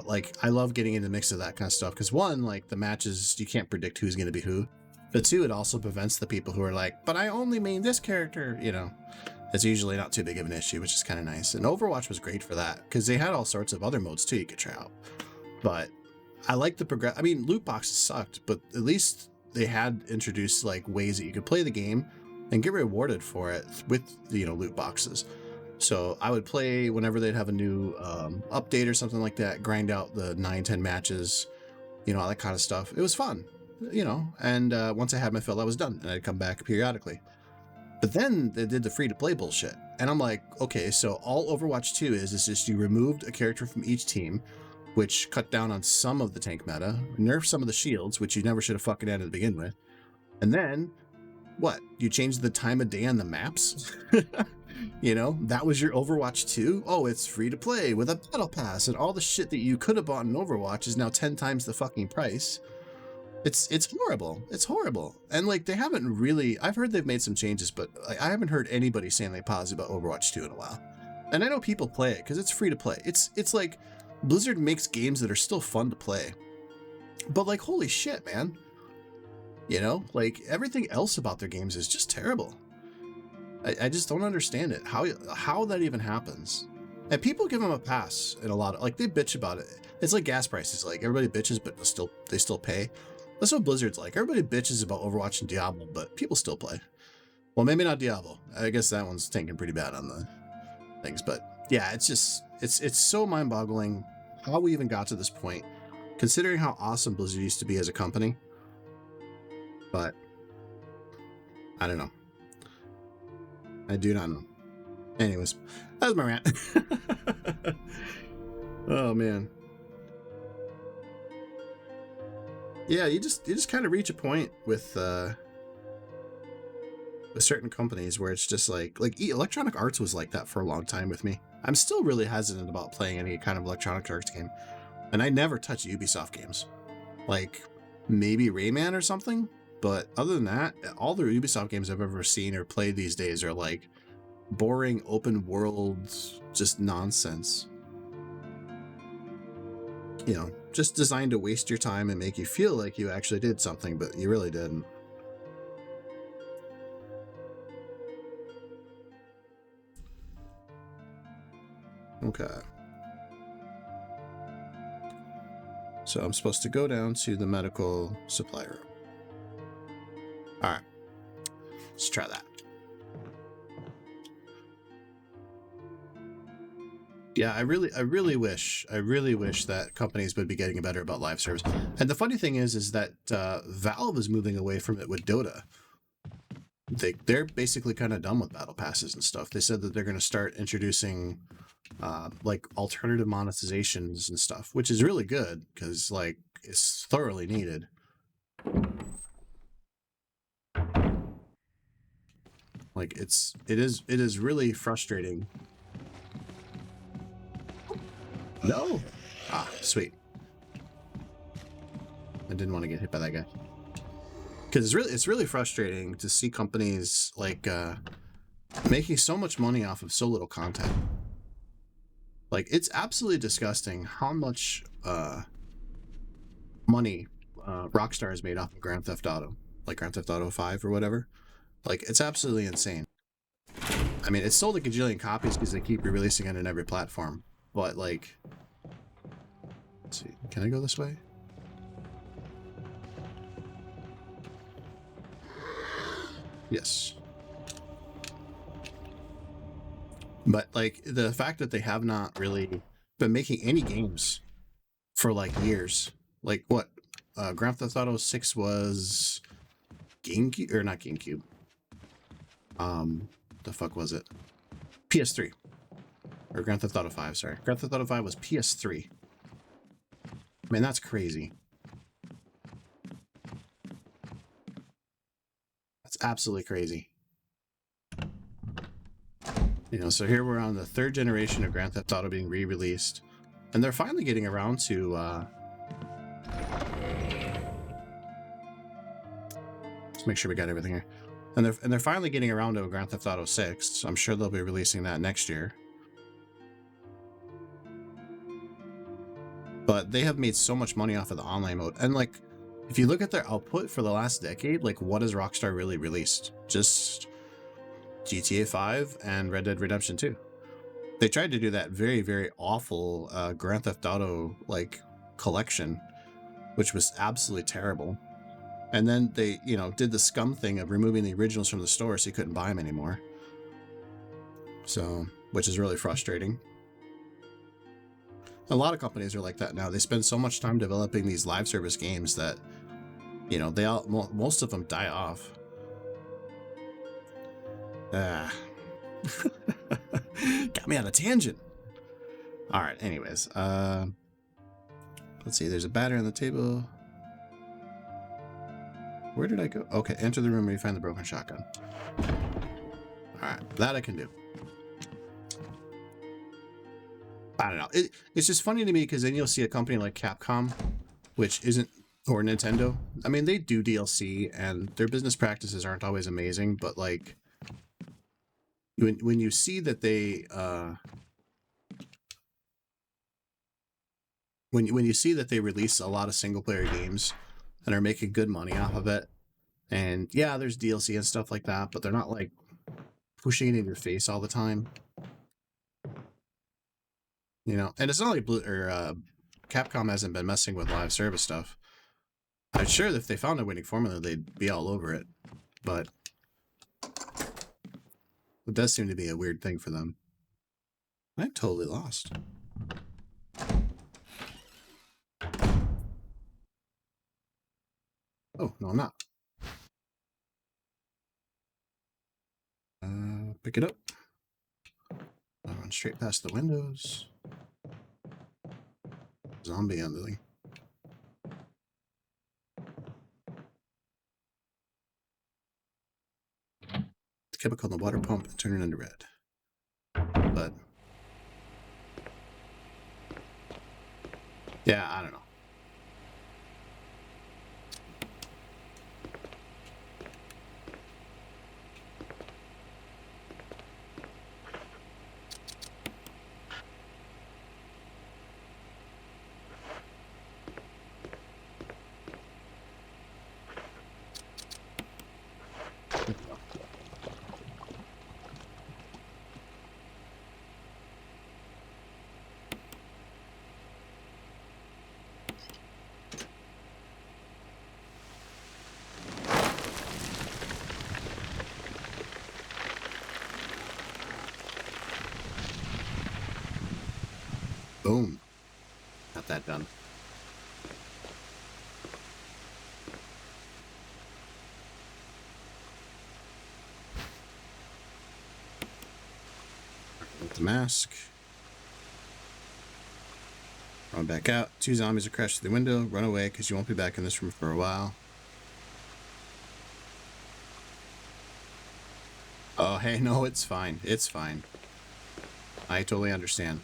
B: Like I love getting into the mix of that kind of stuff because one, like the matches, you can't predict who's going to be who. But two, it also prevents the people who are like, but I only main this character, It's usually not too big of an issue, which is kind of nice. And Overwatch was great for that because they had all sorts of other modes too you could try out. But I like the I mean, loot boxes sucked, but at least they had introduced like ways that you could play the game and get rewarded for it with, loot boxes. So I would play whenever they'd have a new update or something like that, grind out the 9-10 matches, all that kind of stuff. It was fun. you know, and once I had my fill, I was done, and I'd come back periodically. But then they did the free-to-play bullshit, and I'm like, okay, so all Overwatch 2 is just you removed a character from each team, which cut down on some of the tank meta, nerfed some of the shields, which you never should have fucking added to begin with, and then, what? You changed the time of day on the maps? You know, that was your Overwatch 2? Oh, it's free to play with a battle pass, and all the shit that you could have bought in Overwatch is now 10 times the fucking price. It's horrible. It's horrible. And like they haven't really, I've heard they've made some changes, but like, I haven't heard anybody say anything positive about Overwatch 2 in a while. And I know people play it because it's free to play. It's like Blizzard makes games that are still fun to play. But like, holy shit, man. You know, like everything else about their games is just terrible. I just don't understand it. How that even happens. And people give them a pass in a lot of, like, they bitch about it. It's like gas prices. Like everybody bitches, but they still pay. That's what Blizzard's like. Everybody bitches about Overwatch and Diablo, but people still play. Well, maybe not Diablo. I guess that one's tanking pretty bad on the things. But yeah, it's just, it's so mind-boggling how we even got to this point, considering how awesome Blizzard used to be as a company. But I don't know. I do not know. Anyways, that was my rant. Oh man. Yeah, you just kind of reach a point with certain companies where it's just like Electronic Arts was like that for a long time with me. I'm still really hesitant about playing any kind of Electronic Arts game, and I never touch Ubisoft games. Like maybe Rayman or something, but other than that, all the Ubisoft games I've ever seen or played these days are like boring open world, just nonsense. You know, just designed to waste your time and make you feel like you actually did something, but you really didn't. Okay. So I'm supposed to go down to the medical supply room. All right. Let's try that. Yeah, I really wish that companies would be getting better about live service. And the funny thing is that Valve is moving away from it with Dota. They're basically kind of done with battle passes and stuff. They said that they're going to start introducing like alternative monetizations and stuff, which is really good because like it's thoroughly needed. Like it is really frustrating. No. Ah, sweet. I didn't want to get hit by that guy. Because it's really frustrating to see companies like making so much money off of so little content. Like it's absolutely disgusting how much money Rockstar has made off of Grand Theft Auto, like Grand Theft Auto 5 or whatever. Like it's absolutely insane. I mean, it's sold a gajillion copies because they keep re-releasing it on every platform. But like, let's see, can I go this way? Yes. But like the fact that they have not really been making any games for like years. Like what? Grand Theft Auto 6 was GameCube, or not GameCube. The fuck was it? PS3. Or Grand Theft Auto 5, sorry. Grand Theft Auto 5 was PS3. Man, that's crazy. That's absolutely crazy. You know, so here we're on the third generation of Grand Theft Auto being re-released. And they're finally getting around to, let's make sure we got everything here. And they're finally getting around to Grand Theft Auto 6. So I'm sure they'll be releasing that next year. But they have made so much money off of the online mode. And like, if you look at their output for the last decade, like what has Rockstar really released? Just GTA 5 and Red Dead Redemption 2. They tried to do that very, very awful Grand Theft Auto like collection, which was absolutely terrible. And then they, you know, did the scum thing of removing the originals from the store so you couldn't buy them anymore. So, which is really frustrating. A lot of companies are like that now. They spend so much time developing these live service games that you know, they all most of them die off. Got me on a tangent. All right. Anyways, let's see. There's a battery on the table. Where did I go? Okay, enter the room where you find the broken shotgun. All right, that I can do. I don't know. It's just funny to me because then you'll see a company like Capcom, which isn't, or Nintendo. I mean, they do DLC and their business practices aren't always amazing, but like when you see that they when you see that they release a lot of single player games and are making good money off of it, and yeah, there's DLC and stuff like that, but they're not like pushing it in your face all the time. You know, and it's not like Capcom hasn't been messing with live service stuff. I'm sure that if they found a winning formula, they'd be all over it. But it does seem to be a weird thing for them. I'm totally lost. Oh, no, I'm not. Pick it up. I'll run straight past the windows. Zombie ending. The chemical in the water pump and turn it into red. But yeah, I don't know. Boom. Got that done. With the mask. Run back out. 2 zombies are crashed through the window. Run away because you won't be back in this room for a while. Oh, hey, no, it's fine. It's fine. I totally understand.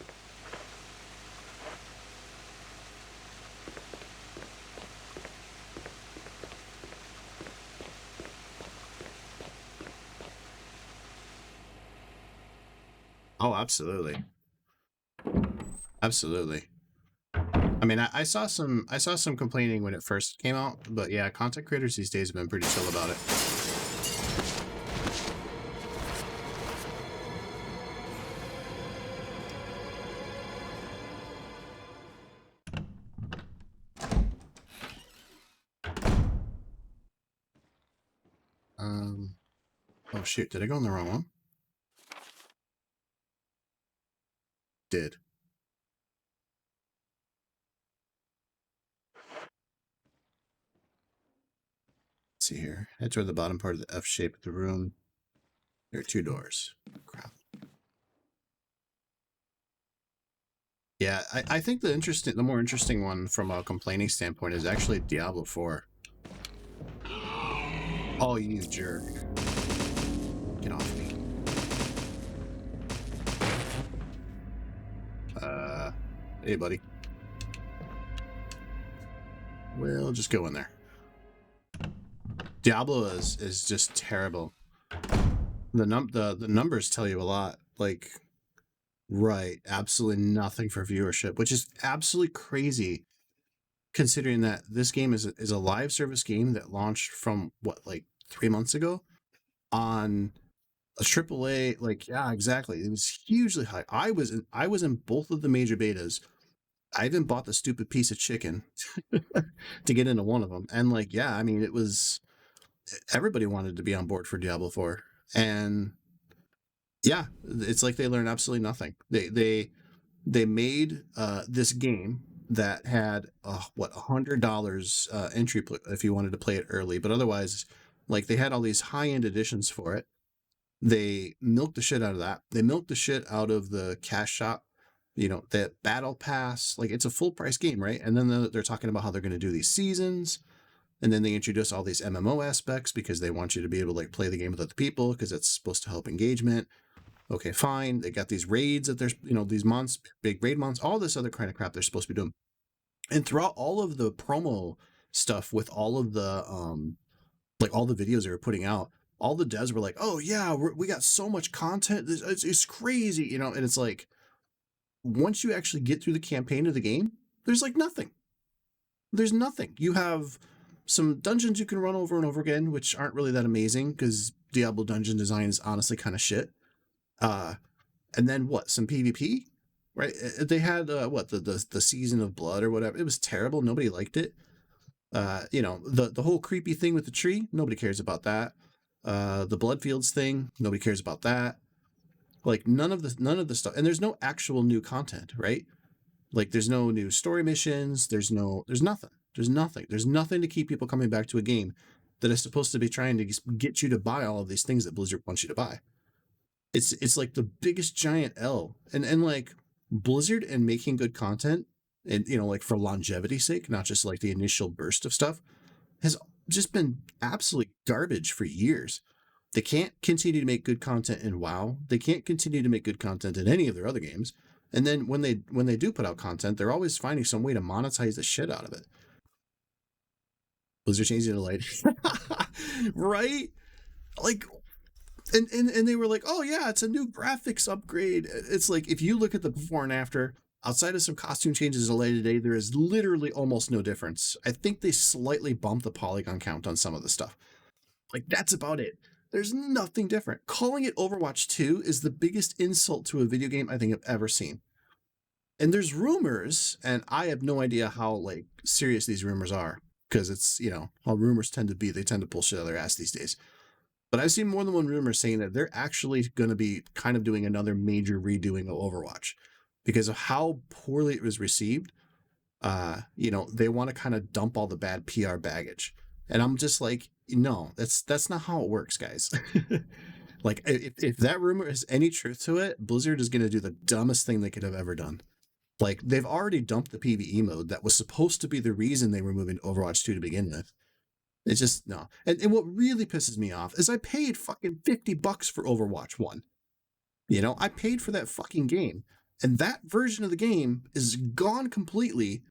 B: Oh, absolutely. Absolutely. I mean, I saw some complaining when it first came out, but yeah, content creators these days have been pretty chill about it. Oh shoot, did I go on the wrong one? Did. Let's see here. Head toward the bottom part of the F shape of the room. There are 2 doors. Crap. Yeah, I think the more interesting one from a complaining standpoint is actually Diablo 4. Oh, you jerk. Get off me. Hey, buddy. We'll just go in there. Diablo is just terrible. The numbers tell you a lot. Like, right, absolutely nothing for viewership, which is absolutely crazy, considering that this game is a live service game that launched from what, like 3 months ago on a AAA. Like, yeah, exactly. It was hugely high. I was in both of the major betas. I even bought the stupid piece of chicken to get into one of them, and like, yeah, I mean, it was everybody wanted to be on board for Diablo 4, and yeah, it's like they learned absolutely nothing. They made this game that had $100 entry if you wanted to play it early, but otherwise, like, they had all these high-end editions for it. They milked the shit out of that. They milked the shit out of the cash shop. You know, that battle pass, like, it's a full price game, right? And then they're talking about how they're going to do these seasons, and then they introduce all these MMO aspects because they want you to be able to, like, play the game with other people because it's supposed to help engagement. Okay, fine. They got these raids that there's, you know, these big raid months, all this other kind of crap they're supposed to be doing. And throughout all of the promo stuff with all of the like all the videos they were putting out, all the devs were like, oh yeah, we got so much content, it's crazy, you know. And it's like, once you actually get through the campaign of the game, there's like nothing. There's nothing. You have some dungeons you can run over and over again, which aren't really that amazing because Diablo dungeon design is honestly kind of shit. And then what? Some PvP, right? They had the season of blood or whatever. It was terrible. Nobody liked it. You know, the whole creepy thing with the tree. Nobody cares about that. The Bloodfields thing. Nobody cares about that. Like none of the stuff. And there's no actual new content, right? Like there's no new story missions. There's nothing. There's nothing to keep people coming back to a game that is supposed to be trying to get you to buy all of these things that Blizzard wants you to buy. It's like the biggest giant L. And like Blizzard and making good content, and you know, like for longevity's sake, not just like the initial burst of stuff, has just been absolute garbage for years. They can't continue to make good content in WoW. They can't continue to make good content in any of their other games. And then when they do put out content, they're always finding some way to monetize the shit out of it. Blizzard changing the light. Right? Like, and they were like, oh yeah, it's a new graphics upgrade. It's like, if you look at the before and after, outside of some costume changes delayed today, there is literally almost no difference. I think they slightly bumped the polygon count on some of the stuff. Like, that's about it. There's nothing different. Calling it Overwatch 2 is the biggest insult to a video game I think I've ever seen. And there's rumors, and I have no idea how like serious these rumors are, because it's, you know, how rumors tend to be. They tend to pull shit out of their ass these days. But I've seen more than one rumor saying that they're actually going to be kind of doing another major redoing of Overwatch because of how poorly it was received. You know, they want to kind of dump all the bad PR baggage. And I'm just like, no, that's not how it works, guys. Like, if that rumor has any truth to it, Blizzard is going to do the dumbest thing they could have ever done. Like, they've already dumped the PvE mode that was supposed to be the reason they were moving to Overwatch 2 to begin with. It's just, no. And what really pisses me off is I paid fucking $50 for Overwatch 1. You know, I paid for that fucking game. And that version of the game is gone completely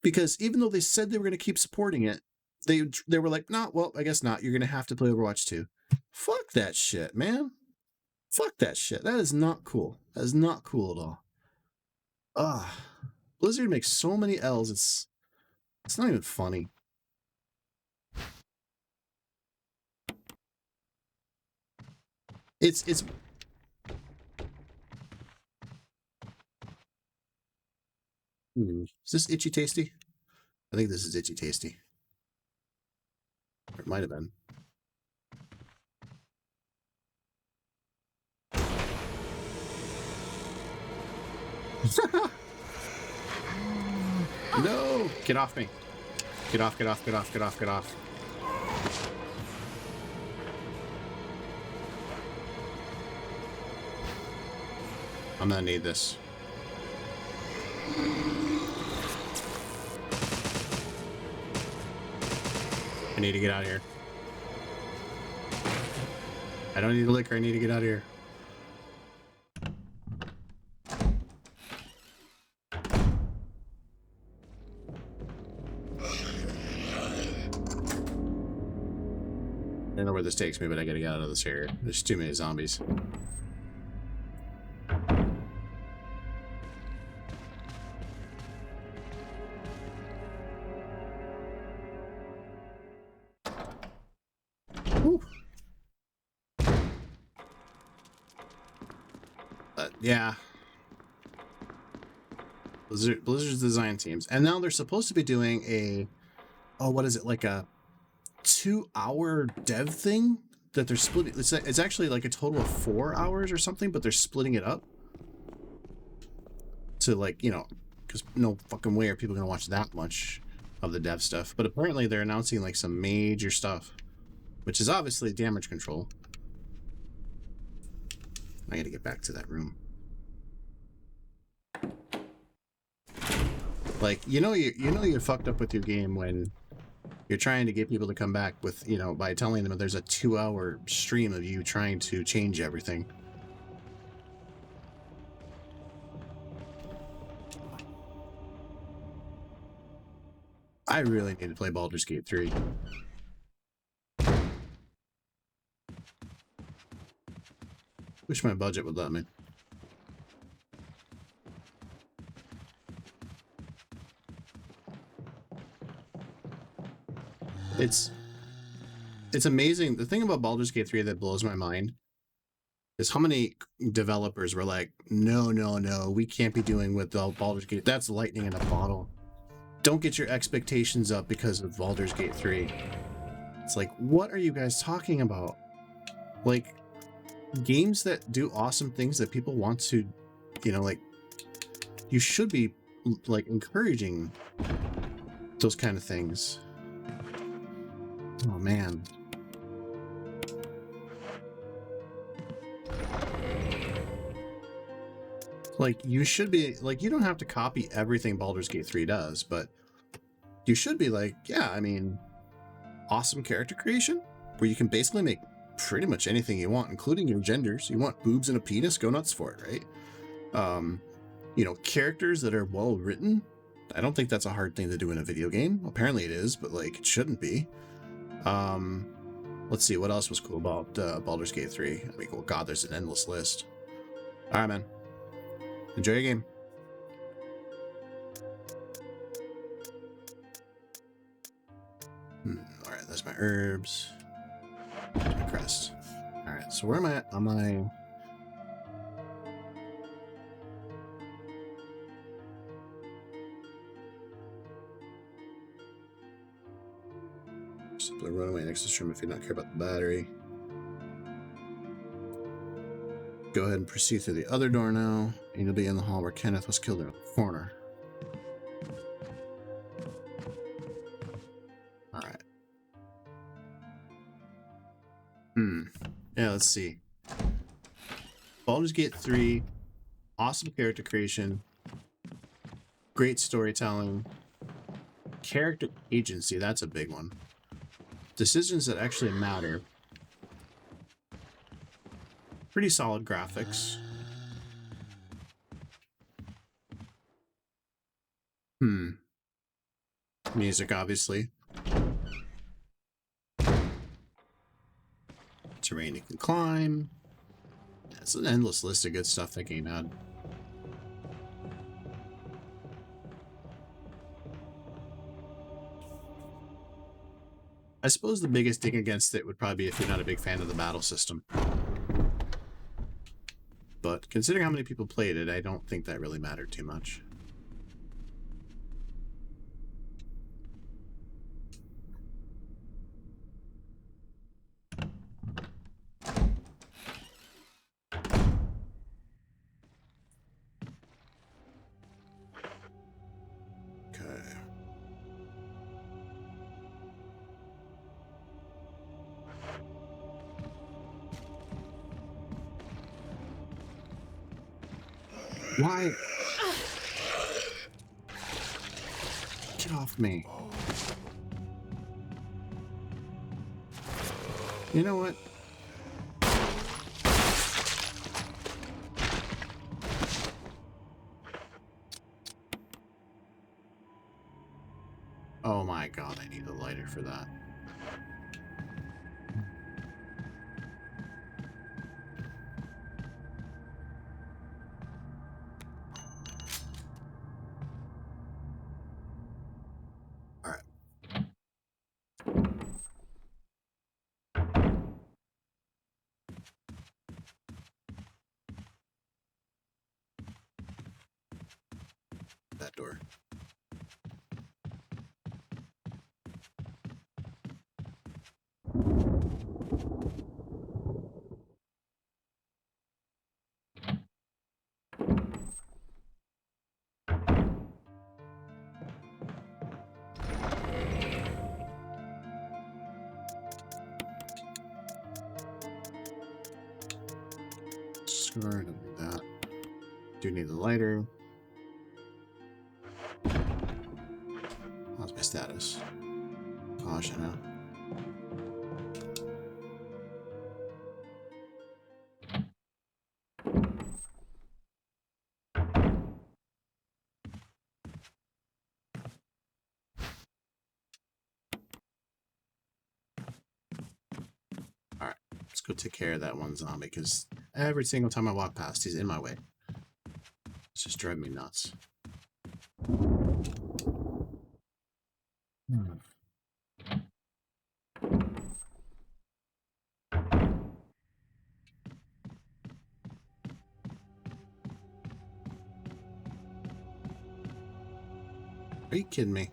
B: because even though they said they were going to keep supporting it, they were like, nah, well, I guess not. You're going to have to play Overwatch 2. Fuck that shit, man. Fuck that shit. That is not cool. That is not cool at all. Blizzard makes so many L's, it's not even funny. It's is this Itchy Tasty? I think this is Itchy Tasty. Or it might have been. No! Get off me. Get off, get off, get off, get off, get off. I'm gonna need this. I need to get out of here. I don't need the liquor, I need to get out of here. I don't know where this takes me, but I gotta get out of this area. There's too many zombies. Yeah. Blizzard's design teams. And now they're supposed to be doing a, what is it, like a 2-hour dev thing that they're splitting. It's actually like a total of 4 hours or something, but they're splitting it up to, like, you know, because no fucking way are people gonna watch that much of the dev stuff. But apparently they're announcing like some major stuff, which is obviously damage control. I gotta get back to that room. Like, you know you're fucked up with your game when you're trying to get people to come back with, you know, by telling them there's a 2-hour stream of you trying to change everything. I really need to play Baldur's Gate 3. Wish my budget would let me. It's amazing. The thing about Baldur's Gate 3 that blows my mind is how many developers were like, no, we can't be doing with Baldur's Gate. That's lightning in a bottle. Don't get your expectations up because of Baldur's Gate 3. It's like, what are you guys talking about? Like, games that do awesome things that people want to, you know, like, you should be, like, encouraging those kind of things. Oh, man. Like, you should be, like, you don't have to copy everything Baldur's Gate 3 does, but you should be like, yeah, I mean, awesome character creation, where you can basically make pretty much anything you want, including your genders. You want boobs and a penis, go nuts for it, right? You know, characters that are well written. I don't think that's a hard thing to do in a video game. Apparently it is, but, like, it shouldn't be. Let's see, what else was cool about Baldur's Gate 3? I mean, well, God, there's an endless list. All right, man. Enjoy your game. All right, that's my herbs. That's my crest. All right, so where am I at on my... Simply run away next to the stream if you don't care about the battery. Go ahead and proceed through the other door now, and you'll be in the hall where Kenneth was killed in the corner. Alright. Yeah, let's see. Baldur's Gate 3, awesome character creation, great storytelling, character agency, that's a big one. Decisions that actually matter. Pretty solid graphics. Music, obviously. Terrain you can climb. It's an endless list of good stuff that game had. I suppose the biggest thing against it would probably be if you're not a big fan of the battle system. But considering how many people played it, I don't think that really mattered too much. Okay. Why? Get off me. You know what? Oh my god, I need a lighter for that. That door. Sure, don't need that. Do need the lighter. How's my status? Caution now. Alright, let's go take care of that one zombie, because every single time I walk past, he's in my way. It's just driving me nuts. Are you kidding me?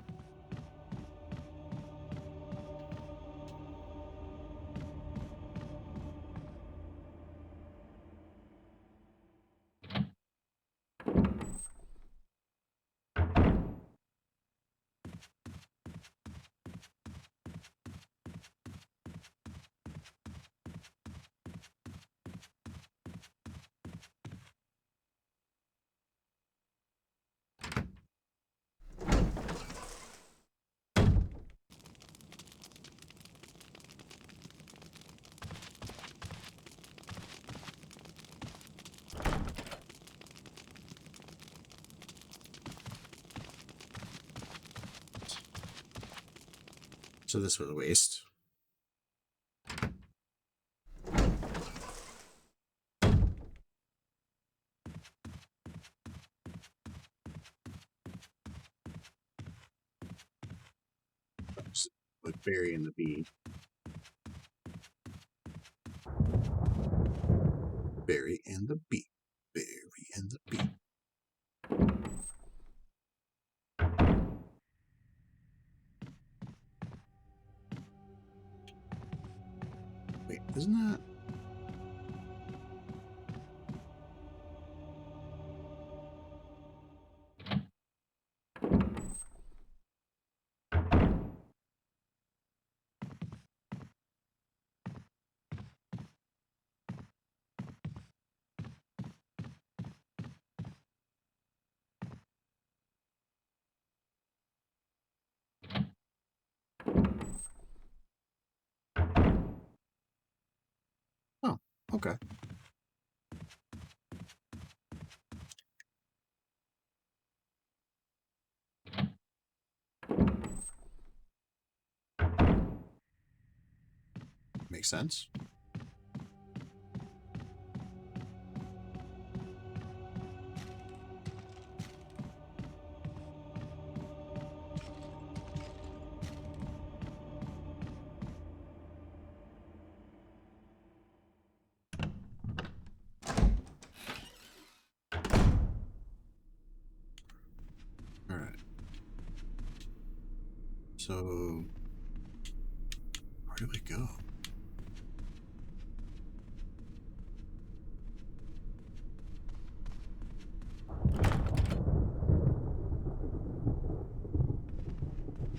B: So this was a waste. With Barry and the bee. Barry and the bee. Barry and the bee. Wait, isn't that... Oh, okay. Makes sense. Alright. So... where do we go?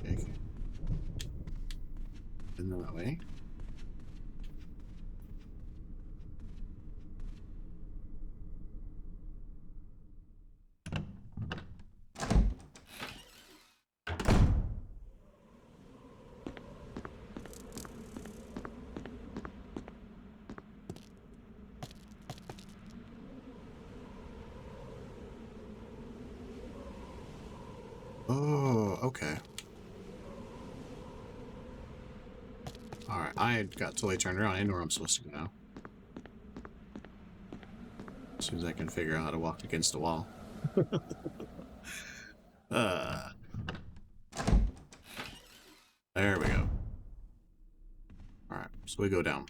B: Okay. Isn't that that way? Oh, okay. Alright, I got totally turned around. I know where I'm supposed to go now. As soon as I can figure out how to walk against a wall. uh, there we go. Alright, so we go down.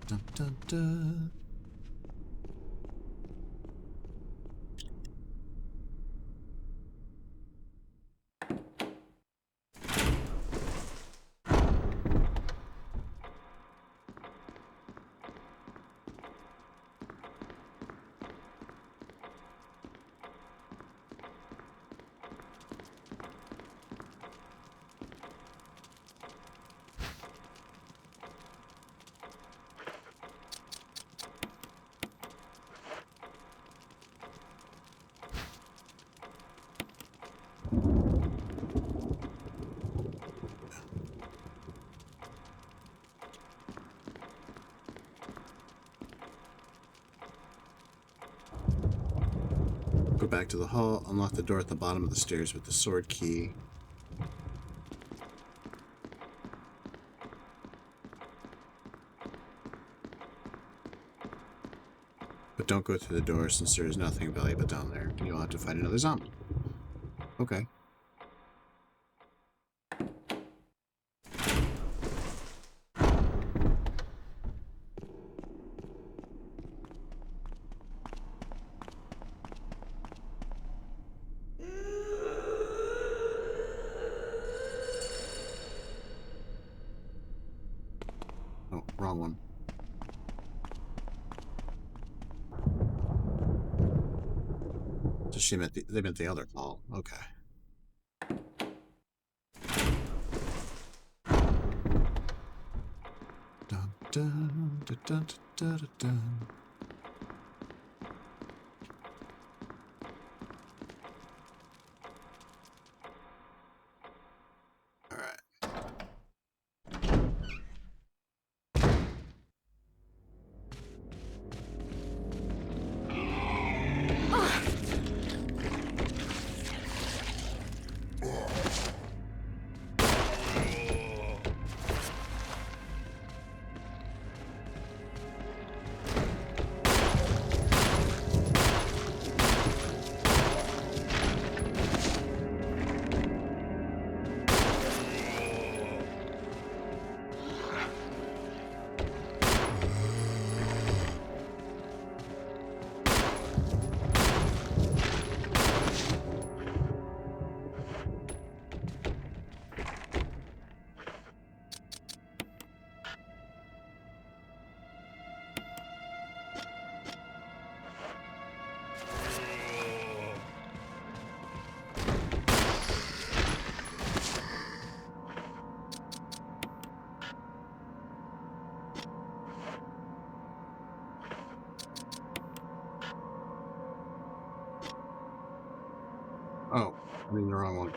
B: Dun, dun, dun. Go back to the hall, unlock the door at the bottom of the stairs with the sword key. But don't go through the door since there is nothing valuable down there. You'll have to find another zombie. Okay. Oh, wrong one. So she meant they meant the other hall. Okay. Dun, dun, dun, dun, dun, dun, dun. All right. Oh, I mean the wrong one.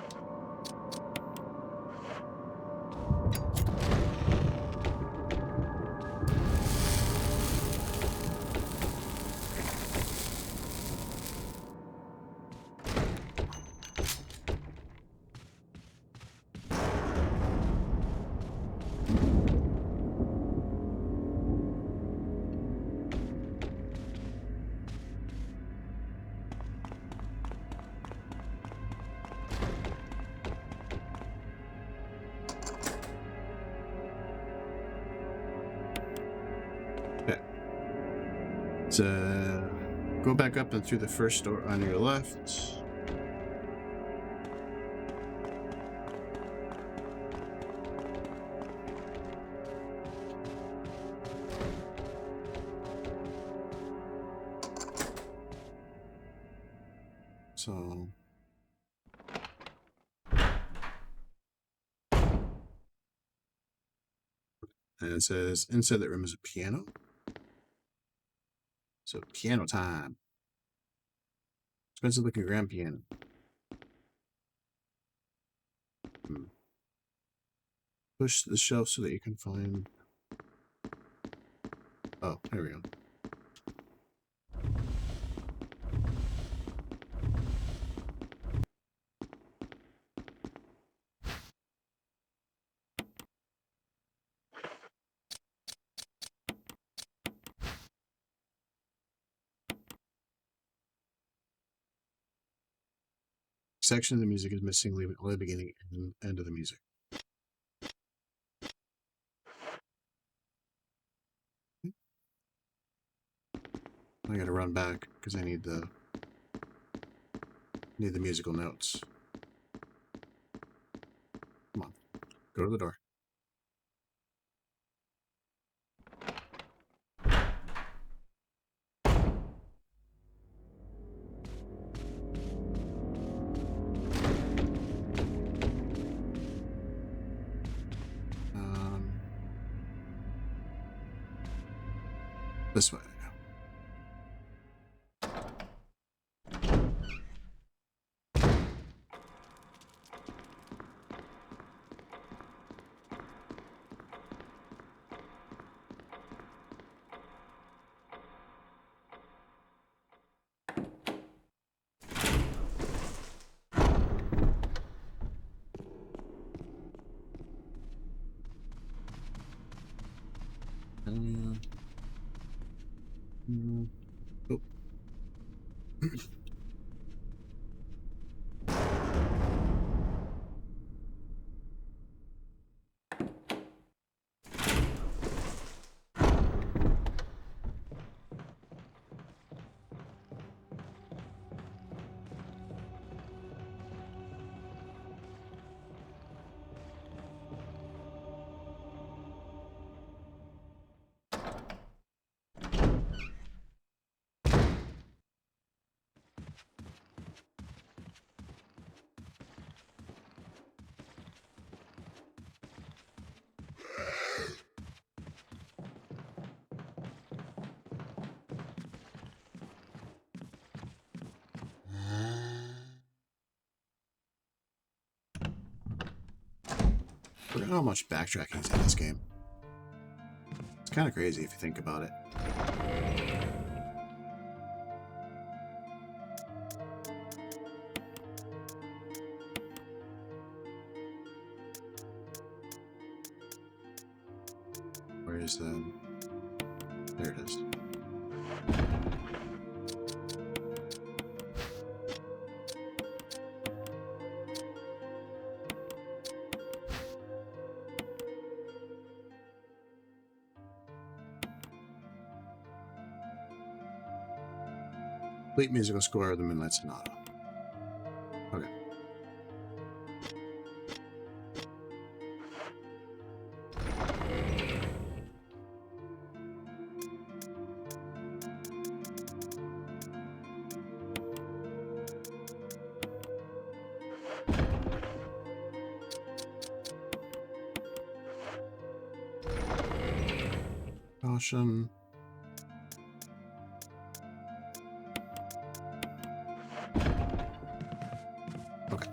B: Okay. So go back up and through the first door on your left. So and it says inside that room is a piano. So piano time. Expensive looking grand piano. Push the shelf so that you can find. Oh, there we go. Section of the music is missing, leaving only the beginning and end of the music. I gotta run back because I need the musical notes. Come on, go to the door. This way. Oh. Forgot how much backtracking is in this game. It's kind of crazy if you think about it. Where is the... There it is. Complete musical score of the Moonlight Sonata. Okay. Caution. Okay.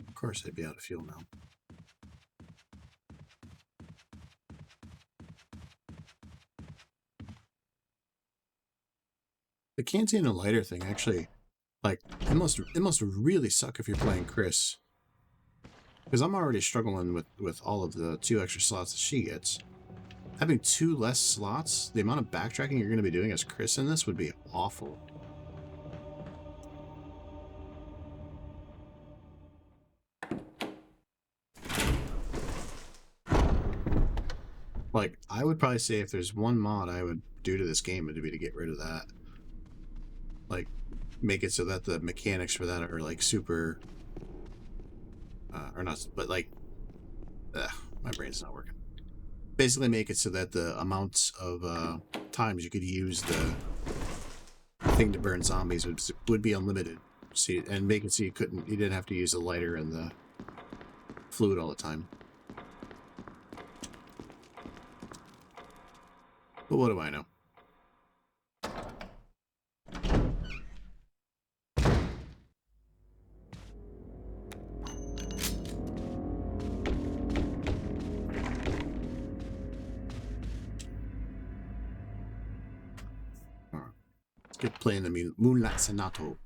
B: Of course, I'd be out of fuel now. The canteen and lighter thing actually, like, it must really suck if you're playing Chris, because I'm already struggling with all of the 2 extra slots that she gets. Having 2 less slots, the amount of backtracking you're going to be doing as Chris in this would be awful. Like, I would probably say if there's one mod I would do to this game, it would be to get rid of that. Like, make it so that the mechanics for that are, like, super... or not, but, like... my brain's not working. Basically make it so that the amounts of times you could use the thing to burn zombies would be unlimited. See, and make it so you didn't have to use the lighter and the fluid all the time. But what do I know? Alright. Let's get playing the Moonlight Sonata.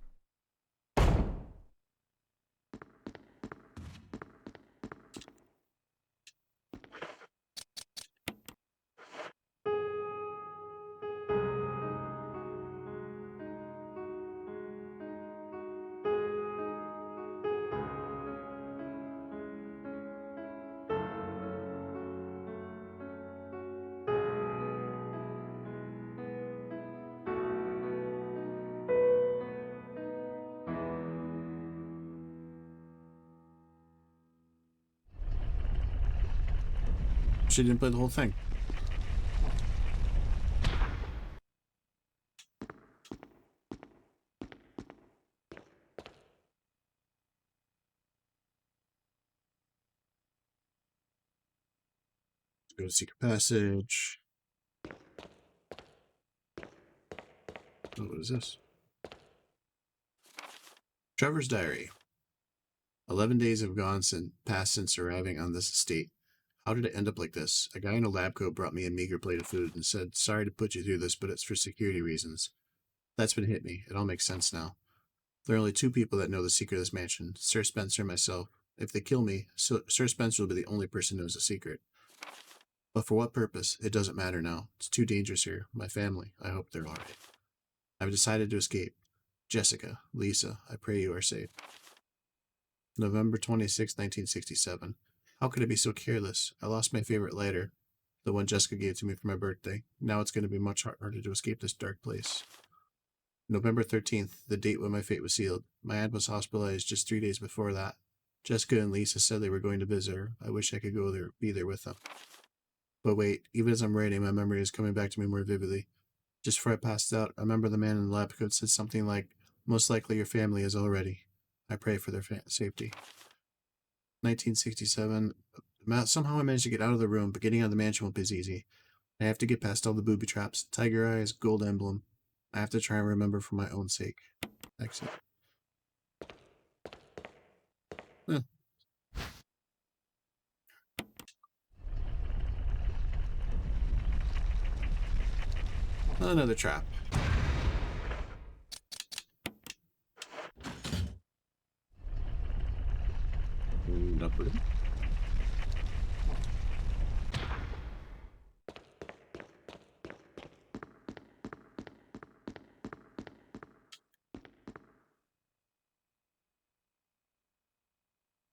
B: Actually didn't play the whole thing. Let's go to Secret Passage. Oh, what is this? Trevor's Diary. 11 days have passed since arriving on this estate. How did it end up like this? A guy in a lab coat brought me a meager plate of food and said, "Sorry to put you through this, but it's for security reasons." That's been hit me. It all makes sense now. There are only two people that know the secret of this mansion, Sir Spencer and myself. If they kill me, Sir Spencer will be the only person who knows the secret. But for what purpose? It doesn't matter now. It's too dangerous here. My family, I hope they're alright. I've decided to escape. Jessica, Lisa, I pray you are safe. November 26, 1967. How could I be so careless? I lost my favorite lighter, the one Jessica gave to me for my birthday. Now it's going to be much harder to escape this dark place. November 13th, the date when my fate was sealed. My aunt was hospitalized just 3 days before that. Jessica and Lisa said they were going to visit her. I wish I could be there with them. But wait, even as I'm writing, my memory is coming back to me more vividly. Just before I passed out, I remember the man in the lab coat said something like, "Most likely your family is already." I pray for their safety. 1967. Somehow I managed to get out of the room, but getting out of the mansion won't be as easy. I have to get past all the booby traps, tiger eyes, gold emblem. I have to try and remember for my own sake. Exit. Huh. Another trap. Up with it.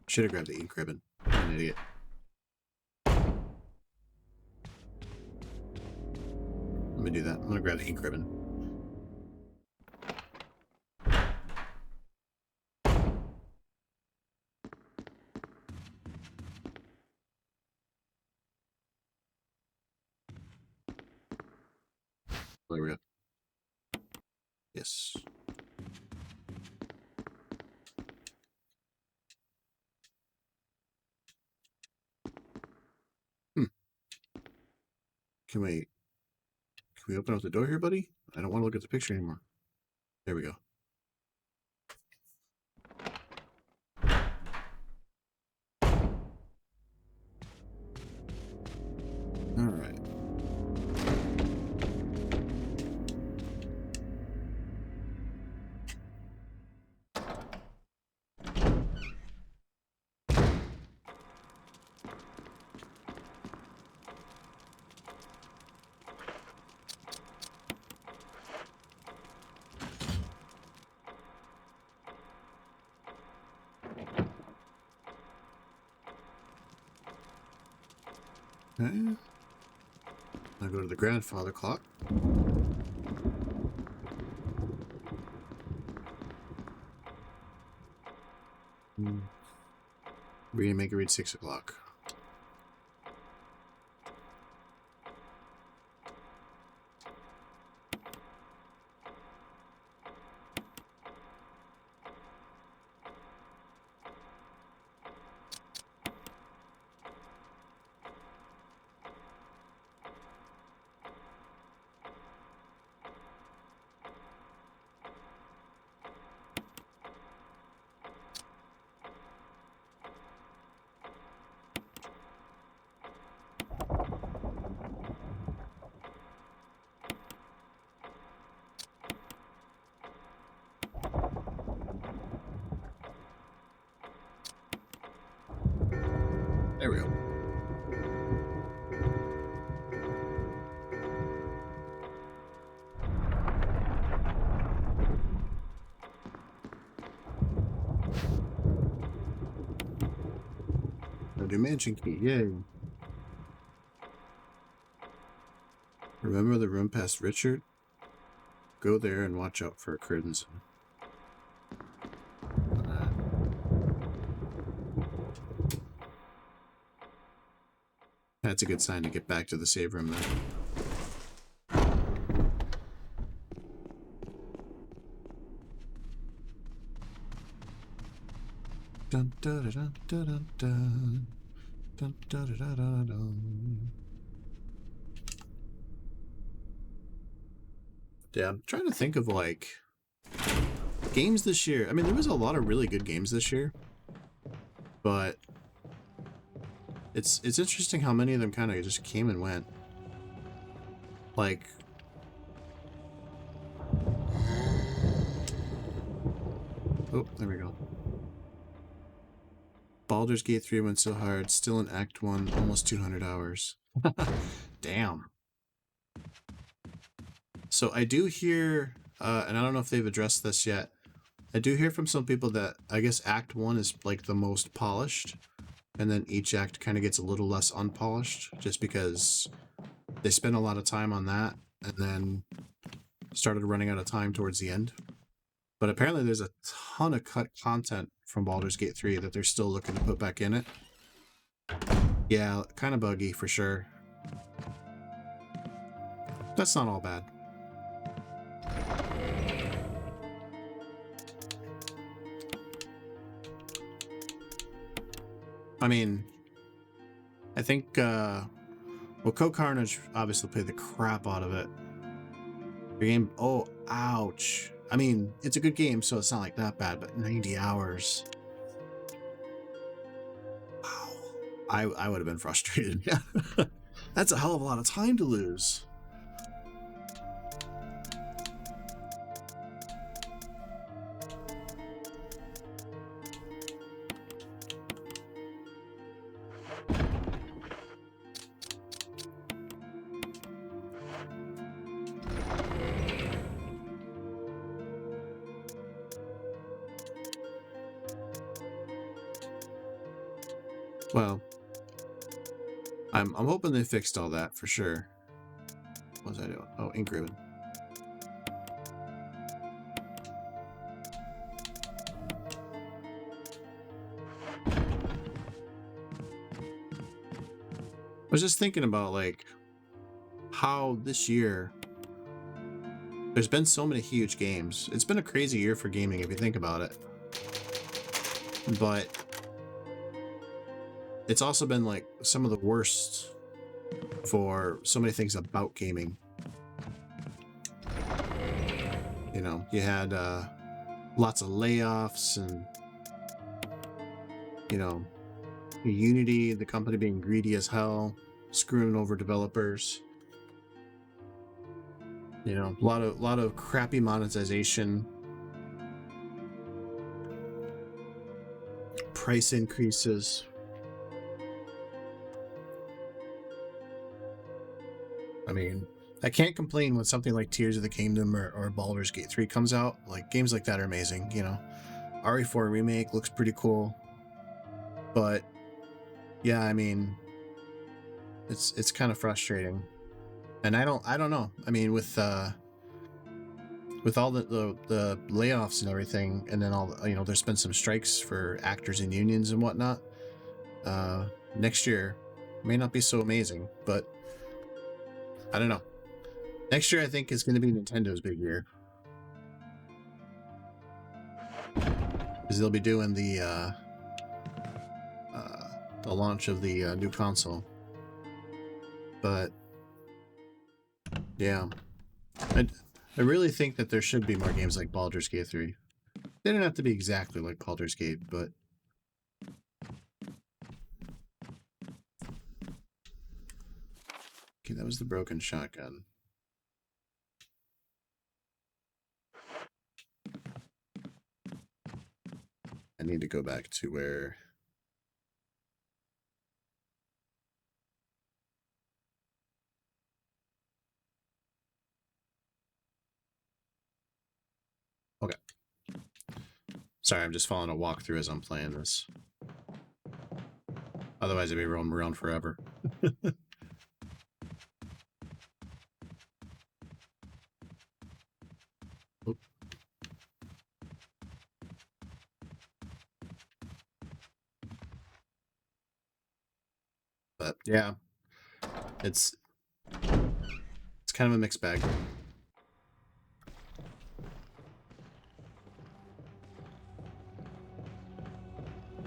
B: Should have grabbed the ink ribbon. I'm an idiot. I'm gonna do that. I'm gonna grab the ink ribbon. There we go. Yes. Can we open up the door here, buddy? I don't want to look at the picture anymore. There we go. All right. Okay. I'll go to the grandfather clock. Make it read 6 o'clock. There we go. A dimension key, yay. Remember the room past Richard? Go there and watch out for a crimson. That's a good sign to get back to the save room then. Dun, dun, dun, dun, dun, dun. Dun, dun, dun, dun, dun, dun. Yeah, I'm trying to think of like games this year. I mean, there was a lot of really good games this year, but it's interesting how many of them kind of just came and went. Like, oh, there we go. Baldur's Gate 3 went so hard, still in Act 1, almost 200 hours. Damn. So I do hear, and I don't know if they've addressed this yet, I do hear from some people that I guess Act 1 is like the most polished, and then each act kind of gets a little less unpolished, just because they spent a lot of time on that, and then started running out of time towards the end. But apparently there's a ton of cut content from Baldur's Gate 3 that they're still looking to put back in it. Yeah, kind of buggy for sure. That's not all bad. I mean, I think, well, Code Carnage obviously played the crap out of it. The game, oh, ouch. I mean, it's a good game, so it's not like that bad, but 90 hours. Wow. I would have been frustrated. Yeah. That's a hell of a lot of time to lose. Well, I'm hoping they fixed all that for sure. What was I doing? Oh, ink ribbon. I was just thinking about like how this year there's been so many huge games. It's been a crazy year for gaming if you think about it. But it's also been like some of the worst for so many things about gaming. You know, you had lots of layoffs and, you know, Unity, the company being greedy as hell, screwing over developers. You know, a lot of crappy monetization, price increases. I mean, I can't complain when something like Tears of the Kingdom or Baldur's Gate 3 comes out. Like, games like that are amazing, you know. RE4 Remake looks pretty cool. But yeah, I mean, it's kind of frustrating. And I don't know. I mean, with all the layoffs and everything, and then all, you know, there's been some strikes for actors and unions and whatnot. Next year may not be so amazing, but I don't know. Next year, I think, is going to be Nintendo's big year, because they'll be doing the launch of the new console. But yeah, I really think that there should be more games like Baldur's Gate 3. They don't have to be exactly like Baldur's Gate, but okay, that was the broken shotgun. I need to go back to where... Okay. Sorry, I'm just following a walkthrough as I'm playing this. Otherwise, I'd be roaming around forever. Oop. But yeah, It's kind of a mixed bag.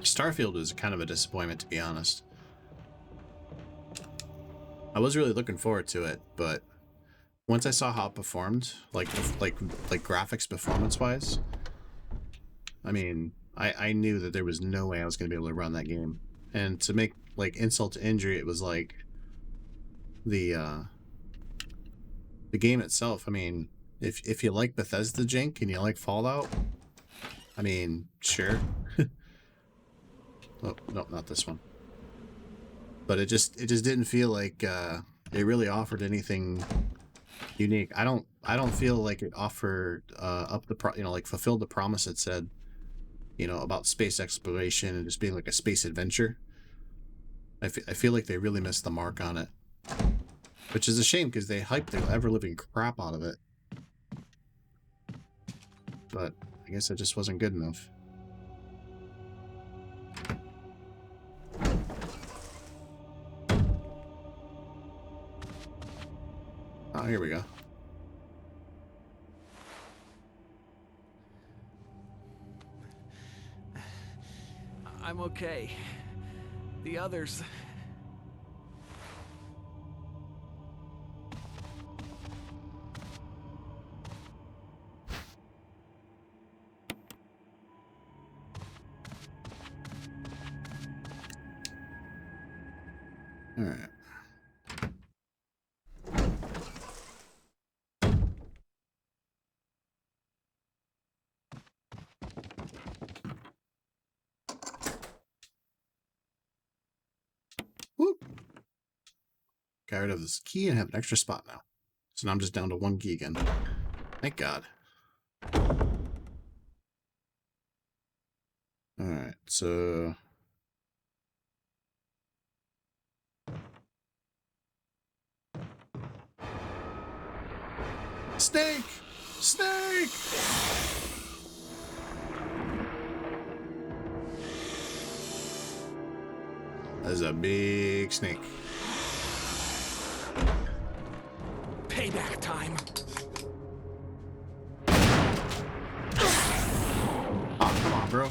B: Starfield was kind of a disappointment, to be honest. I was really looking forward to it, but once I saw how it performed, like graphics performance-wise, I mean, I knew that there was no way I was going to be able to run that game. And to make like insult to injury, it was like the game itself. I mean, if you like Bethesda jank and you like Fallout, I mean, sure. Oh, no, not this one. But it just didn't feel like it really offered anything unique. I don't feel like it offered like fulfilled the promise it said, about space exploration and just being like a space adventure. I feel like they really missed the mark on it, which is a shame because they hyped the ever-living crap out of it. But I guess it just wasn't good enough. Oh, here we go.
C: I'm okay. The others...
B: All right. Whoop. Got rid of this key and have an extra spot now. So now I'm just down to one key again. Thank God. Alright, so... Snake! Snake! There's a big snake.
C: Payback time.
B: Oh, come on, bro.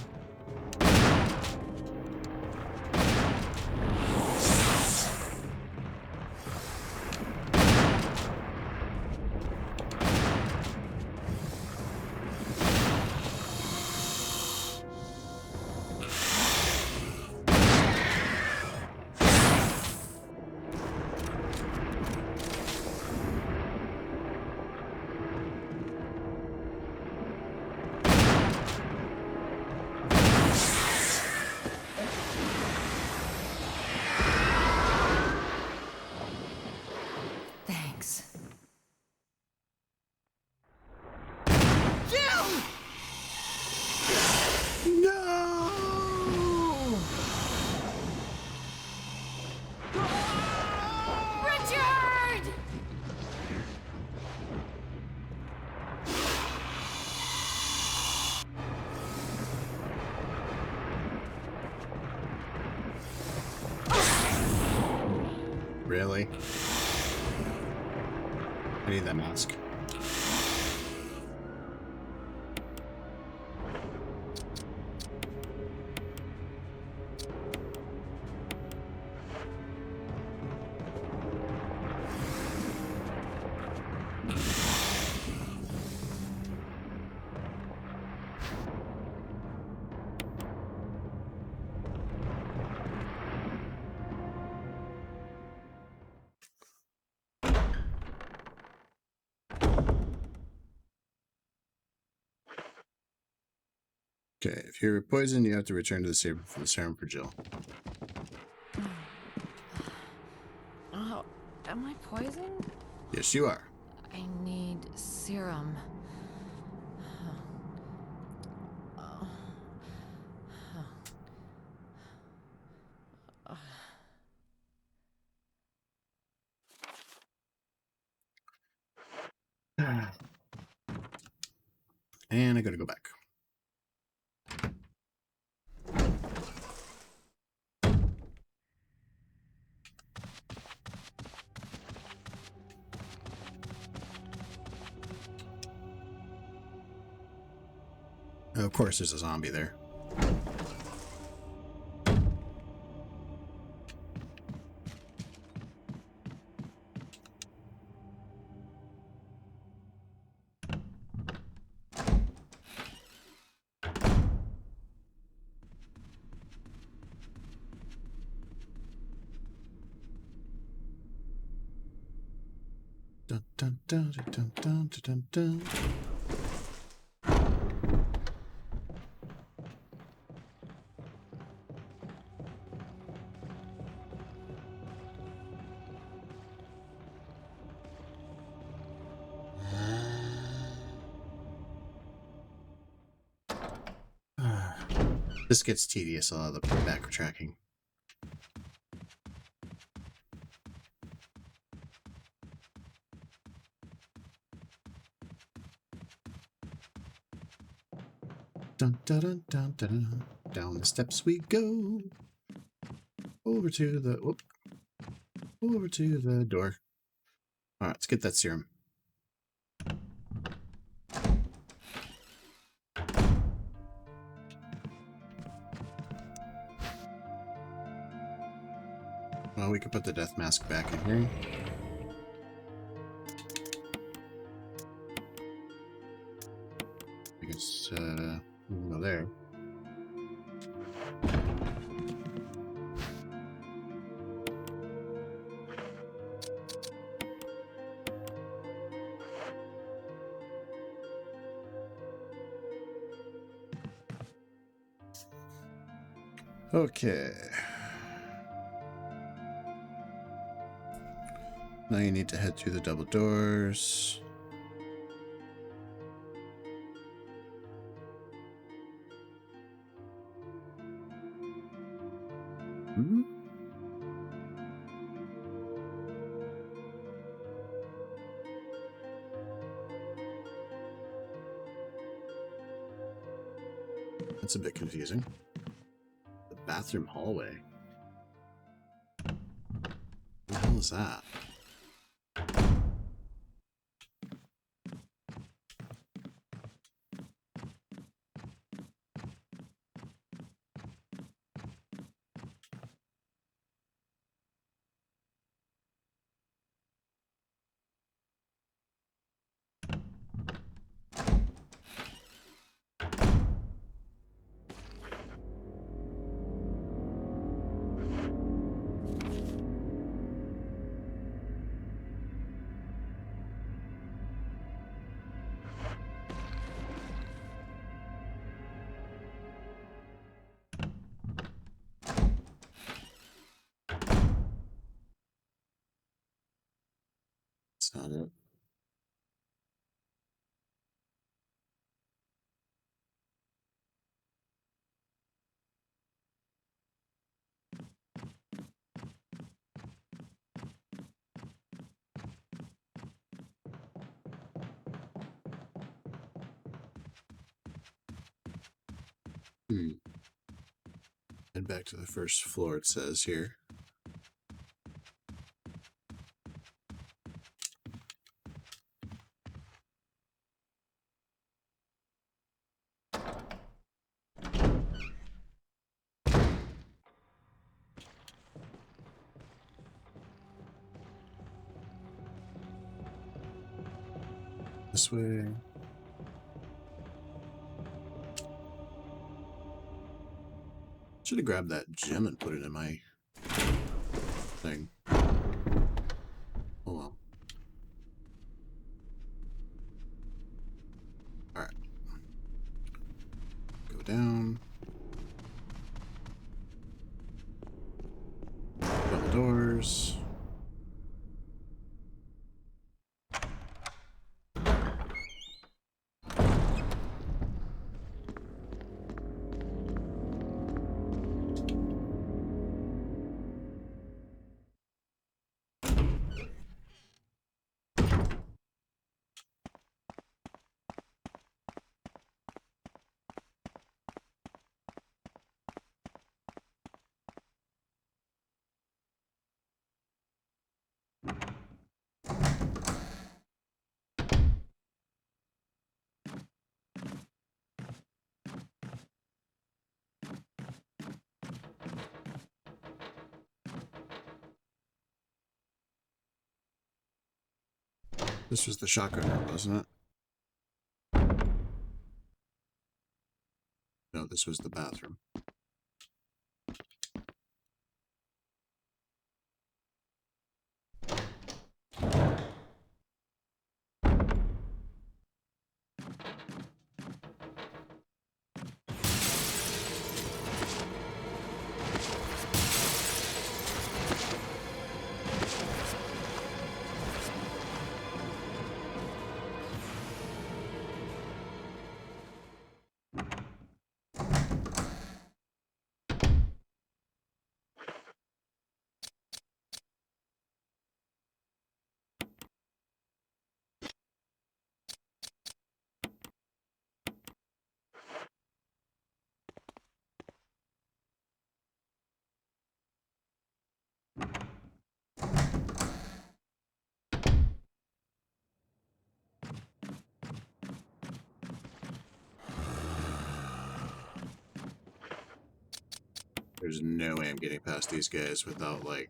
E: Thanks.
B: No!
E: Richard!
B: Really? I need that mask. Okay, if you're poisoned, you have to return to the saber for the serum for Jill.
E: Oh, am I poisoned?
B: Yes, you are.
E: I need serum.
B: And I gotta go back. Of course, there's a zombie there. Dun, dun, dun, dun, dun, dun, dun, dun. This gets tedious, a lot of the backtracking. Dun, dun, dun, dun, dun, dun. Down the steps we go. Over to the whoop. Over to the door. Alright, let's get that serum. Well, we could put the death mask back in here. I guess, go there. Okay. Now you need to head through the double doors. Hmm? That's a bit confusing. The bathroom hallway. What the hell is that? That's not it. Head back to the first floor, it says here. This way. Should have grabbed that gem and put it in my thing. Oh well. Alright. Go down. Double doors. This was the shotgun room, wasn't it? No, this was the bathroom. There's no way I'm getting past these guys without, like...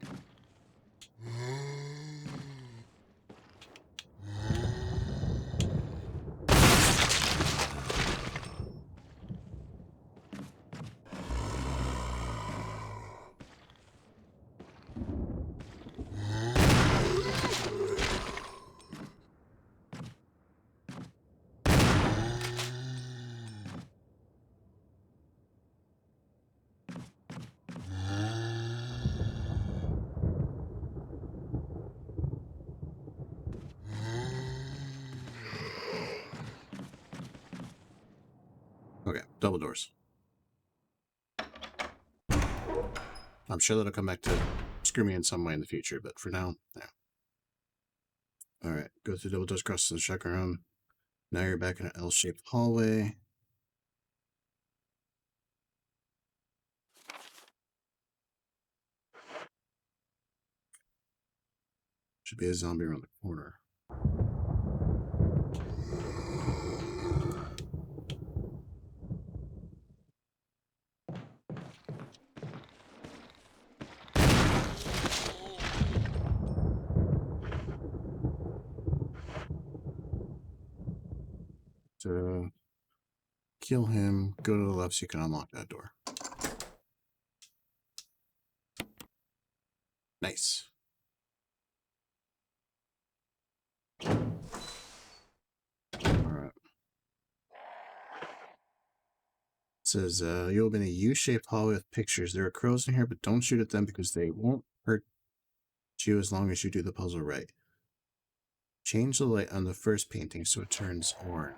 B: Okay, double doors. I'm sure that'll come back to screw me in some way in the future, but for now, yeah. Alright, go through double doors across to the shotgun room. Now you're back in an L-shaped hallway. Should be a zombie around the corner. So, kill him, go to the left so you can unlock that door. Nice. Alright. It says, you open a U-shaped hallway with pictures. There are crows in here, but don't shoot at them because they won't hurt you as long as you do the puzzle right. Change the light on the first painting so it turns orange.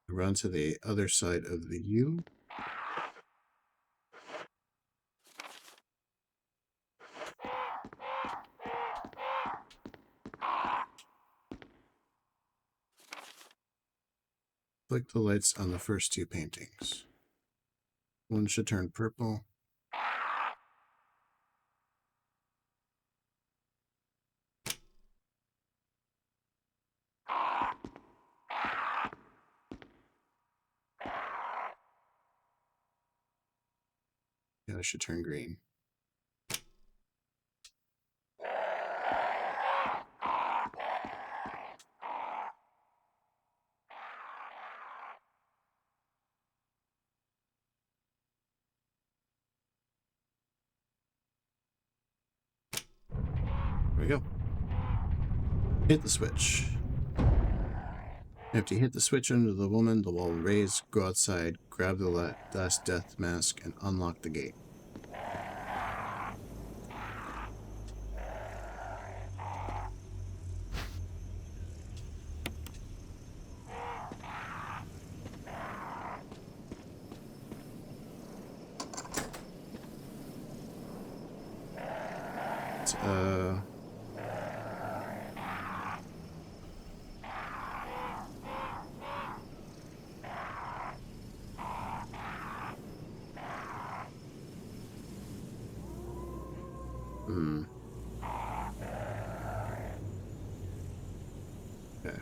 B: Run to the other side of the U. Click the lights on the first two paintings. One should turn purple. The other should turn green. There we go. Hit the switch. After you hit the switch under the woman, the wall will raise. Go outside, grab the last death mask, and unlock the gate. Okay.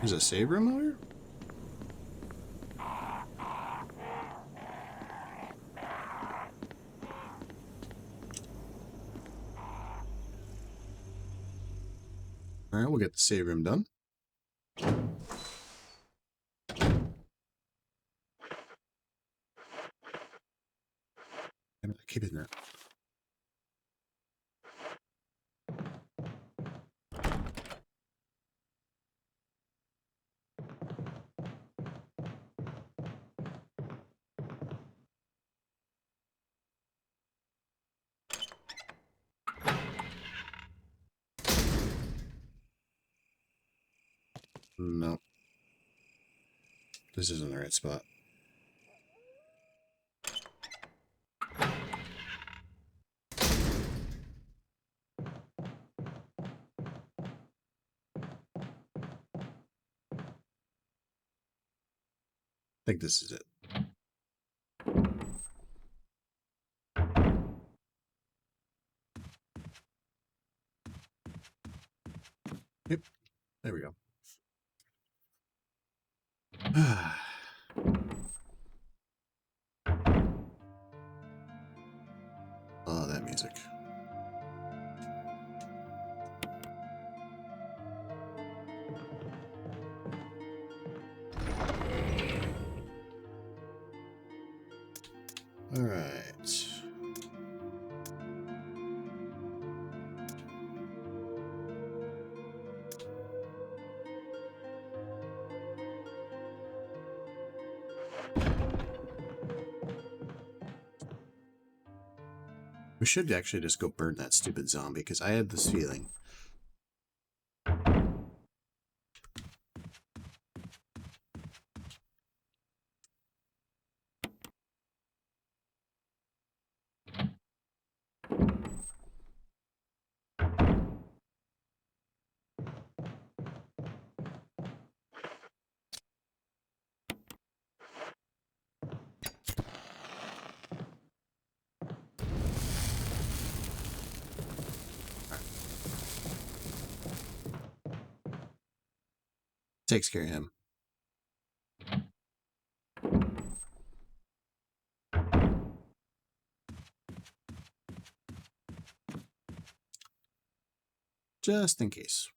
B: There's a save room over here? Alright, we'll get the save room done. Keep it in there. No. This isn't the right spot. I think this is it. Yep. There we go. Oh, that music. All right. We should actually just go burn that stupid zombie, because I had this feeling. Takes care of him. Just in case.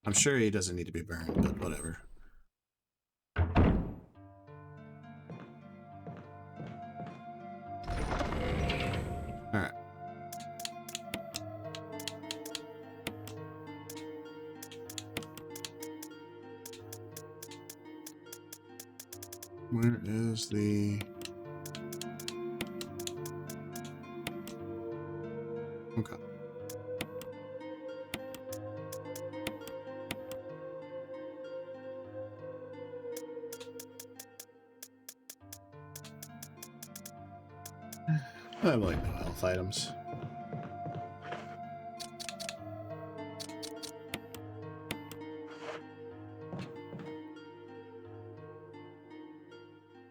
B: I'm sure he doesn't need to be burned, but whatever. Alright. Where is the... Okay. I have like no health items.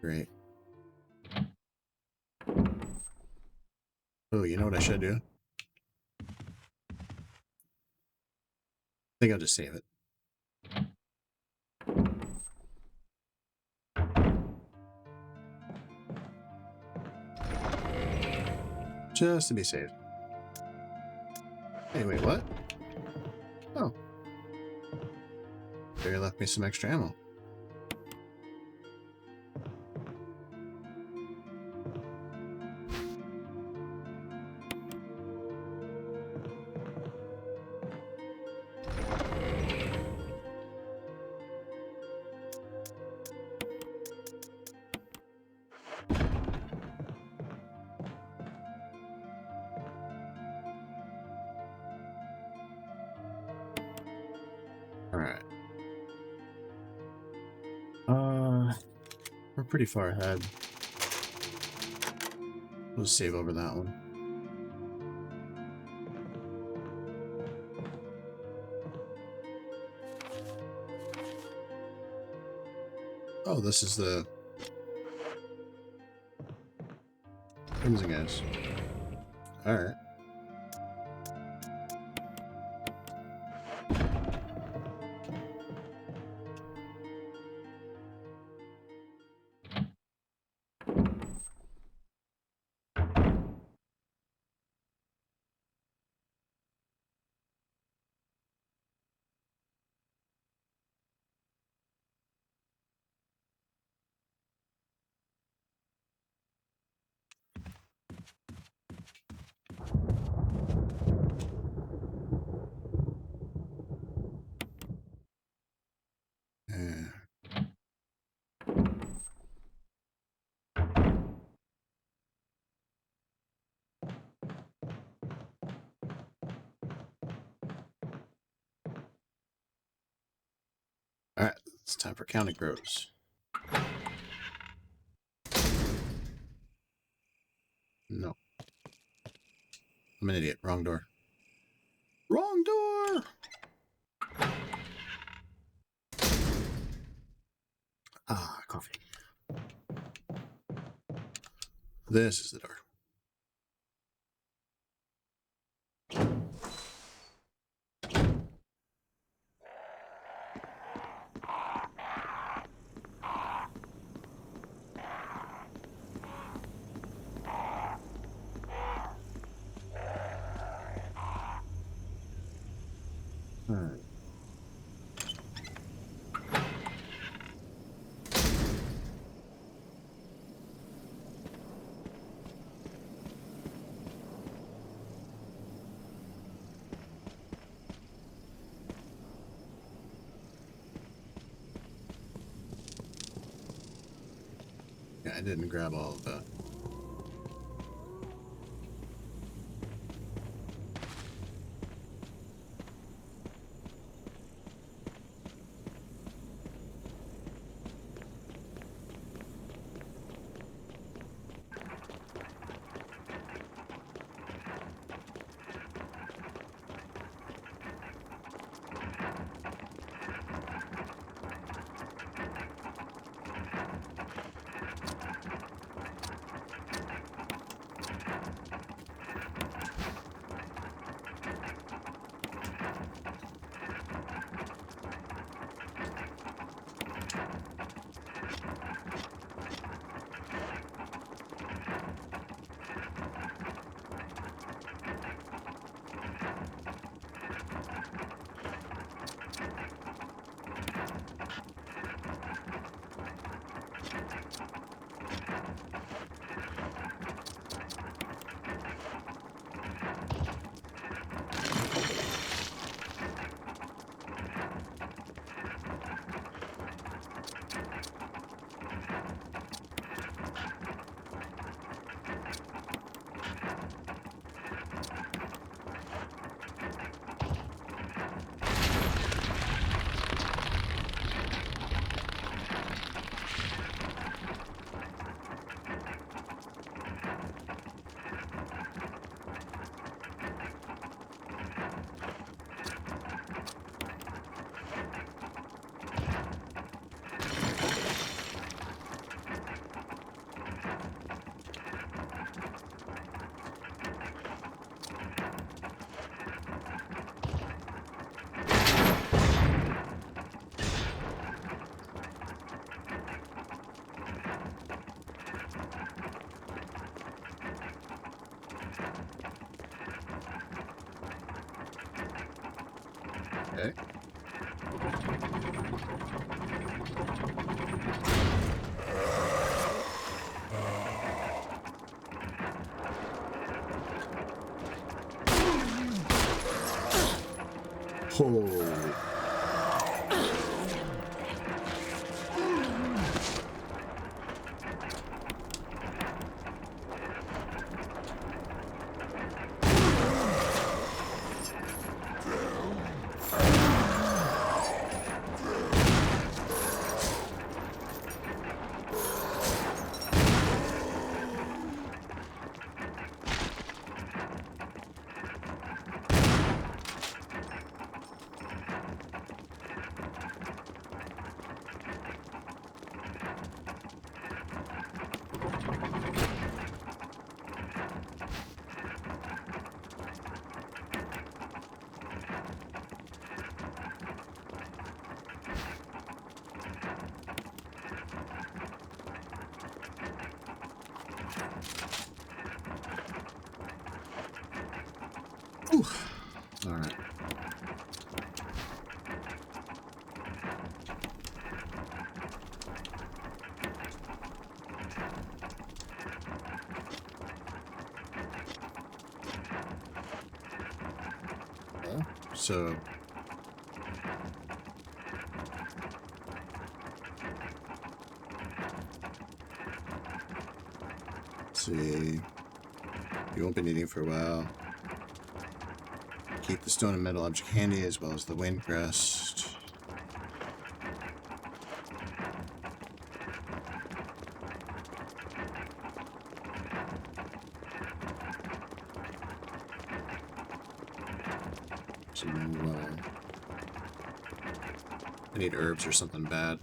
B: Great. Oh, you know what I should do? I think I'll just save it. Just to be safe. Hey, wait, what? Oh. They left me some extra ammo. Alright. We're pretty far ahead. We'll just save over that one. Oh, this is the crimson guys. Alright. Yeah. Alright, it's time for Counting Crows. No. I'm an idiot. Wrong door. Wrong door! Ah, coffee. This is the door. Alright. Yeah, I didn't grab all of that. Okay. Oh. All right. So let's see. You won't be needing it for a while. Keep the stone and metal object handy as well as the wind crest. So, I need herbs or something bad.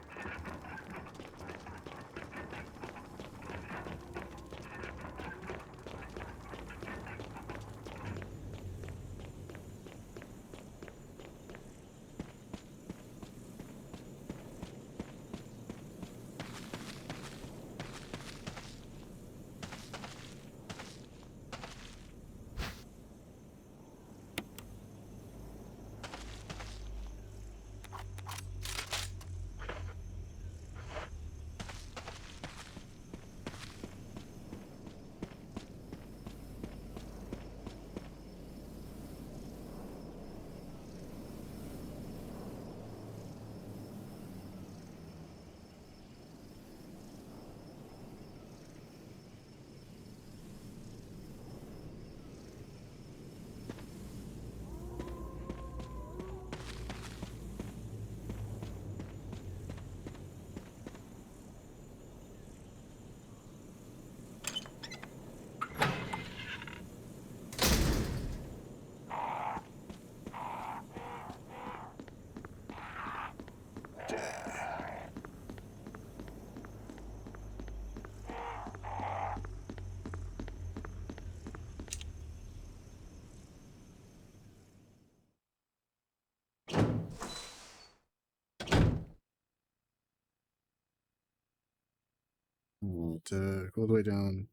B: To go all the way down.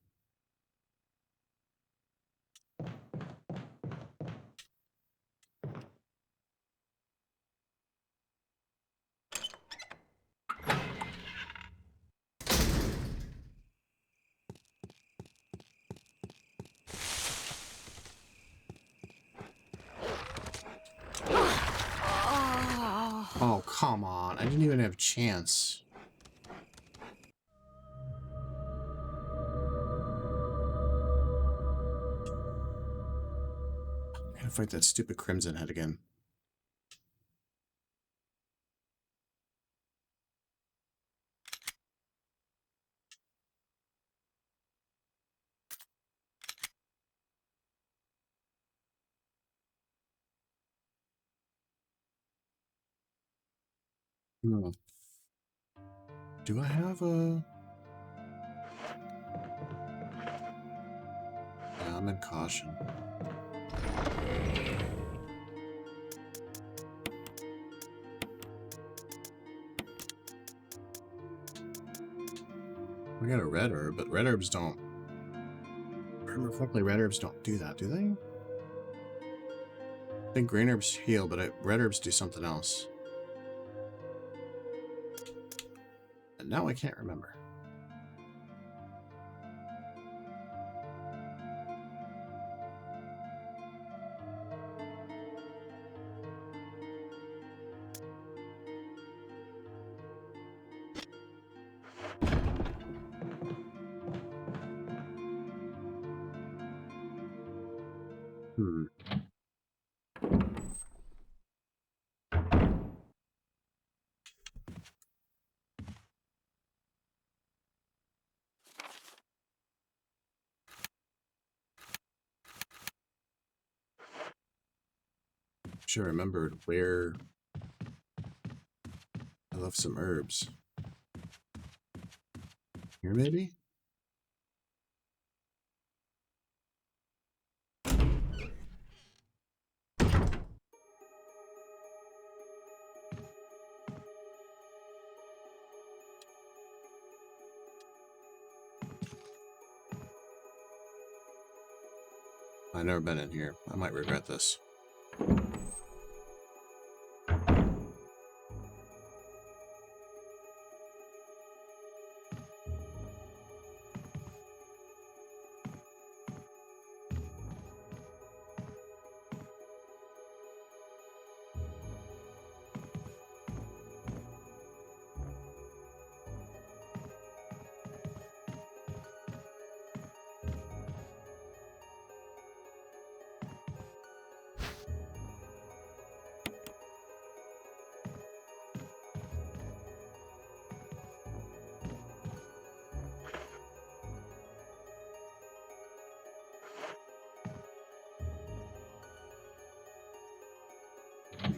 B: Oh, come on. I didn't even have a chance. I'm gonna fight that stupid Crimson Head again. Hmm. Do I have a... Yeah, I'm in caution. We got a red herb, but red herbs don't... Remember correctly, red herbs don't do that, do they? I think green herbs heal, but red herbs do something else. And now I can't remember. Hmm. Should have remembered where I left some herbs. Here, maybe? I've never been in here. I might regret this.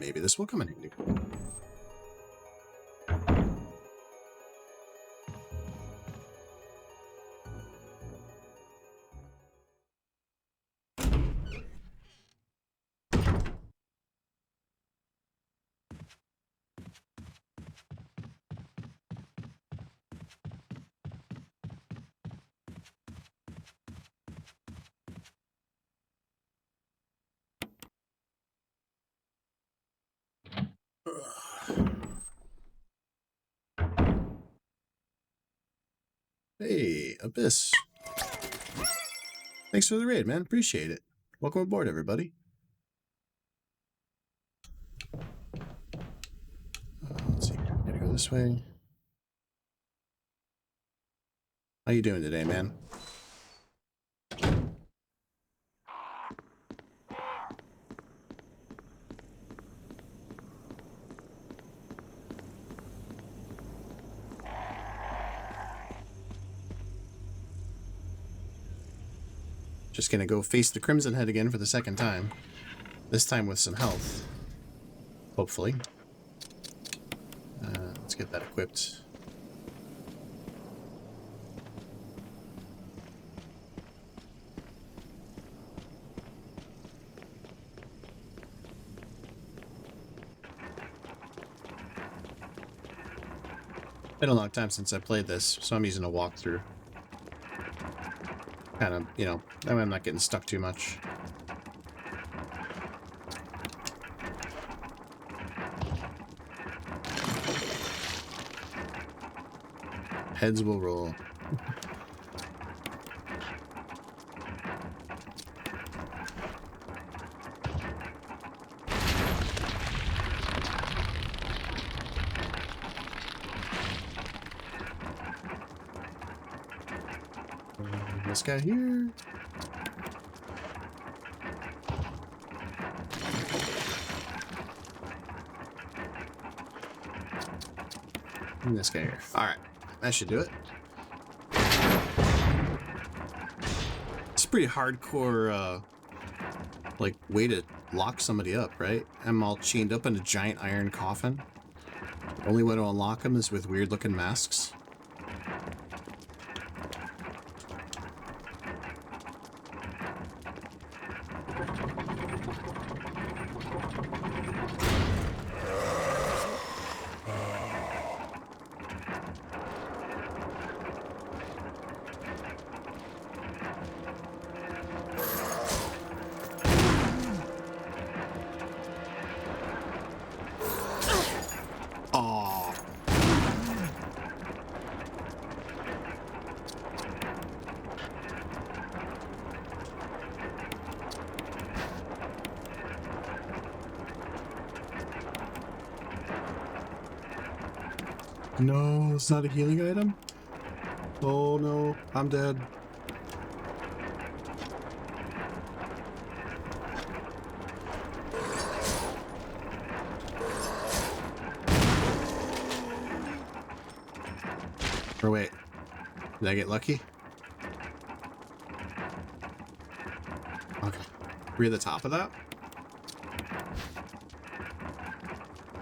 B: maybe this will come in handy. Hey, Abyss. Thanks for the raid, man. Appreciate it. Welcome aboard, everybody. Let's see. Gotta go this way. How you doing today, man? Just gonna go face the Crimson Head again for the second time. This time with some health. Hopefully. Let's get that equipped. Been a long time since I played this, so I'm using a walkthrough. Kind of, you know, that way I'm not getting stuck too much. Heads will roll. This guy here. And this guy here. Alright, that should do it. It's a pretty hardcore, like, way to lock somebody up, right? I'm all chained up in a giant iron coffin. Only way to unlock them is with weird-looking masks. No, it's not a healing item? Oh no, I'm dead. Or wait, did I get lucky? Okay, we're at the top of that.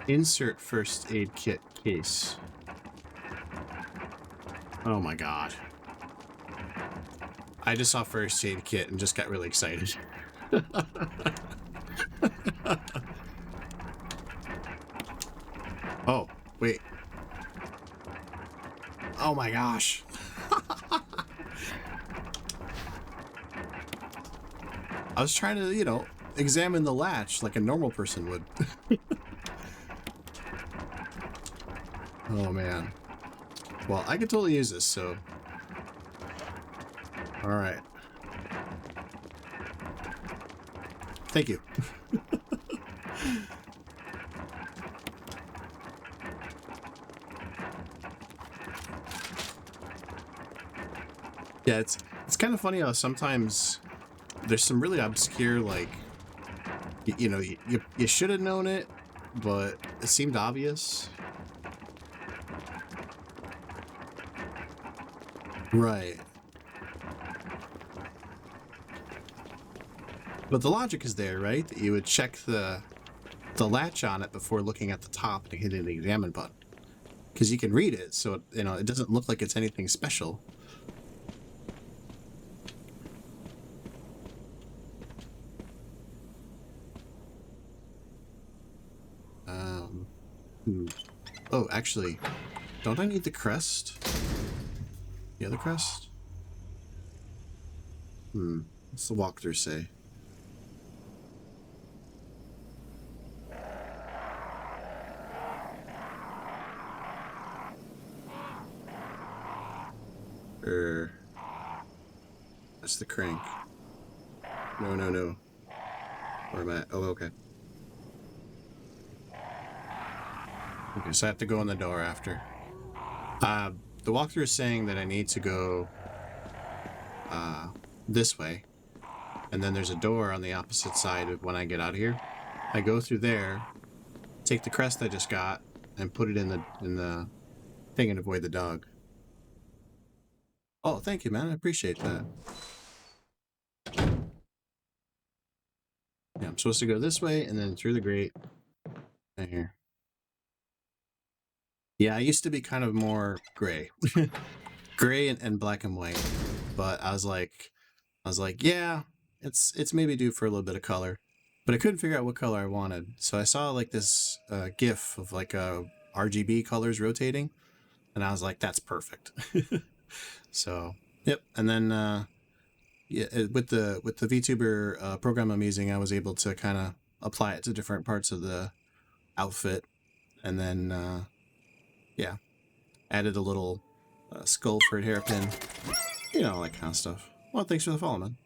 B: Insert first aid kit case. Oh my god. I just saw first aid kit and just got really excited. Oh, wait. Oh my gosh. I was trying to, you know, examine the latch like a normal person would. Oh man. Well, I could totally use this, so... Alright. Thank you. Yeah, it's kind of funny how sometimes there's some really obscure, like, you know, you should have known it, but it seemed obvious. Right. But the logic is there, right? That you would check the the latch on it before looking at the top and hitting the examine button. Because you can read it, so it, it doesn't look like it's anything special. Oh, actually, don't I need the crest? The other crest? What's the walkthrough say? That's the crank. No, no, no. Where am I? Oh, okay. Okay, so I have to go in the door after. The walkthrough is saying that I need to go this way, and then there's a door on the opposite side of when I get out of here. I go through there, take the crest I just got, and put it in the thing and avoid the dog. Oh, thank you, man. I appreciate that. Yeah, I'm supposed to go this way and then through the grate. Right here. Yeah, I used to be kind of more gray. Gray and black and white. But I was like, yeah, it's maybe due for a little bit of color. But I couldn't figure out what color I wanted. So I saw like this GIF of like RGB colors rotating. And I was like, that's perfect. So, yep. And then yeah, with the VTuber program I'm using, I was able to kind of apply it to different parts of the outfit. And then, yeah, added a little skull for a hairpin. You know, that kind of stuff. Well, thanks for the follow, man.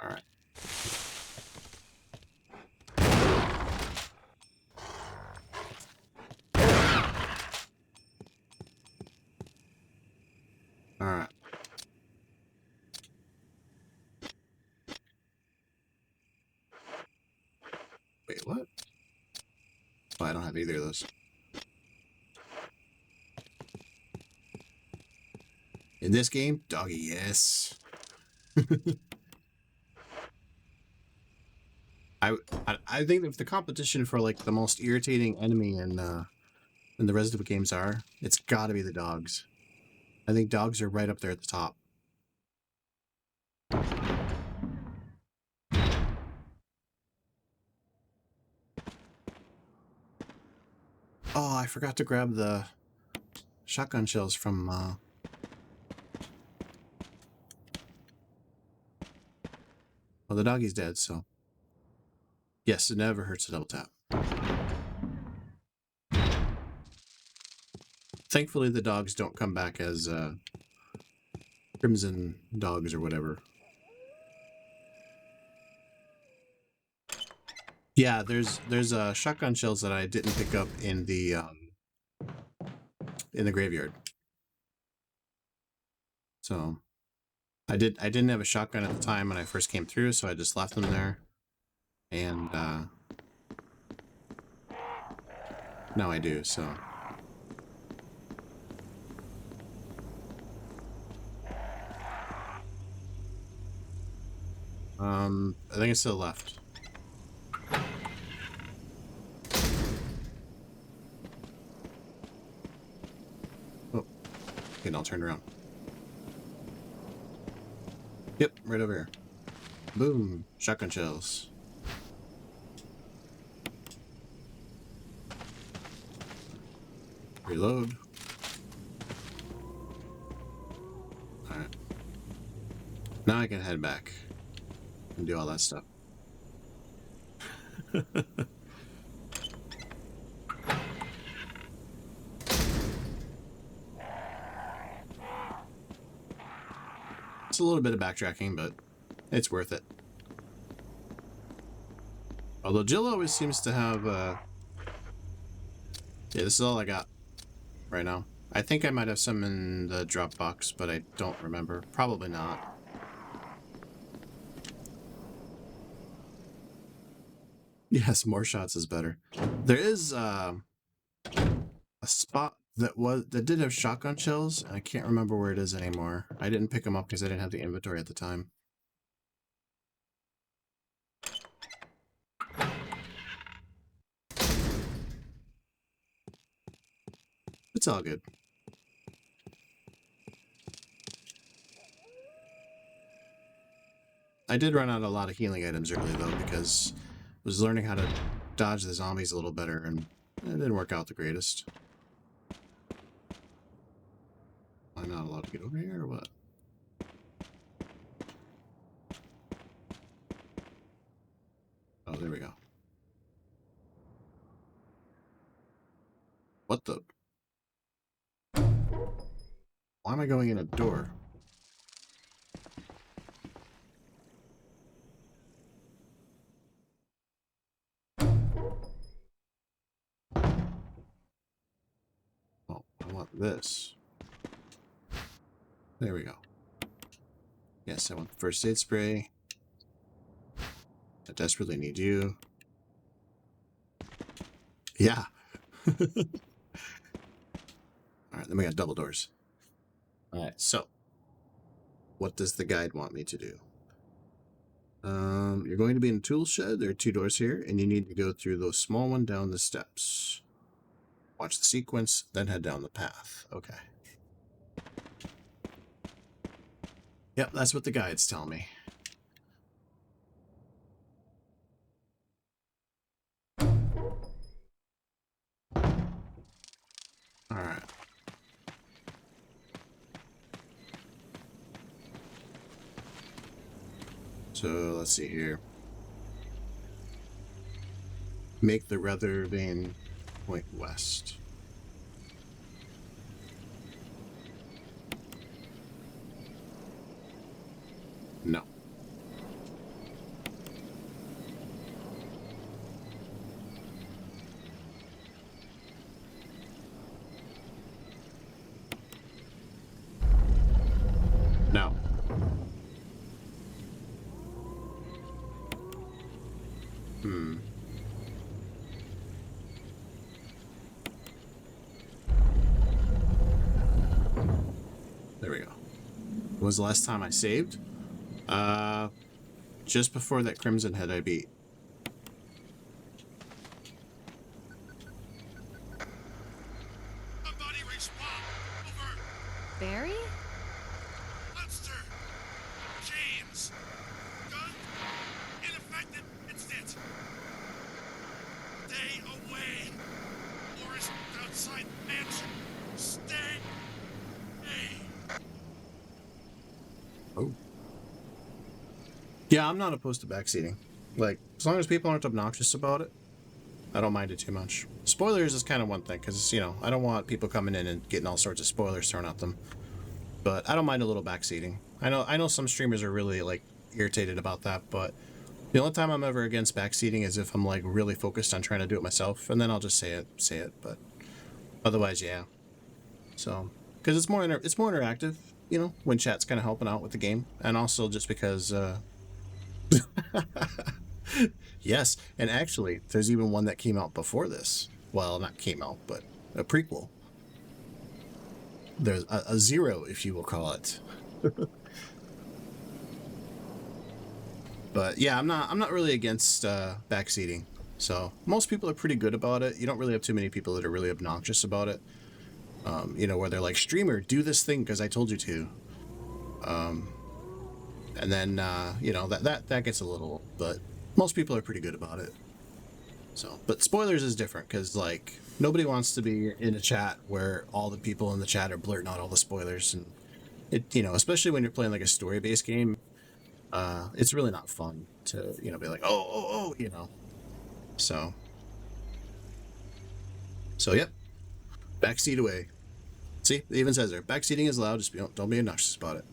B: All right. All right. Wait, what? Oh, I don't have either of those. In this game, doggy, yes. I think if the competition for like the most irritating enemy in the Resident Evil games it's got to be the dogs. I think dogs are right up there at the top. Oh, I forgot to grab the shotgun shells from well, the doggy's dead, so yes, it never hurts to double tap. Thankfully, the dogs don't come back as crimson dogs or whatever. Yeah, there's shotgun shells that I didn't pick up in the graveyard. So I didn't have a shotgun at the time when I first came through, so I just left them there. And now I do, so. I think it's to the left. Oh, okay, now I'll turn around. Yep, right over here. Boom, shotgun shells. Reload. Alright. Now I can head back and do all that stuff. It's a little bit of backtracking, but it's worth it. Although Jill always seems to have yeah, this is all I got right now. I think I might have some in the Dropbox, but I don't remember. Probably not. Yes, more shots is better. There is a spot that did have shotgun shells, and I can't remember where it is anymore. I didn't pick them up because I didn't have the inventory at the time. It's all good. I did run out a lot of healing items early, though, because I was learning how to dodge the zombies a little better, and it didn't work out the greatest. Am I not allowed to get over here, or what? Oh, there we go. What the? Why am I going in a door? Oh, I want this. There we go. Yes, I want the first aid spray. I desperately need you. Yeah. Alright, then we got double doors. Alright, so. What does the guide want me to do? You're going to be in a tool shed. There are 2 doors here, and you need to go through the small one down the steps. Watch the sequence, then head down the path. Okay. Yep, that's what the guides tell me. Alright. So, let's see here. Make the weather vane point west. No. No. There we go. When was the last time I saved? Just before that Crimson Head I beat.
F: Somebody respond! Over!
D: Barry?
F: Monster! James! Gun! Ineffective! Instant! Stay away! Forest outside mansion! Stay! Hey!
B: Oh. Yeah, I'm not opposed to backseating. Like, as long as people aren't obnoxious about it, I don't mind it too much. Spoilers is kind of one thing, because, you know, I don't want people coming in and getting all sorts of spoilers thrown at them. But I don't mind a little backseating. I know some streamers are really, like, irritated about that, but the only time I'm ever against backseating is if I'm, like, really focused on trying to do it myself, and then I'll just say it, but otherwise, yeah. So, because it's more interactive, you know, when chat's kind of helping out with the game, and also just because, yes, and actually, there's even one that came out before this. Well, not came out, but a prequel. There's a zero, if you will call it. But yeah, I'm not really against backseating. So most people are pretty good about it. You don't really have too many people that are really obnoxious about it. You know, where they're like, streamer, do this thing because I told you to. And then you know, that gets a little, but most people are pretty good about it. So, but spoilers is different because, like, nobody wants to be in a chat where all the people in the chat are blurting out all the spoilers, and it, you know, especially when you're playing like a story-based game, it's really not fun to, you know, be like, oh, you know. So yep, backseat away. See, it even says there, backseating is allowed. Just don't be obnoxious about it.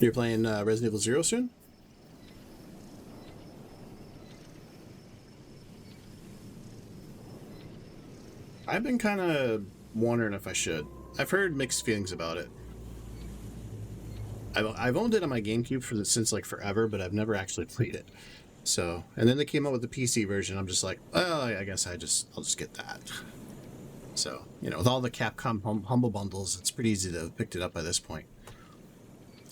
B: You're playing Resident Evil 0 soon? I've been kind of wondering if I should. I've heard mixed feelings about it. I've owned it on my GameCube since like forever, but I've never actually played it. So, and then they came out with the PC version. I'm just like, well, I guess I'll just get that. So, you know, with all the Capcom Humble Bundles, it's pretty easy to have picked it up by this point.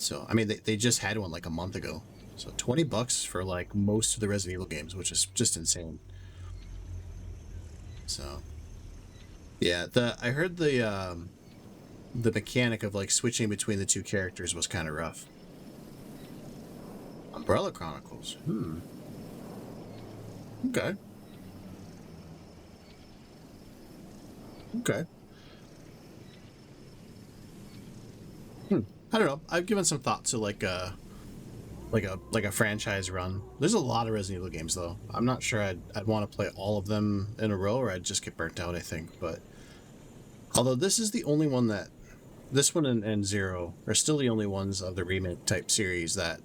B: So, I mean, they just had one like a month ago. So $20 for like most of the Resident Evil games, which is just insane. So, yeah, I heard the mechanic of like switching between the two characters was kind of rough. Umbrella Chronicles. Okay. Okay. I don't know. I've given some thought to like a franchise run. There's a lot of Resident Evil games though. I'm not sure I'd want to play all of them in a row, or I'd just get burnt out, I think. But although this is the only one that this one and Zero are still the only ones of the remake type series that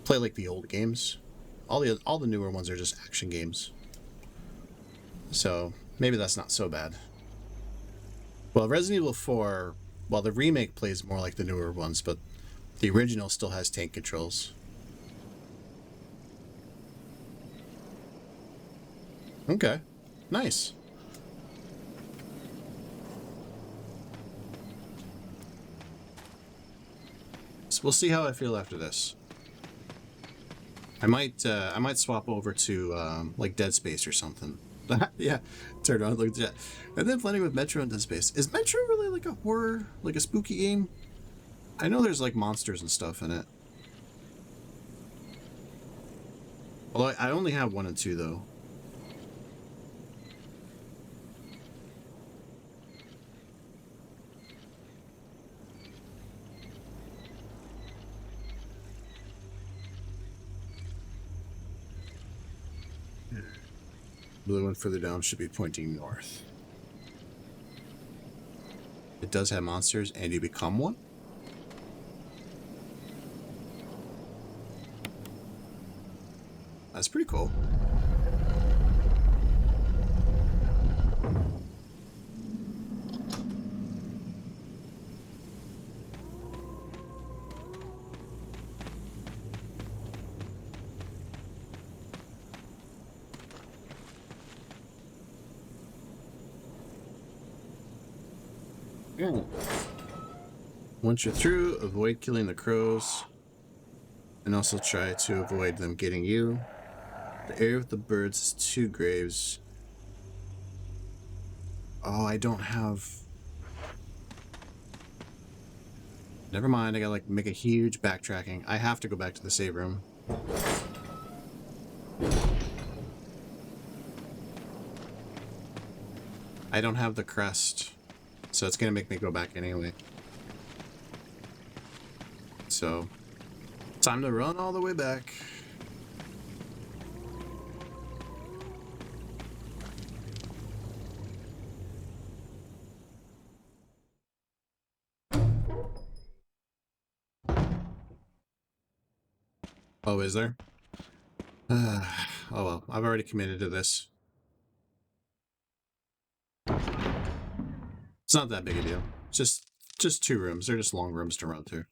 B: play like the old games. All the newer ones are just action games. So maybe that's not so bad. Well, Resident Evil 4, well, the remake plays more like the newer ones, but the original still has tank controls. Okay, nice. So we'll see how I feel after this. I might swap over to like Dead Space or something. Yeah, turn around, look at that. And then playing with Metro and Dead Space. Is Metro really like a horror, like a spooky game? I know there's like monsters and stuff in it. Although I only have 1 and 2 though. The one further down should be pointing north. It does have monsters, and you become one? That's pretty cool. Once you're through, avoid killing the crows, and also try to avoid them getting you. The area with the birds is 2 graves. Oh, I don't have... Never mind, I gotta like make a huge backtracking. I have to go back to the save room. I don't have the crest, so it's gonna make me go back anyway. So, time to run all the way back. Oh, is there? Oh well, I've already committed to this. It's not that big a deal. Just 2 rooms. They're just long rooms to run through.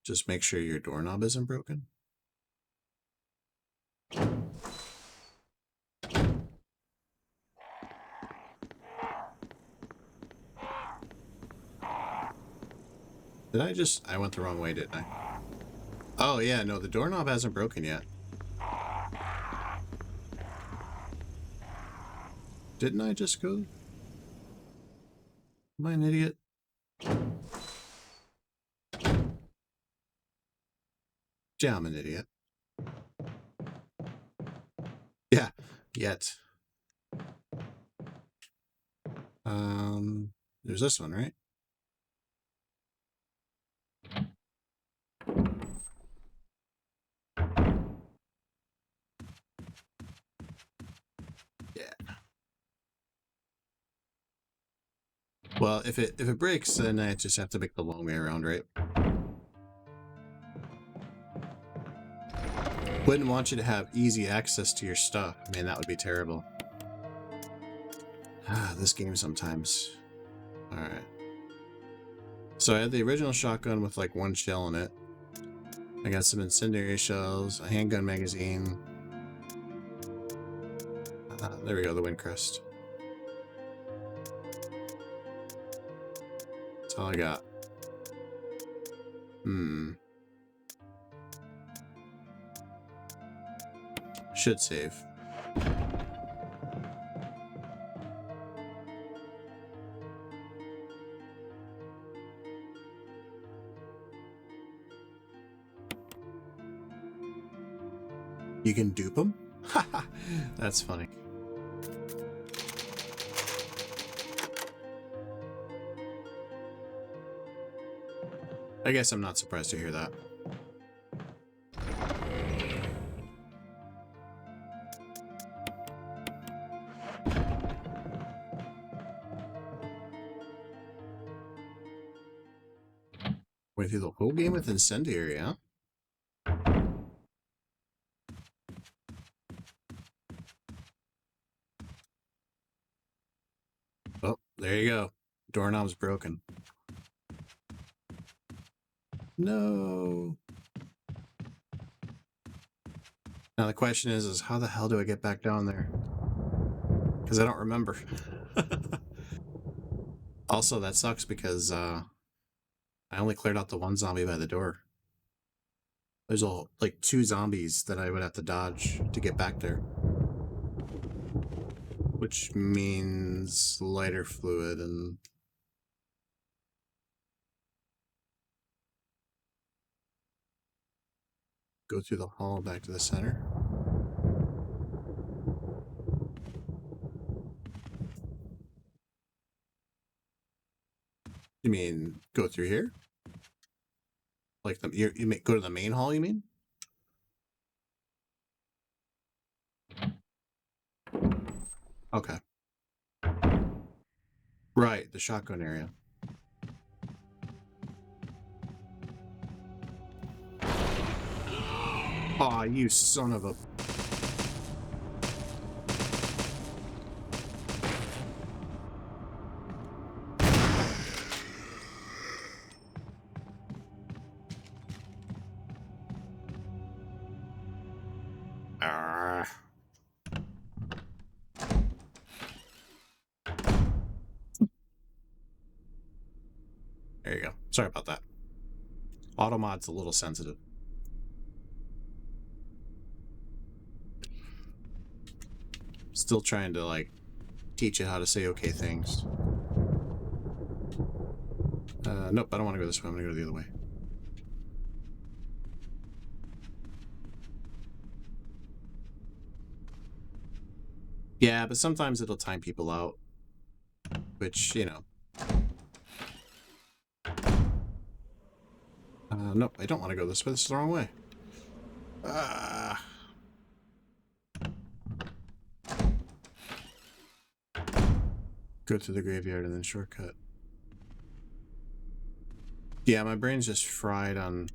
B: Just make sure your doorknob isn't broken. I went the wrong way, didn't I? Oh yeah, no, the doorknob hasn't broken yet. Didn't I just go? Am I an idiot? Yeah, I'm an idiot. Yeah, yet. There's this one, right? Yeah. Well, if it breaks, then I just have to make the long way around, right? Wouldn't want you to have easy access to your stuff. Man, that would be terrible. Ah, this game sometimes. Alright. So I had the original shotgun with like 1 shell in it. I I got some incendiary shells, a handgun magazine. There we go, the Windcrest. That's all I got. Should save. You can dupe them? Haha, that's funny. I guess I'm not surprised to hear that. Went through the whole game with incendiary, huh? Oh, there you go. Doorknob's broken. No. Now the question is how the hell do I get back down there? Because I don't remember. Also, that sucks because I only cleared out the one zombie by the door. There's like 2 zombies that I would have to dodge to get back there. Which means lighter fluid and... go through the hall back to the center. You mean go through here? Like you may go to the main hall, you mean? Okay. Right, the shotgun area. Aw, you son of a... There you go. Sorry about that. Automod's a little sensitive. Still trying to, like, teach it how to say okay things. Nope, I don't want to go this way. I'm going to go the other way. Yeah, but sometimes it'll time people out. Which, you know. Nope, I don't want to go this way. This is the wrong way. Go through the graveyard and then shortcut. Yeah, my brain's just fried on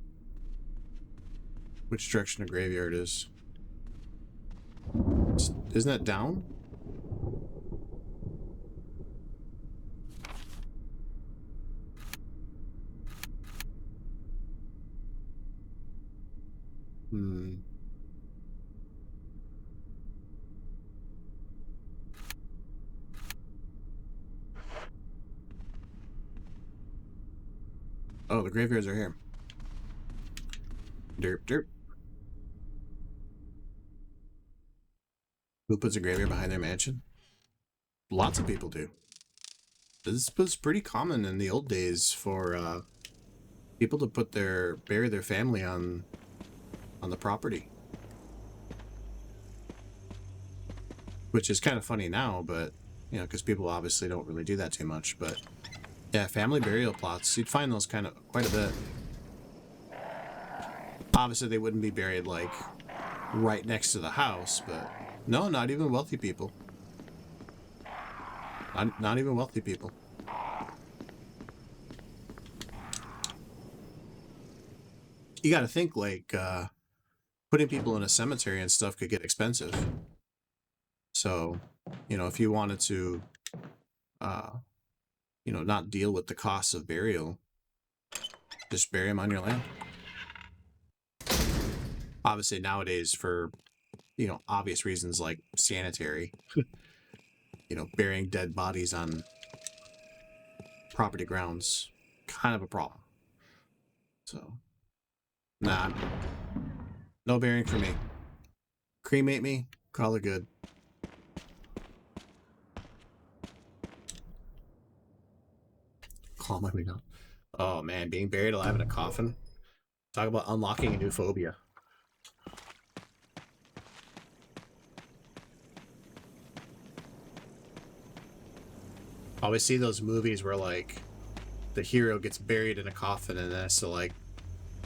B: which direction the graveyard is. Isn't that down? Oh, the graveyards are here. Derp, derp. Who puts a graveyard behind their mansion? Lots of people do. This was pretty common in the old days for people to bury their family on the property. Which is kind of funny now, but you know, because people obviously don't really do that too much. But yeah, family burial plots, you'd find those kind of quite a bit. Obviously, they wouldn't be buried like right next to the house, but no, not even wealthy people. Not even wealthy people. You got to think like putting people in a cemetery and stuff could get expensive. So, you know, if you wanted to, you know, not deal with the costs of burial, just bury them on your land. Obviously, nowadays, for, you know, obvious reasons like sanitary, you know, burying dead bodies on property grounds, kind of a problem. So, nah, no burying for me. Cremate me, call it good. Call my way down. Oh man, being buried alive in a coffin. Talk about unlocking a new phobia. Always see those movies where like the hero gets buried in a coffin and has to like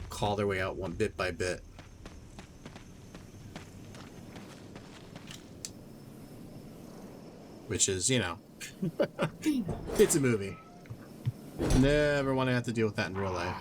B: claw their way out one bit by bit. Which is, you know, it's a movie. Never want to have to deal with that in real life.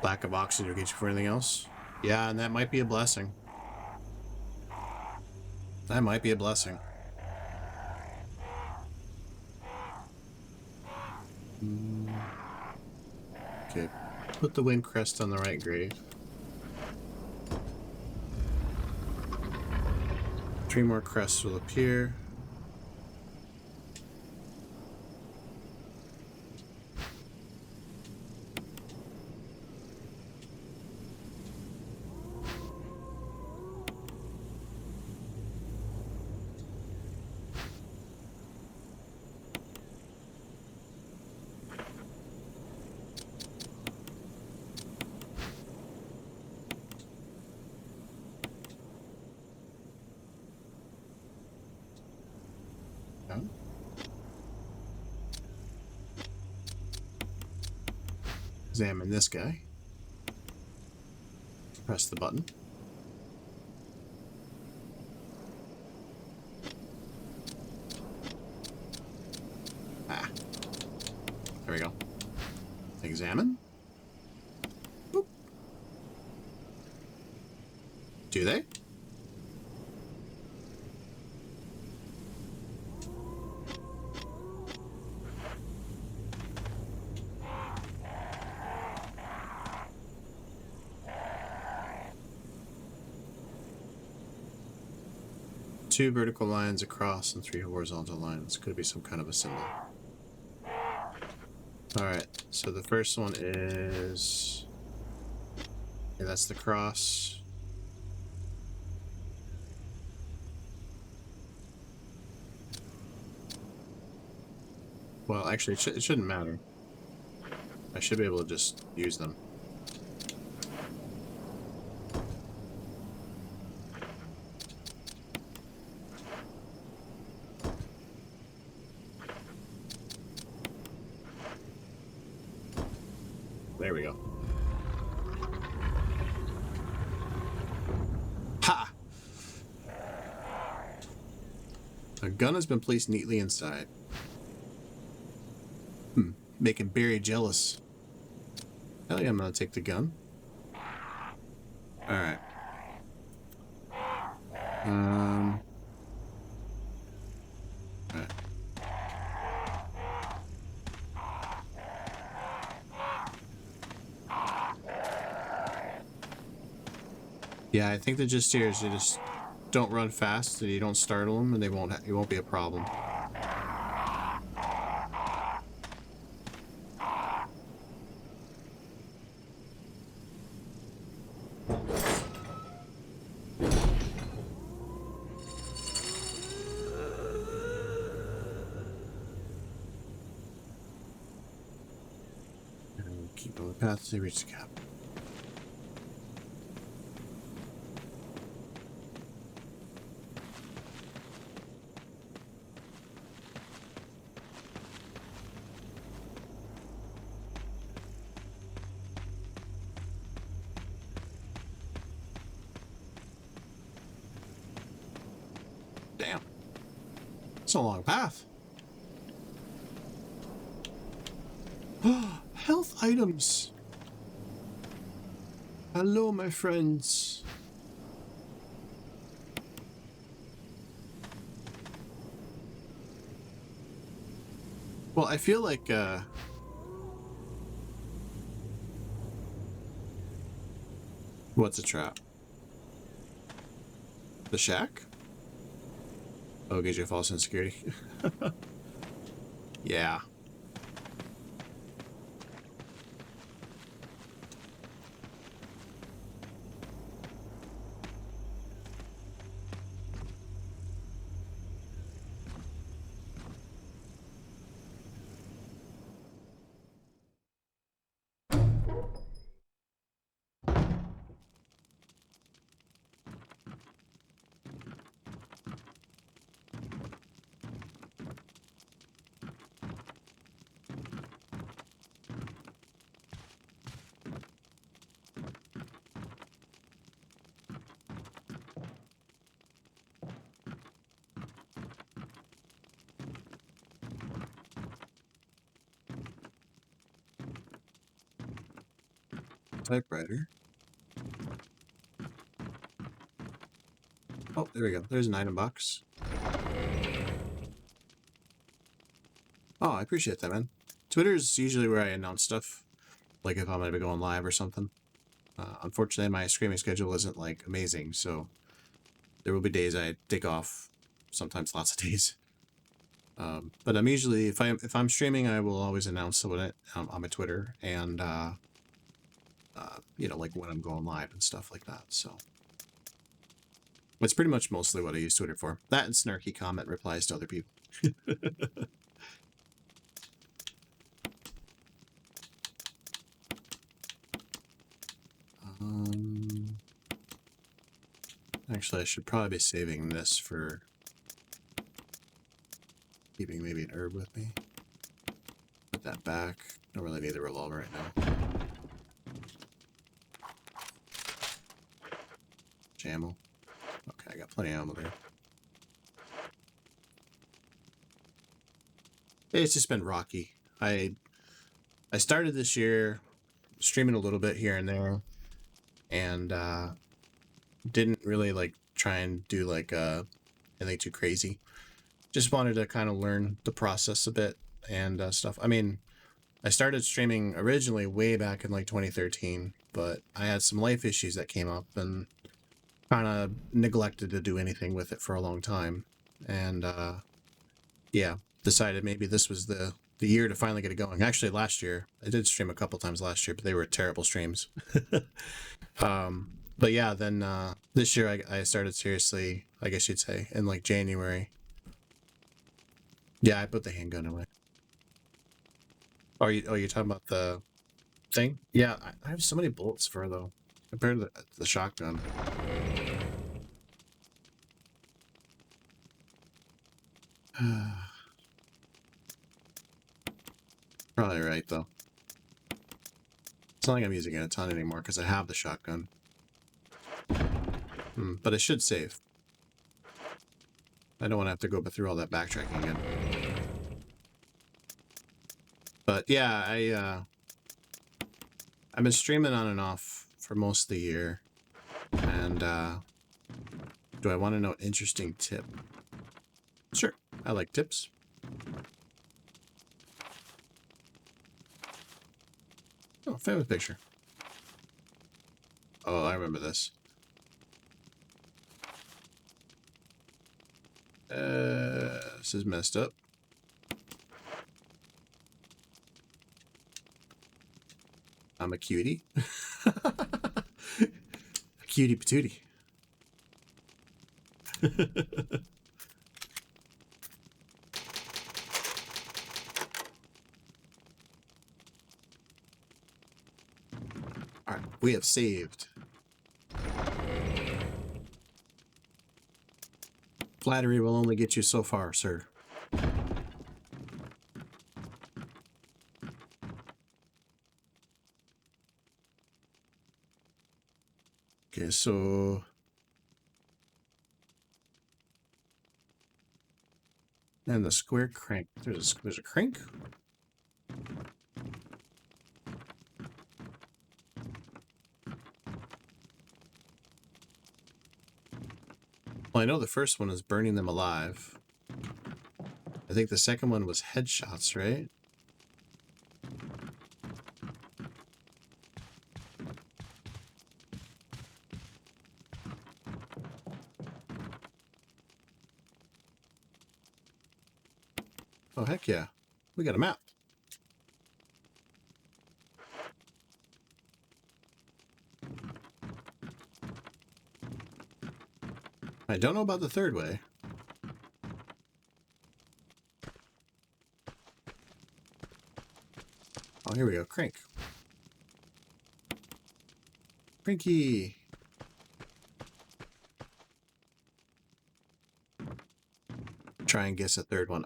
B: Lack of oxygen will get you for anything else. Yeah, and that might be a blessing. That might be a blessing. Okay, put the wind crest on the right grave. 3 more crests will appear. Examine this guy. Press the button. Ah. There we go. Examine. Boop. Do they? Two vertical lines across and 3 horizontal lines. Could be some kind of a symbol. Alright, so the first one is... Yeah, that's the cross. Well, actually, it shouldn't matter. I should be able to just use them. There we go. Ha! A gun has been placed neatly inside. Making Barry jealous. Hell yeah, I'm gonna take the gun. Alright. Alright. Yeah, I think the gist here is you just don't run fast, so you don't startle them, and it won't be a problem. And keep on the path to reach the cap. It's a long path. Health items. Hello, my friends. Well, I feel like, what's a trap? The shack? Oh, gives you false sense of security. Yeah. Typewriter. Oh, there we go. There's an item box. Oh, I appreciate that, man. Twitter's usually where I announce stuff, like if I'm going to be going live or something. Unfortunately, my streaming schedule isn't, like, amazing, so there will be days I take off, sometimes lots of days. But I'm usually, if I'm streaming, I will always announce it on my Twitter, and, you know, like when I'm going live and stuff like that, so. It's pretty much mostly what I use Twitter for. That and snarky comment replies to other people. Actually, I should probably be saving this for keeping maybe an herb with me. Put that back. Don't really need the revolver right now. Ammo. Okay, I got plenty of ammo there. It's just been rocky. I started this year streaming a little bit here and there, and didn't really like try and do like anything too crazy. Just wanted to kind of learn the process a bit and stuff. I mean, I started streaming originally way back in like 2013, but I had some life issues that came up and kind of neglected to do anything with it for a long time. And yeah, decided maybe this was the year to finally get it going. Actually, last year I did stream a couple times last year, but they were terrible streams. But yeah, then this year I started seriously, I guess you'd say, in like January. Yeah, I put the handgun away. Oh, you're talking about the thing? Yeah, I have so many bullets for though, compared to the shotgun. Probably right though. It's not like I'm using it a ton anymore because I have the shotgun. But I should save. I don't want to have to go through all that backtracking again. But yeah, I've been streaming on and off for most of the year. And do I want to know an interesting tip? Sure, I like tips. Oh, family picture. Oh, I remember this. This is messed up. I'm a cutie. A cutie patootie. Alright, we have saved. Flattery will only get you so far, sir. Okay, so And the square crank. There's a crank. Well, I know the first one is burning them alive. I think the second one was headshots, right? Oh, heck yeah. We got a map. I don't know about the third way. Oh, here we go. Crank. Cranky. Try and guess a third one.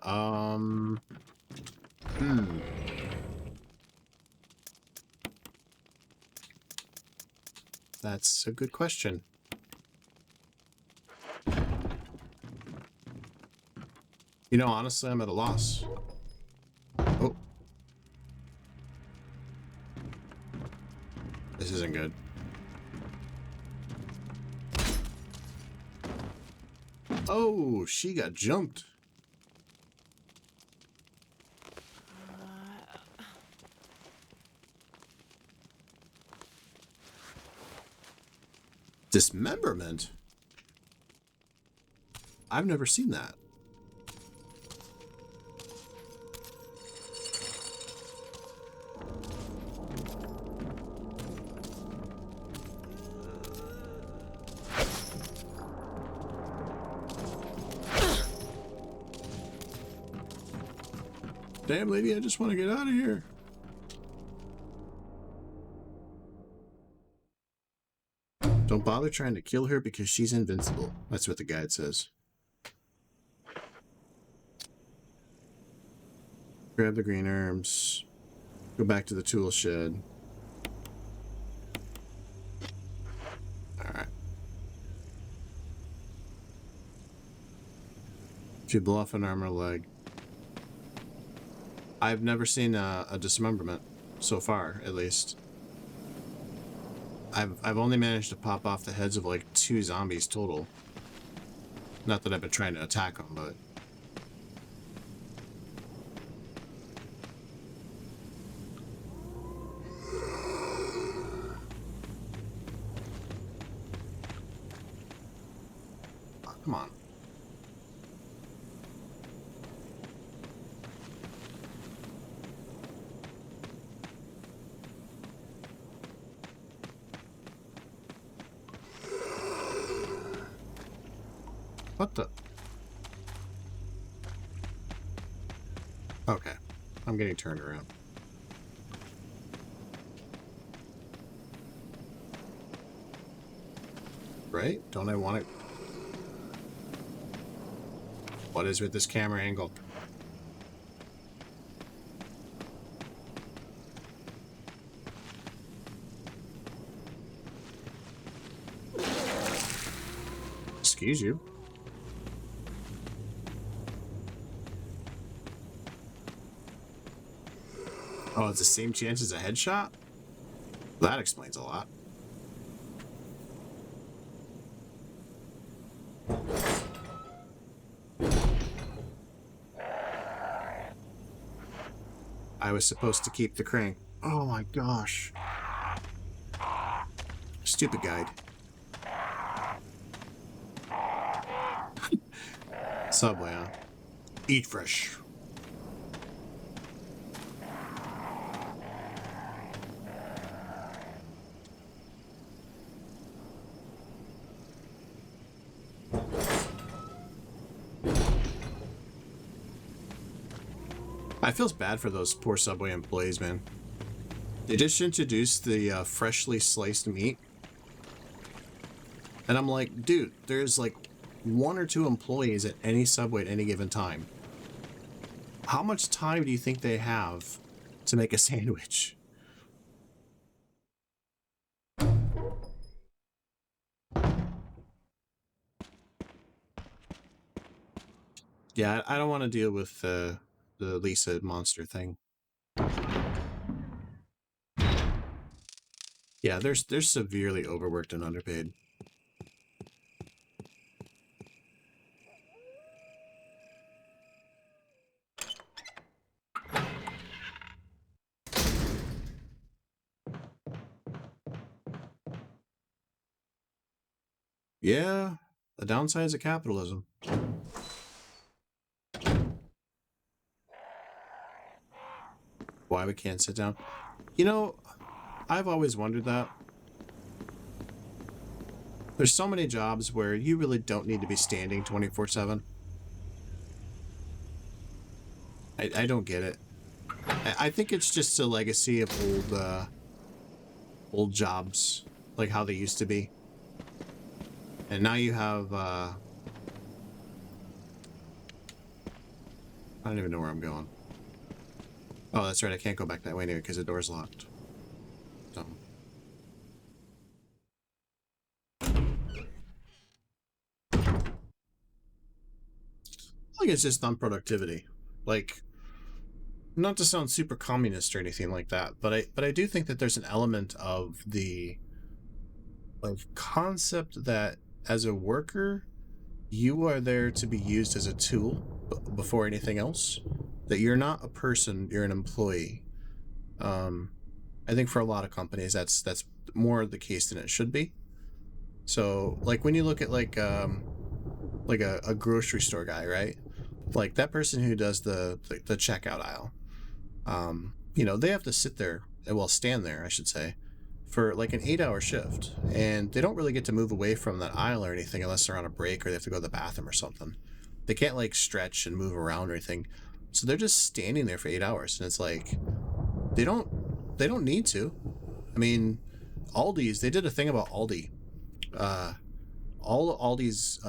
B: That's a good question. You know, honestly, I'm at a loss. Oh. This isn't good. Oh, she got jumped. Dismemberment? I've never seen that. Damn, lady, I just want to get out of here. Don't bother trying to kill her because she's invincible. That's what the guide says. Grab the green herbs. Go back to the tool shed. Alright. If you blow off an armor leg. I've never seen a dismemberment so far, at least. I've only managed to pop off the heads of like 2 zombies total. Not that I've been trying to attack them, but... Oh, come on. What the? Okay. I'm getting turned around. Right? Don't I want it? What is with this camera angle? Excuse you. Oh, it's the same chance as a headshot? That explains a lot. I was supposed to keep the crank. Oh my gosh. Stupid guide. Subway, huh? Eat fresh. I feel bad for those poor Subway employees, man. They just introduced the freshly sliced meat. And I'm like, dude, there's like 1 or 2 employees at any Subway at any given time. How much time do you think they have to make a sandwich? Yeah, I don't want to deal with the Lisa monster thing. Yeah, they're severely overworked and underpaid. Yeah, the downsides of capitalism. Why we can't sit down? You know, I've always wondered that. There's so many jobs where you really don't need to be standing 24/7. I don't get it. I think it's just a legacy of old jobs, like how they used to be. And now you have I don't even know where I'm going. Oh, that's right. I can't go back that way anyway because the door's locked. So. I think it's just on productivity. Like, not to sound super communist or anything like that, but I do think that there's an element of the concept that as a worker, you are there to be used as a tool before anything else. That you're not a person, you're an employee. I think for a lot of companies, that's more the case than it should be. So, like when you look at like a grocery store guy, right? Like that person who does the checkout aisle. They have to sit there, well, stand there, I should say, for like an 8-hour shift, and they don't really get to move away from that aisle or anything unless they're on a break or they have to go to the bathroom or something. They can't like stretch and move around or anything, so they're just standing there for 8 hours, and it's like they don't need to. I mean, they did a thing about Aldi. All Aldi's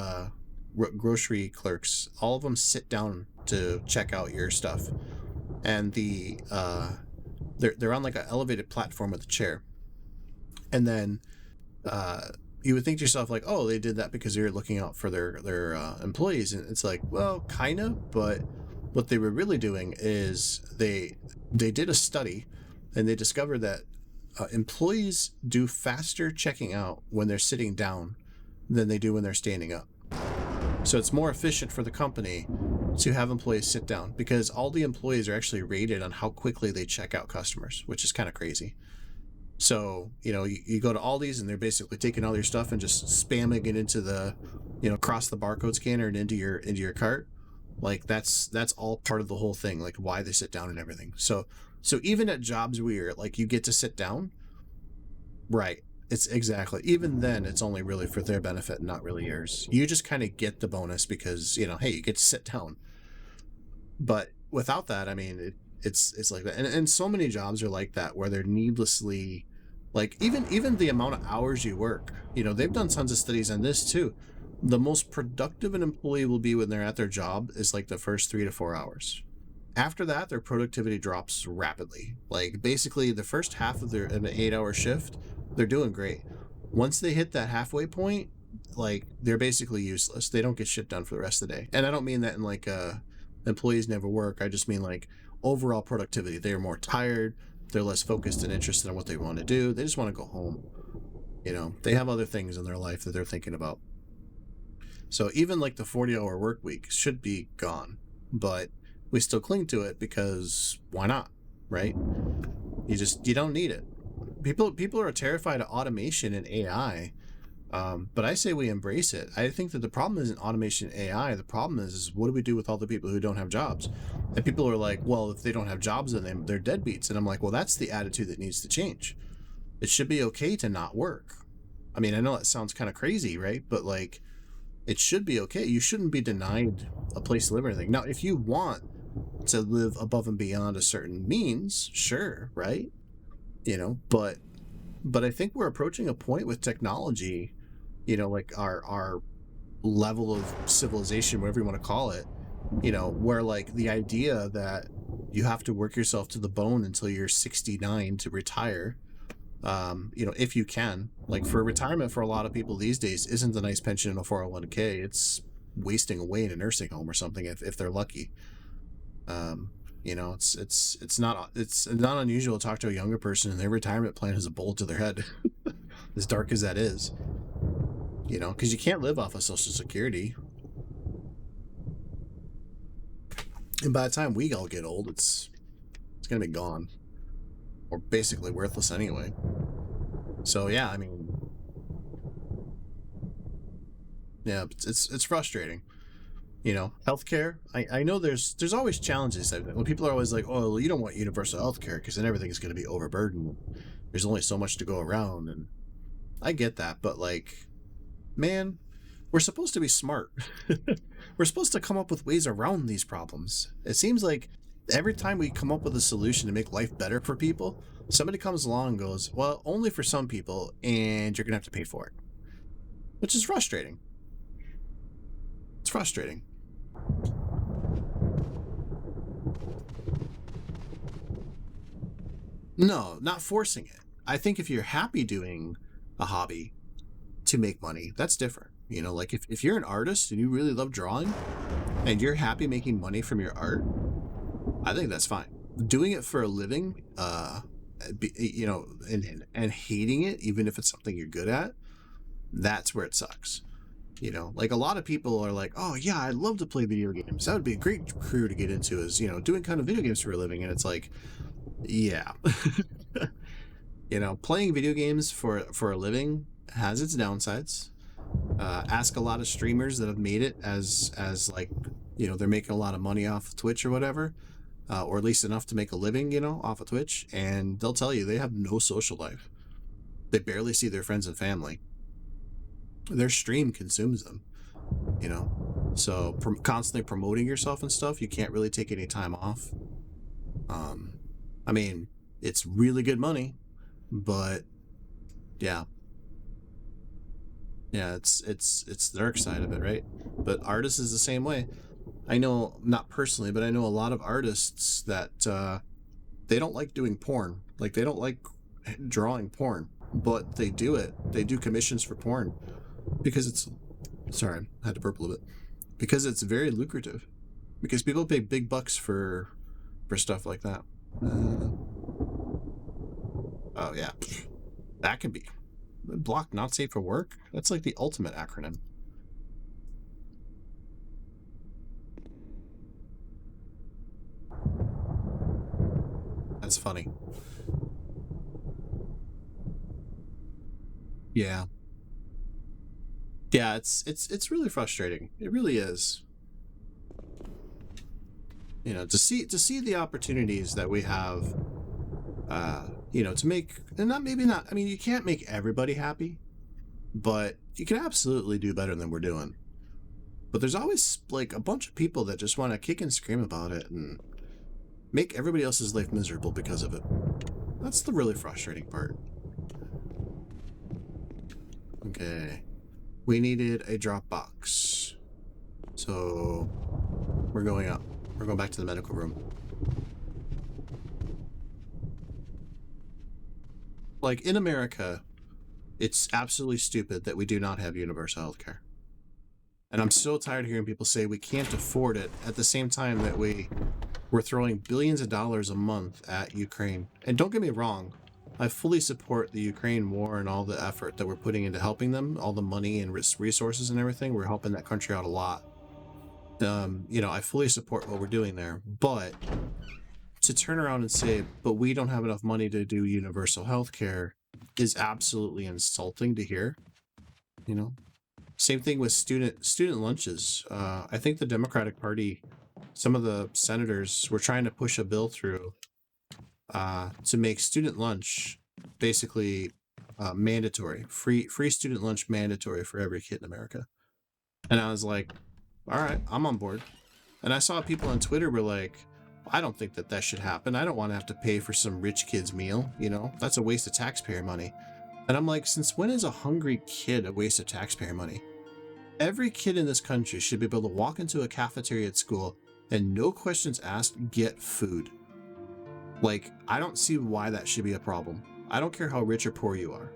B: grocery clerks, all of them sit down to check out your stuff, and they're on like an elevated platform with a chair, and then you would think to yourself like, oh, they did that because they're looking out for their employees, and it's like, well, kind of, but what they were really doing is they did a study, and they discovered that employees do faster checking out when they're sitting down than they do when they're standing up. So it's more efficient for the company to have employees sit down because all the employees are actually rated on how quickly they check out customers, which is kind of crazy. So, you go to Aldi's and they're basically taking all your stuff and just spamming it into the, across the barcode scanner and into your cart. Like that's all part of the whole thing, like why they sit down and everything. So even at jobs where like you get to sit down, right? It's exactly, even then it's only really for their benefit and not really yours. You just kind of get the bonus because, hey, you get to sit down. But without that, I mean, it's like that. And so many jobs are like that where they're needlessly, like even the amount of hours you work, they've done tons of studies on this too. The most productive an employee will be when they're at their job is like the first 3 to 4 hours. After that, their productivity drops rapidly. Like basically the first half of an 8-hour shift, they're doing great. Once they hit that halfway point, like they're basically useless. They don't get shit done for the rest of the day. And I don't mean that in like employees never work. I just mean like overall productivity. They are more tired. They're less focused and interested in what they want to do. They just want to go home. They have other things in their life that they're thinking about. So even like the 40-hour work week should be gone, but we still cling to it because why not, right? You don't need it. People are terrified of automation and AI, but I say we embrace it. I think that the problem isn't automation and AI. The problem is what do we do with all the people who don't have jobs? And people are like, well, if they don't have jobs, then they're deadbeats. And I'm like, well, that's the attitude that needs to change. It should be okay to not work. I mean, I know that sounds kind of crazy, right? But like, it should be okay. You shouldn't be denied a place to live or anything. Now, if you want to live above and beyond a certain means, sure, right? But I think we're approaching a point with technology, like our level of civilization, whatever you want to call it, where like the idea that you have to work yourself to the bone until you're 69 to retire, if you can, like for retirement for a lot of people these days isn't a nice pension in a 401k. wasting away in a nursing home or something if they're lucky. You know, it's not unusual to talk to a younger person and their retirement plan has a bullet to their head, as dark as that is. You know, because you can't live off of Social Security. And by the time we all get old, it's gonna be gone, or basically worthless anyway. So yeah, I mean, yeah, it's frustrating. You know, healthcare. I know there's always challenges. When people are always like, "Oh, well, you don't want universal healthcare because then everything is going to be overburdened. There's only so much to go around," and I get that, but like, man, we're supposed to be smart. We're supposed to come up with ways around these problems. It seems like every time we come up with a solution to make life better for people, somebody comes along and goes, "Well, only for some people, and you're gonna have to pay for it," which is frustrating. It's frustrating. No, not forcing it. I think if you're happy doing a hobby to make money, that's different. You know, like if you're an artist and you really love drawing and you're happy making money from your art, I think that's fine. Doing it for a living, you know, and hating it, even if it's something you're good at, that's where it sucks. You know, like a lot of people are like, "Oh yeah, I'd love to play video games. That would be a great career to get into, is, you know, doing kind of video games for a living." And it's like, yeah. You know, playing video games for a living has its downsides. Ask a lot of streamers that have made it as like, you know, they're making a lot of money off of Twitch or whatever, or at least enough to make a living, you know, off of Twitch, and they'll tell you they have no social life. They barely see their friends and family. Their stream consumes them, you know. So constantly promoting yourself and stuff, you can't really take any time off. I mean, it's really good money, but yeah, it's the dark side of it, right? But artists is the same way. I know, not personally, but I know a lot of artists that they don't like doing porn. Like, they don't like drawing porn, but they do it. They do commissions for porn because it's, sorry, I had to burp a little bit, because it's very lucrative, because people pay big bucks for stuff like that. Oh yeah, that can be block not safe for work. That's like the ultimate acronym. That's funny. Yeah. Yeah, it's really frustrating. It really is. You know, to see the opportunities that we have, you know, to make, and not, maybe not, I mean, you can't make everybody happy, but you can absolutely do better than we're doing. But there's always like a bunch of people that just want to kick and scream about it and make everybody else's life miserable because of it. That's the really frustrating part. Okay. We needed a drop box. So we're going up. We're going back to the medical room. Like, in America, it's absolutely stupid that we do not have universal health care. And I'm so tired of hearing people say we can't afford it at the same time that we're throwing billions of dollars a month at Ukraine. And don't get me wrong, I fully support the Ukraine war and all the effort that we're putting into helping them, all the money and resources and everything. We're helping that country out a lot. You know, I fully support what we're doing there, but to turn around and say, but we don't have enough money to do universal health care, is absolutely insulting to hear. You know, same thing with student lunches. I think the Democratic Party, some of the senators were trying to push a bill through to make student lunch basically mandatory, free student lunch mandatory for every kid in America. And I was like, all right, I'm on board. And I saw people on Twitter were like, I don't think that should happen. I don't want to have to pay for some rich kid's meal. You know, that's a waste of taxpayer money. And I'm like, since when is a hungry kid a waste of taxpayer money? Every kid in this country should be able to walk into a cafeteria at school and, no questions asked, get food. Like, I don't see why that should be a problem. I don't care how rich or poor you are.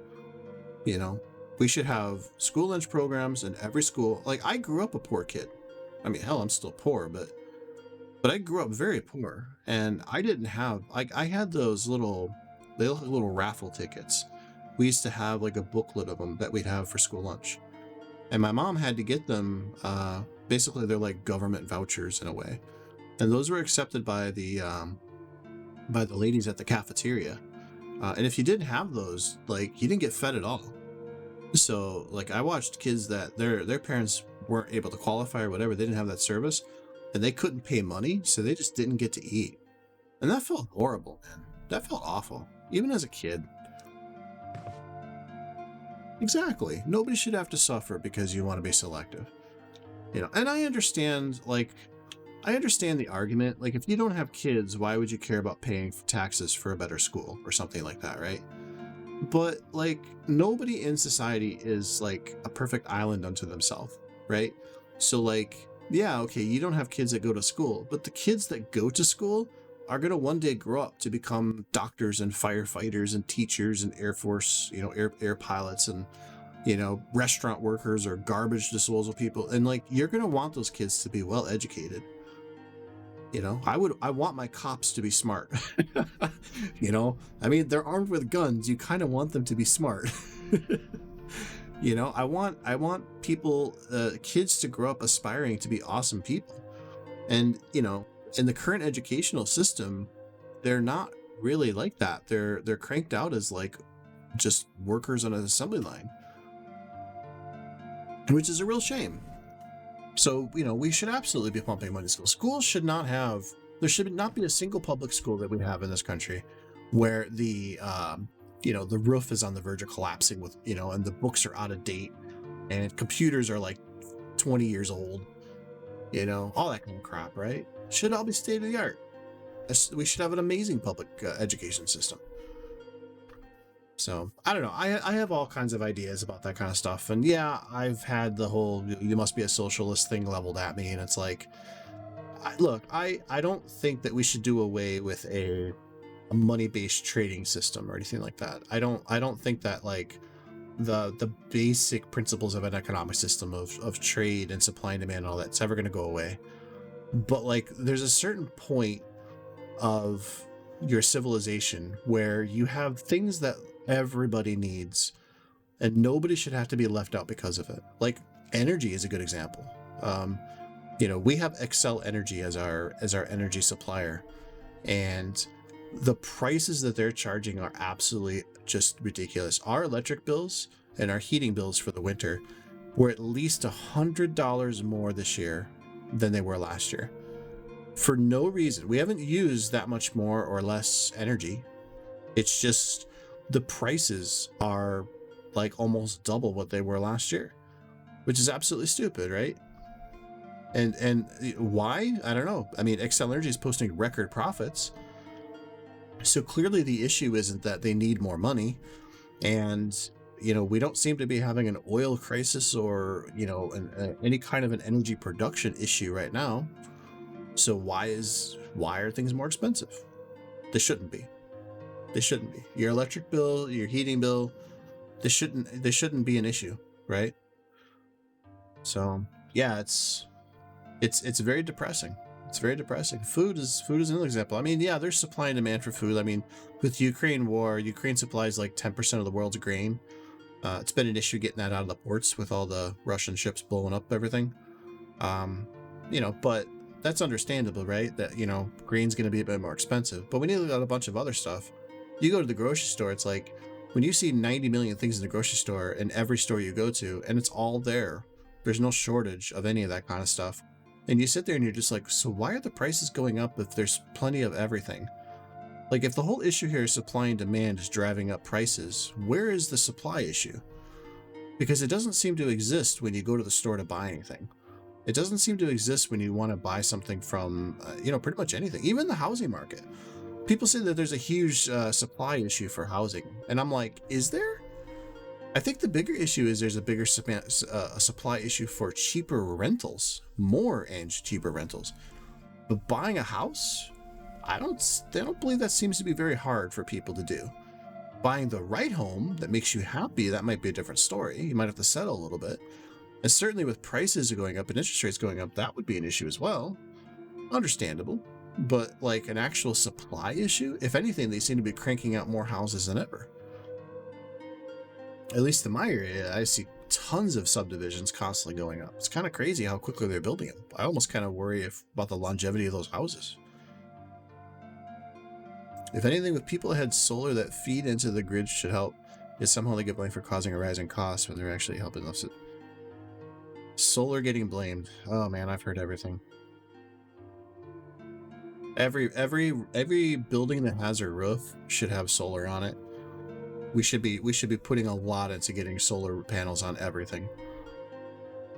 B: You know, We should have school lunch programs in every school. Like, I grew up a poor kid. I mean, hell, I'm still poor, but I grew up very poor, and I didn't have, like, I had those little, they look like little raffle tickets. We used to have like a booklet of them that we'd have for school lunch, and my mom had to get them. Basically, they're like government vouchers in a way, and those were accepted by the ladies at the cafeteria. And if you didn't have those, like, you didn't get fed at all. So, like, I watched kids that their parents weren't able to qualify or whatever. They didn't have that service, and they couldn't pay money, so they just didn't get to eat. And that felt horrible, man. That felt awful, even as a kid. Exactly. Nobody should have to suffer because you want to be selective. You know, and I understand the argument. Like, if you don't have kids, why would you care about paying taxes for a better school or something like that, right? But, like, nobody in society is like a perfect island unto themselves, right? So, like, yeah, okay, you don't have kids that go to school, but the kids that go to school are going to one day grow up to become doctors and firefighters and teachers and Air Force, you know, air pilots and, you know, restaurant workers or garbage disposal people. And, like, you're going to want those kids to be well educated. You know, I want my cops to be smart. You know, I mean, they're armed with guns. You kind of want them to be smart. You know, I want people, kids to grow up aspiring to be awesome people. And, you know, in the current educational system, they're not really like that. They're cranked out as like just workers on an assembly line, which is a real shame. So, you know, we should absolutely be pumping money to schools. Schools should not have, there should not be a single public school that we have in this country where the, you know, the roof is on the verge of collapsing with, you know, and the books are out of date and computers are like 20 years old, you know, all that kind of crap, right? Should all be state of the art. We should have an amazing public education system. So, I don't know. I have all kinds of ideas about that kind of stuff. And yeah, I've had the whole, you must be a socialist thing leveled at me. And it's like, look, I don't think that we should do away with a money-based trading system or anything like that. I don't think that, like, the basic principles of an economic system of trade and supply and demand and all that's ever going to go away. But, like, there's a certain point of your civilization where you have things that everybody needs and nobody should have to be left out because of it. Like, energy is a good example. You know, we have Excel Energy as our energy supplier, and the prices that they're charging are absolutely just ridiculous. Our electric bills and our heating bills for the winter were at least $100 more this year than they were last year. For no reason. We haven't used that much more or less energy. It's just the prices are like almost double what they were last year, which is absolutely stupid, right? And why? I don't know. I mean, Excel Energy is posting record profits. So clearly the issue isn't that they need more money. And, you know, we don't seem to be having an oil crisis or, you know, any kind of an energy production issue right now. So why are things more expensive? They shouldn't be. They shouldn't be. Your electric bill, your heating bill, they shouldn't be an issue, right? So yeah, it's very depressing. It's very depressing. Food is another example. I mean, yeah, there's supply and demand for food. I mean, with Ukraine war, Ukraine supplies like 10% of the world's grain. It's been an issue getting that out of the ports with all the Russian ships blowing up everything. You know, but that's understandable, right? That, you know, grain's going to be a bit more expensive, but we need a bunch of other stuff. You go to the grocery store, it's like when you see 90 million things in the grocery store in every store you go to, and it's all there. There's no shortage of any of that kind of stuff. And you sit there and you're just like, so why are the prices going up if there's plenty of everything? Like, if the whole issue here is supply and demand is driving up prices, where is the supply issue? Because it doesn't seem to exist when you go to the store to buy anything. It doesn't seem to exist when you want to buy something from, you know, pretty much anything, even the housing market. People say that there's a huge supply issue for housing. And I'm like, is there? I think the bigger issue is there's a bigger supply issue for cheaper rentals, more and cheaper rentals. But buying a house, I don't believe that seems to be very hard for people to do. Buying the right home that makes you happy, that might be a different story. You might have to settle a little bit. And certainly with prices going up and interest rates going up, that would be an issue as well. Understandable. But like an actual supply issue, if anything, they seem to be cranking out more houses than ever. At least in my area, I see tons of subdivisions constantly going up. It's kind of crazy how quickly they're building them. I almost kind of worry about the longevity of those houses. If anything, with people that had solar that feed into the grid should help, is somehow they get blamed for causing a rise in costs when they're actually helping us. Solar getting blamed. Oh man, I've heard everything. Every building that has a roof should have solar on it. We should be putting a lot into getting solar panels on everything.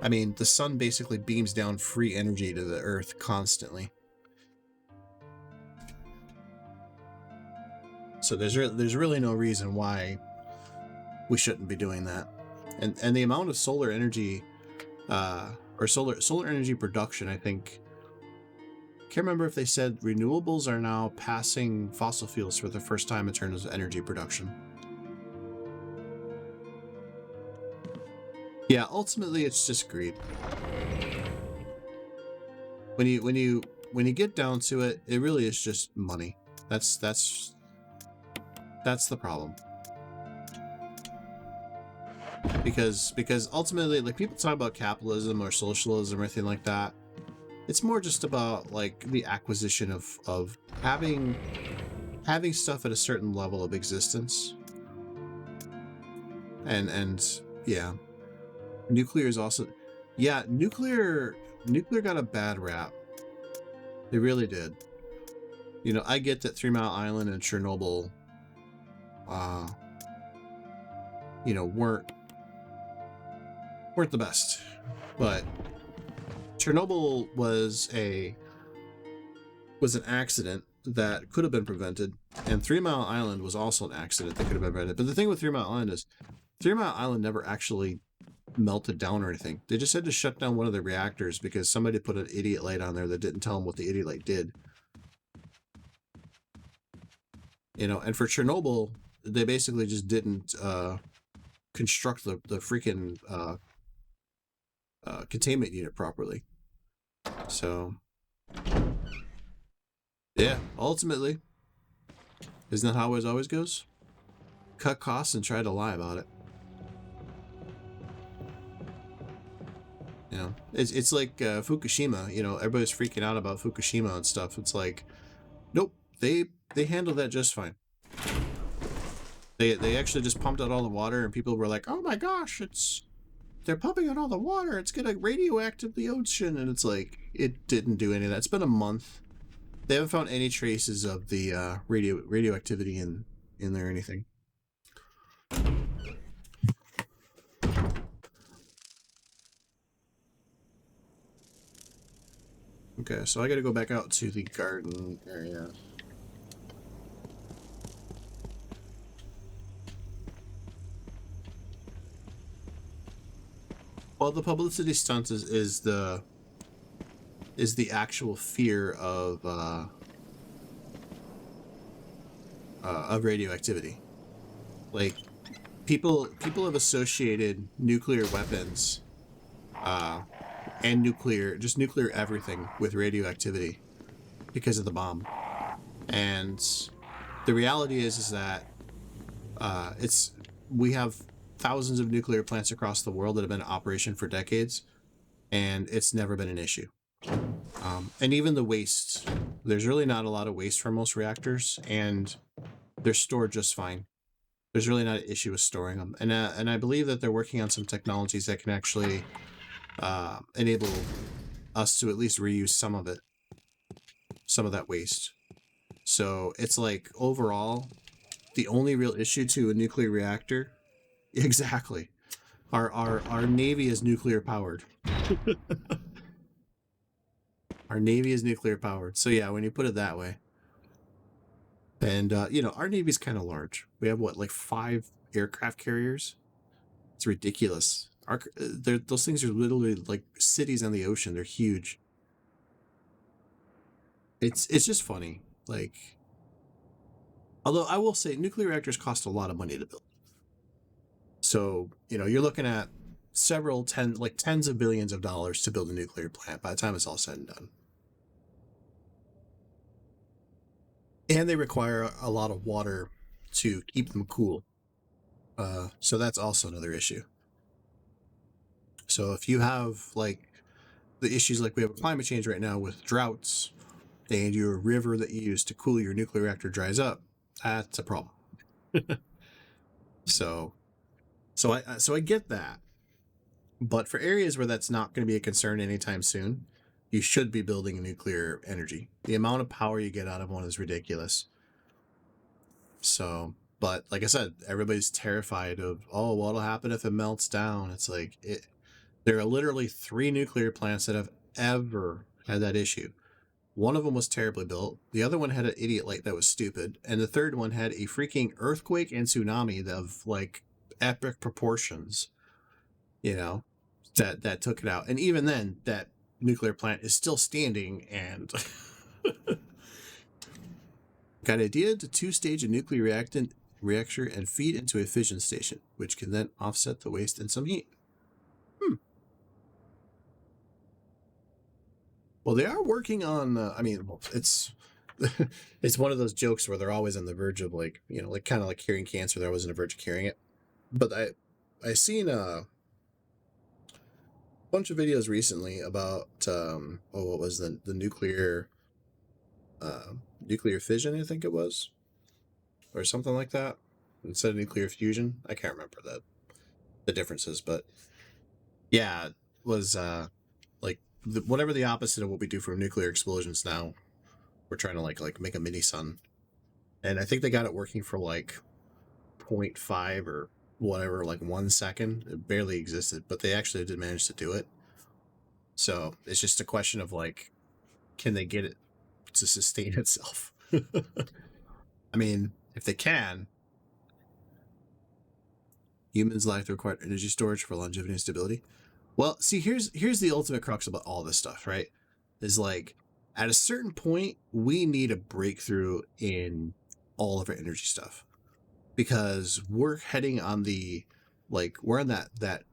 B: I mean, the sun basically beams down free energy to the earth constantly. So there's really no reason why we shouldn't be doing that. And the amount of solar energy or solar energy production, I think, can't remember if they said renewables are now passing fossil fuels for the first time in terms of energy production. Yeah, ultimately it's just greed. When you get down to it, it really is just money. That's the problem. Because ultimately, like, people talk about capitalism or socialism or anything like that. It's more just about like the acquisition of having stuff at a certain level of existence. And yeah. Nuclear is also, yeah, nuclear got a bad rap. They really did. You know, I get that 3 Mile Island and Chernobyl you know, weren't the best, but Chernobyl was an accident that could have been prevented, and 3 Mile Island was also an accident that could have been prevented. But the thing with 3 Mile Island is 3 Mile Island never actually melted down or anything. They just had to shut down one of the reactors because somebody put an idiot light on there that didn't tell them what the idiot light did. You know, and for Chernobyl, they basically just didn't construct the freaking containment unit properly. So yeah, ultimately, isn't that how it always goes? Cut costs and try to lie about it. You know, it's like Fukushima. You know, everybody's freaking out about Fukushima and stuff. It's like, nope, they handled that just fine. They actually just pumped out all the water, and people were like, oh my gosh, they're pumping out all the water, it's gonna radioactive the ocean. And it's like, it didn't do any of that. It's been a month. They haven't found any traces of the radioactivity in there or anything. Okay, so I gotta go back out to the garden area. Well, the publicity stunt is the actual fear of radioactivity. Like, people have associated nuclear weapons and nuclear everything with radioactivity because of the bomb. And the reality is that we have thousands of nuclear plants across the world that have been in operation for decades, and it's never been an issue. And even the waste, there's really not a lot of waste from most reactors, and they're stored just fine. There's really not an issue with storing them. And I believe that they're working on some technologies that can actually enable us to at least reuse some of that waste. So it's like, overall, the only real issue to a nuclear reactor, exactly, our Navy is nuclear powered. Our Navy is nuclear powered. So yeah, when you put it that way. And you know, our Navy's kind of large. We have what, like 5 aircraft carriers? It's ridiculous. Those things are literally like cities on the ocean. They're huge. It's just funny. Like, Although I will say nuclear reactors cost a lot of money to build. So, you're looking at tens of billions of dollars to build a nuclear plant by the time it's all said and done. And they require a lot of water to keep them cool. So that's also another issue. So if you have like the issues like we have with climate change right now with droughts, and your river that you use to cool your nuclear reactor dries up, that's a problem. So I get that. But for areas where that's not going to be a concern anytime soon, you should be building nuclear energy. The amount of power you get out of one is ridiculous. So, but like I said, everybody's terrified of, oh, what'll happen if it melts down? It's like, there are literally 3 nuclear plants that have ever had that issue. One of them was terribly built. The other one had an idiot light that was stupid. And the third one had a freaking earthquake and tsunami of like epic proportions, that took it out. And even then, that nuclear plant is still standing and got an idea to 2-stage a nuclear reactor and feed into a fission station, which can then offset the waste and some heat. Well, they are working on. It's it's one of those jokes where they're always on the verge of like kind of like curing cancer. They're always on the verge of curing it. But I seen a bunch of videos recently about what was the nuclear fission, I think it was, or something like that, instead of nuclear fusion. I can't remember the differences, but yeah, it was like whatever the opposite of what we do for nuclear explosions now. We're trying to like make a mini sun, and I think they got it working for like 0.5 or whatever, like 1 second. It barely existed, but they actually did manage to do it. So it's just a question of like, can they get it to sustain itself? I mean, if they can, humans lack the required energy storage for longevity and stability. Well, see, here's the ultimate crux about all this stuff, right? Is like, at a certain point, we need a breakthrough in all of our energy stuff, because we're heading on we're on that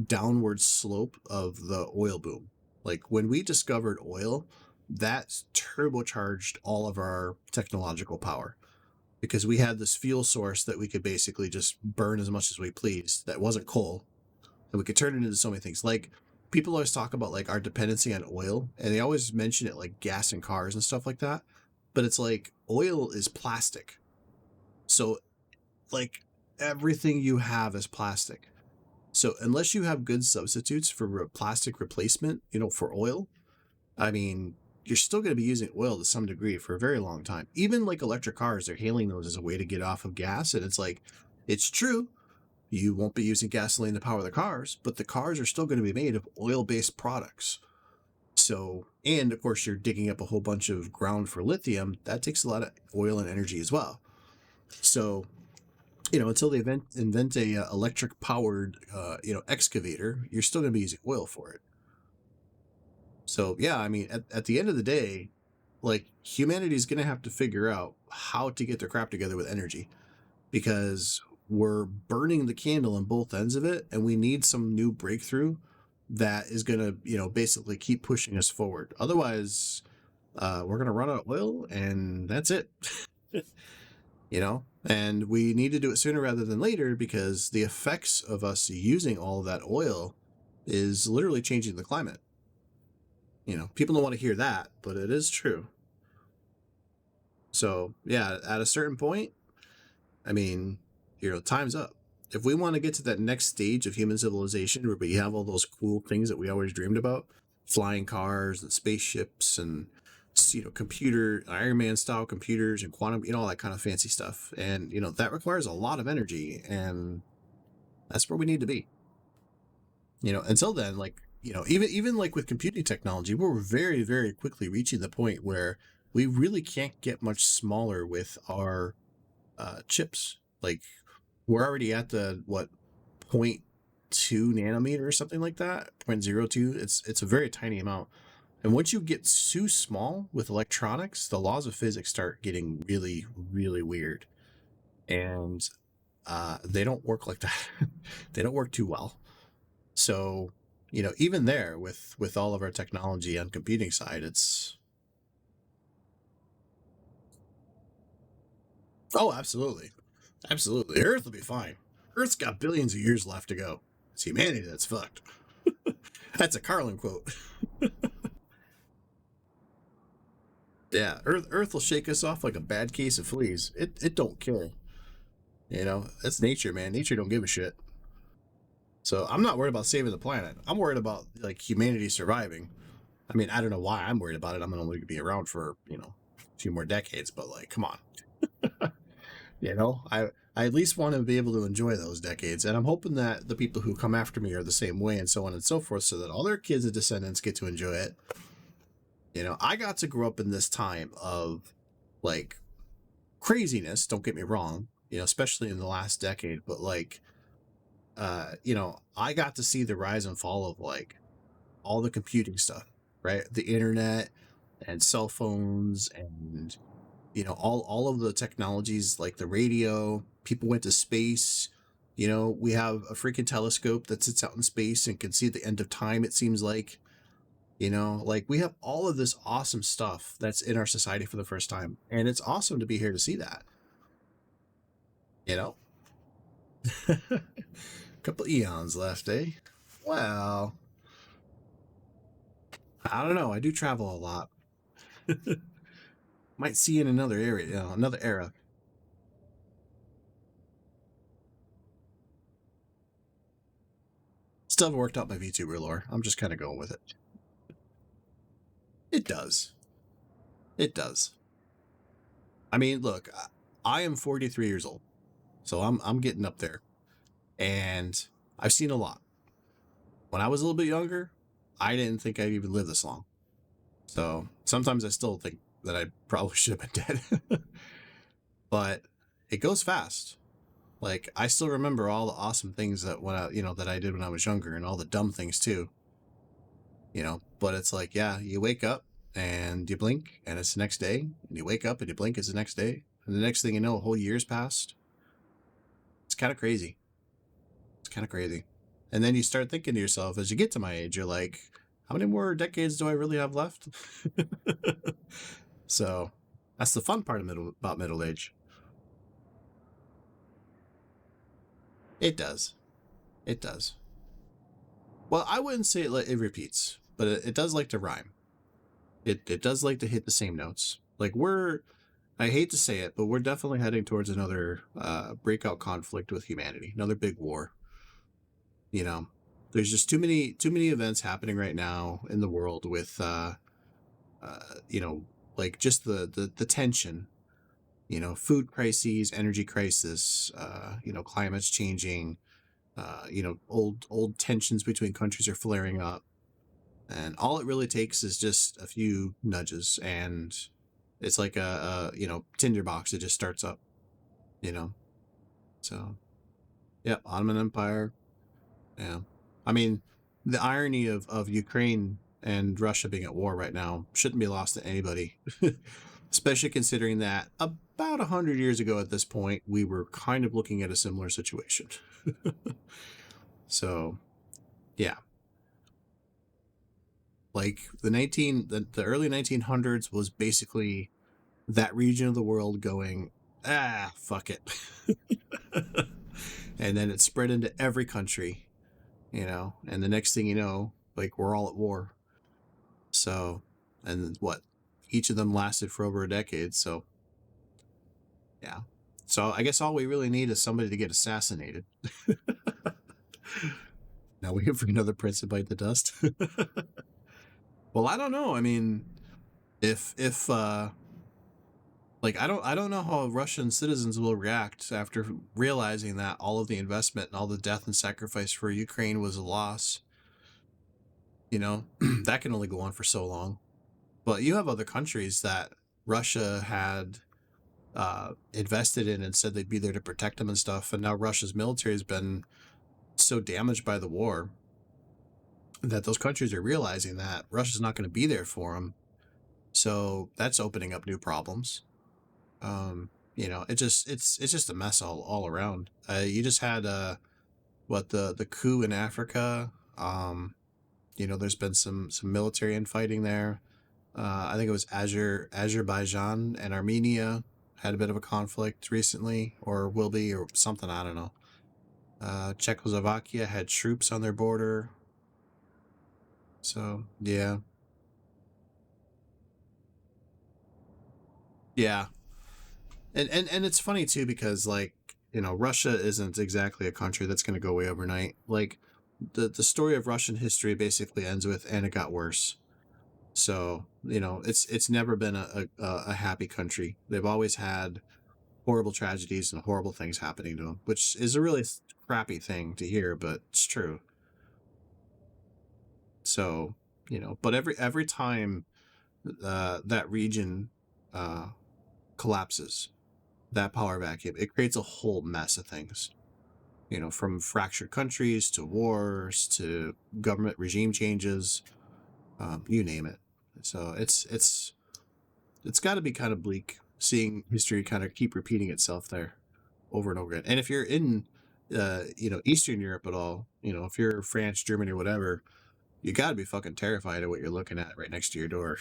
B: downward slope of the oil boom. Like when we discovered oil, that turbocharged all of our technological power, because we had this fuel source that we could basically just burn as much as we pleased. That wasn't coal, and we could turn it into so many things. Like people always talk about like our dependency on oil, and they always mention it like gas and cars and stuff like that. But it's like oil is plastic. So like everything you have is plastic. So unless you have good substitutes for plastic replacement, for oil, I mean, you're still going to be using oil to some degree for a very long time. Even like electric cars, they're hailing those as a way to get off of gas. And it's like, it's true. You won't be using gasoline to power the cars, but the cars are still going to be made of oil-based products. So, and of course, you're digging up a whole bunch of ground for lithium. That takes a lot of oil and energy as well. So, until they invent a electric powered, excavator, you're still going to be using oil for it. So yeah, I mean, at the end of the day, like humanity is going to have to figure out how to get their crap together with energy, because we're burning the candle on both ends of it, and we need some new breakthrough that is going to, basically keep pushing us forward. Otherwise, we're going to run out of oil, and that's it. And we need to do it sooner rather than later, because the effects of us using all of that oil is literally changing the climate. People don't want to hear that, but it is true. So yeah, at a certain point, I mean, time's up. If we want to get to that next stage of human civilization where we have all those cool things that we always dreamed about, flying cars and spaceships and computer, Iron Man style computers and quantum, all that kind of fancy stuff. And, that requires a lot of energy, and that's where we need to be. Until then, like, even like with computing technology, we're very, very quickly reaching the point where we really can't get much smaller with our chips. Like we're already at the 0.2 nanometer or something like that, 0.02. It's a very tiny amount. And once you get too small with electronics, the laws of physics start getting really, really weird. And they don't work like that. They don't work too well. So, even there with all of our technology on computing side, it's oh, absolutely. Absolutely. Earth will be fine. Earth's got billions of years left to go. It's humanity that's fucked. That's a Carlin quote. Yeah, Earth will shake us off like a bad case of fleas. It don't care. That's nature, man. Nature don't give a shit. So I'm not worried about saving the planet. I'm worried about like humanity surviving. I mean, I don't know why I'm worried about it. I'm gonna only be around for, a few more decades, but like, come on. I at least want to be able to enjoy those decades, and I'm hoping that the people who come after me are the same way, and so on and so forth, so that all their kids and descendants get to enjoy it. I got to grow up in this time of like craziness, don't get me wrong, especially in the last decade, but like I got to see the rise and fall of like all the computing stuff, right? The internet and cell phones and all of the technologies like the radio. People went to space. We have a freaking telescope that sits out in space and can see the end of time, it seems like. Like we have all of this awesome stuff that's in our society for the first time, and it's awesome to be here to see that. you know Couple eons left, eh? Well, I don't know, I do travel a lot. Might see you in another area, another era. Still haven't worked out my VTuber lore. I'm just kind of going with it. It does. It does. I mean, look, I am 43 years old, so I'm getting up there, and I've seen a lot. When I was a little bit younger, I didn't think I'd even live this long. So sometimes I still think that I probably should have been dead. But it goes fast. Like I still remember all the awesome things that that I did when I was younger, and all the dumb things too. But it's like, yeah, you wake up and you blink and it's the next day, and you wake up and you blink, it's the next day, and the next thing you know, a whole year's passed. It's kind of crazy. It's kind of crazy. And then you start thinking to yourself, as you get to my age, you're like, how many more decades do I really have left? So that's the fun part about middle age. It does. It does. Well, I wouldn't say it repeats, but it does like to rhyme. It does like to hit the same notes. Like I hate to say it, but we're definitely heading towards another breakout conflict with humanity, another big war. There's just too many events happening right now in the world with like just the tension, food crises, energy crisis, climate's changing, old tensions between countries are flaring up, and all it really takes is just a few nudges, and it's like a tinderbox that just starts up. So yeah, Ottoman Empire. Yeah. I mean, the irony of Ukraine and Russia being at war right now shouldn't be lost to anybody, especially considering that about 100 years ago at this point, we were kind of looking at a similar situation. So, yeah. Like the early 1900s was basically that region of the world going, fuck it. And then it spread into every country. And the next thing you know, like we're all at war. So, and what? Each of them lasted for over a decade. So, yeah. So I guess all we really need is somebody to get assassinated. Now we have for another prince to bite the dust. Well, I don't know. I mean, if like I don't know how Russian citizens will react after realizing that all of the investment and all the death and sacrifice for Ukraine was a loss. That can only go on for so long. But you have other countries that Russia had invested in and said they'd be there to protect them and stuff, and now Russia's military has been so damaged by the war that those countries are realizing that Russia's not going to be there for them. So that's opening up new problems. You know, it's just a mess all around. You just had the coup in Africa. You know, there's been some military infighting there. I think it was Azerbaijan and Armenia had a bit of a conflict recently, or will be, or something. I don't know. Czechoslovakia had troops on their border. So yeah, yeah, and it's funny too because like you know Russia isn't exactly a country that's going to go away overnight. Like the story of Russian history basically ends with and it got worse. So you know it's never been a happy country. They've always had horrible tragedies and horrible things happening to them, which is a really crappy thing to hear, but it's true. So you know, but every time that region uh, collapses, that power vacuum, it creates a whole mess of things. You know, from fractured countries to wars to government regime changes, you name it. So it's got to be kind of bleak seeing history kind of keep repeating itself there over and over again. And if you're in, you know, Eastern Europe at all, you know, if you're France, Germany, or whatever, you got to be fucking terrified of what you're looking at right next to your door.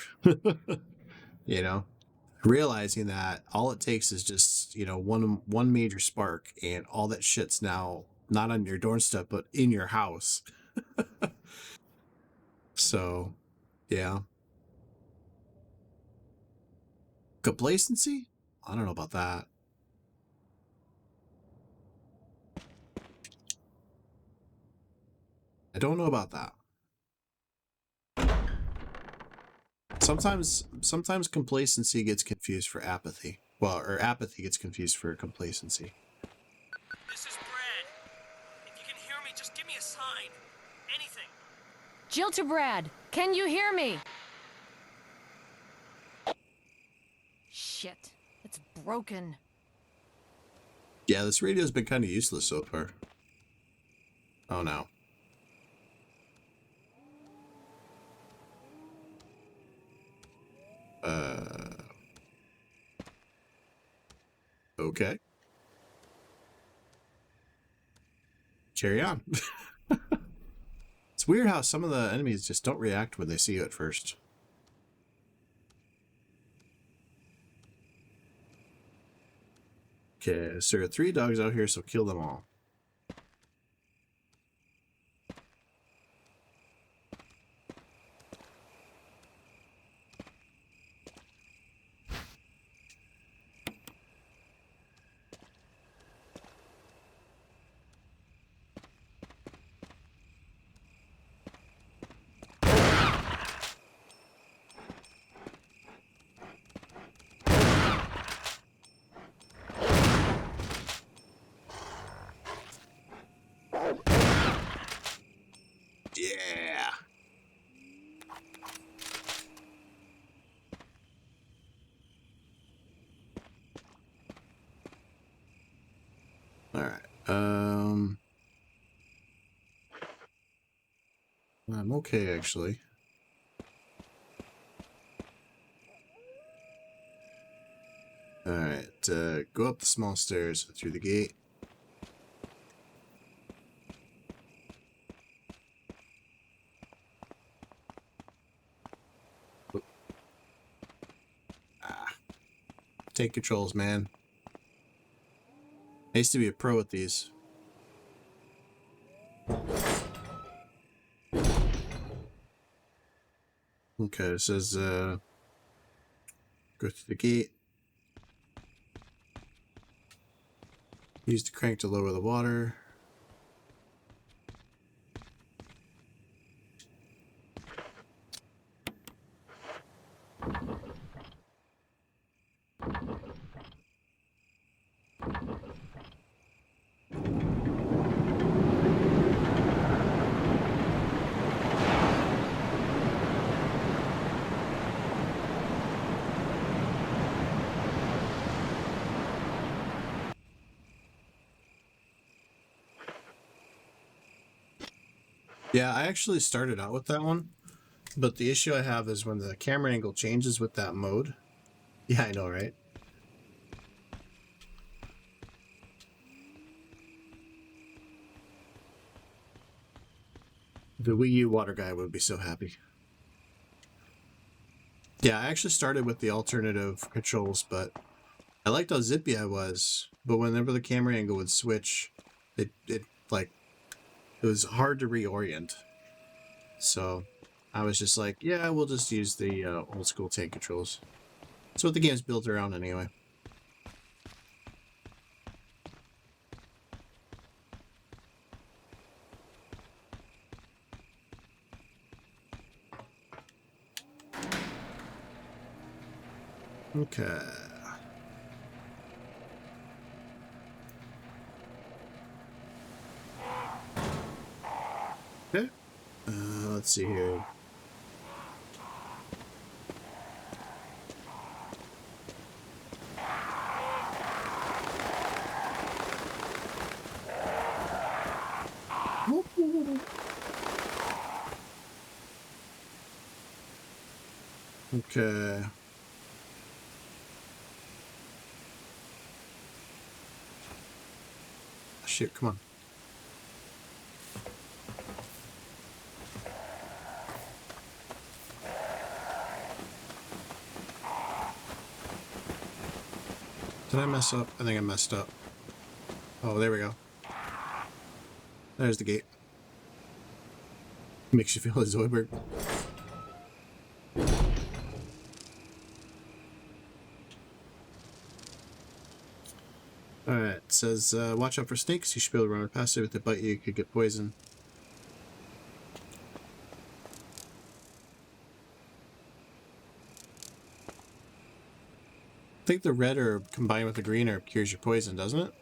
B: You know, realizing that all it takes is just you know one major spark, and all that shit's now not on your doorstep but in your house. So, yeah, complacency. I don't know about that. I don't know about that. Sometimes complacency gets confused for apathy. Well, or apathy gets confused for complacency.
I: This is Brad. If you can hear me, just give me a sign. Anything.
E: Jill to Brad, can you hear me? Shit, it's broken.
B: Yeah, this radio's been kind of useless so far. Oh no. Okay. Carry on. It's weird how some of the enemies just don't react when they see you at first. Okay, so there are 3 dogs out here, so kill them all. Yeah. All right. I'm okay actually. All right. Go up the small stairs through the gate. Take controls, man. I used to be a pro at these. Okay, it says go through the gate. Use the crank to lower the water. Yeah, I actually started out with that one, but the issue I have is when the camera angle changes with that mode. Yeah, I know, right? The Wii U water guy would be so happy. Yeah, I actually started with the alternative controls, but I liked how zippy I was. But whenever the camera angle would switch, it was hard to reorient. So I was just like, yeah, we'll just use the old school tank controls. That's what the game's built around anyway. Okay. Okay. Let's see here. Okay. Shit, come on. Did I mess up? I think I messed up. Oh, there we go. There's the gate. Makes you feel like Zoidberg. Alright, it says, watch out for snakes. You should be able to run past it. If they bite you, you could get poison. I think the red herb combined with the green herb cures your poison, doesn't it?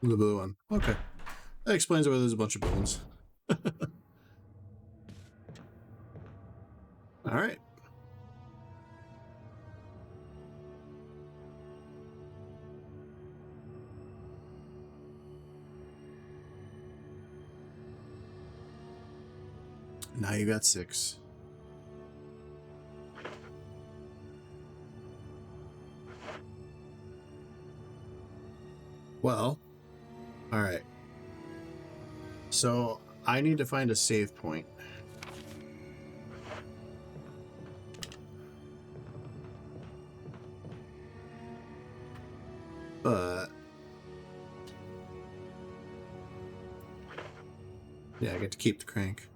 B: The blue one. Okay. That explains why there's a bunch of blue ones. Alright. Now you got 6. Well, alright. So, I need to find a save point. But... yeah, I get to keep the crank.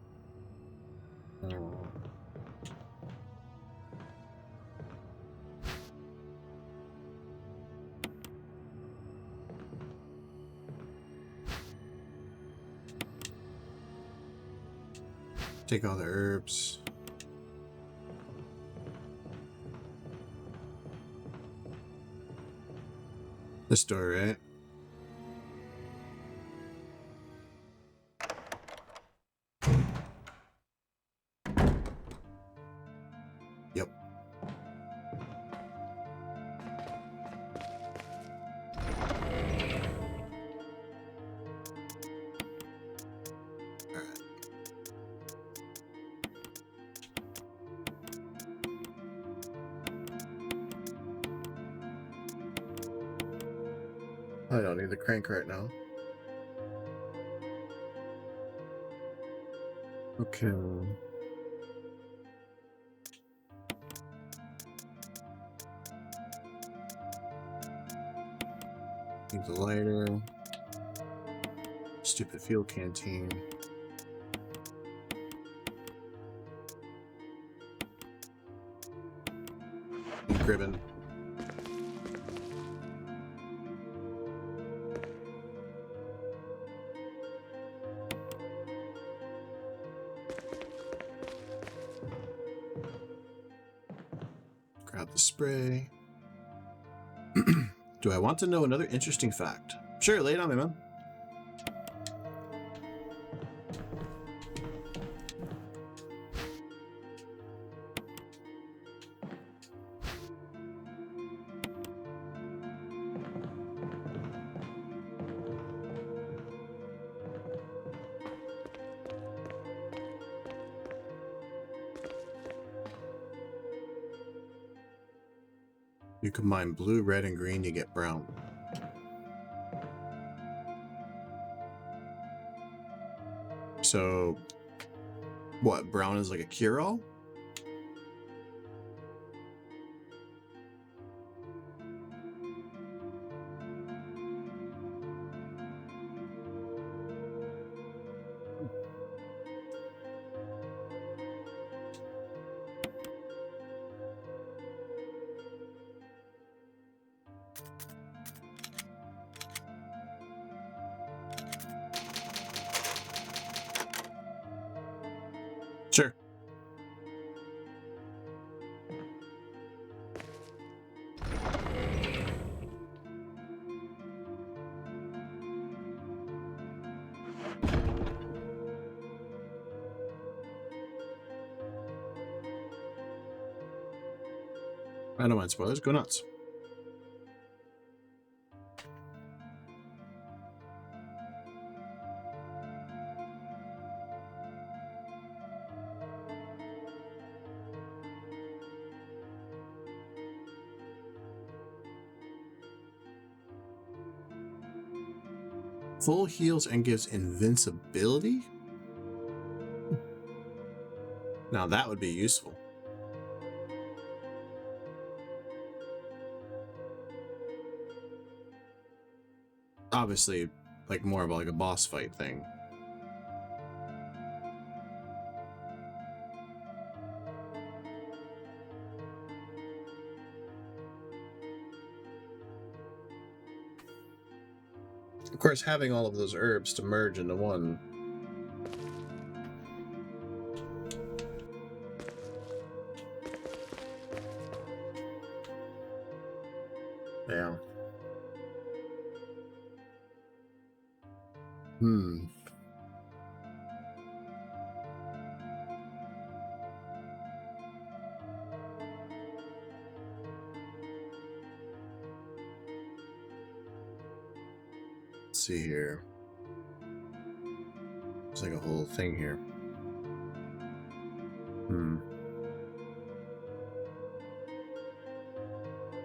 B: Take all the herbs. This door, right? Yep. I don't need the crank right now. Okay. Need the lighter. Stupid fuel canteen. Cribbin. Grab the spray. Do I want to know another interesting fact? Sure, lay it on me, man. You combine blue, red, and green, you get brown. So, what, brown is like a cure-all? Sure. I don't mind spoilers. Go nuts. Full heals and gives invincibility? Now that would be useful. Obviously, like more of like a boss fight thing. Of course, having all of those herbs to merge into one. Yeah. Let's see here. It's like a whole thing here.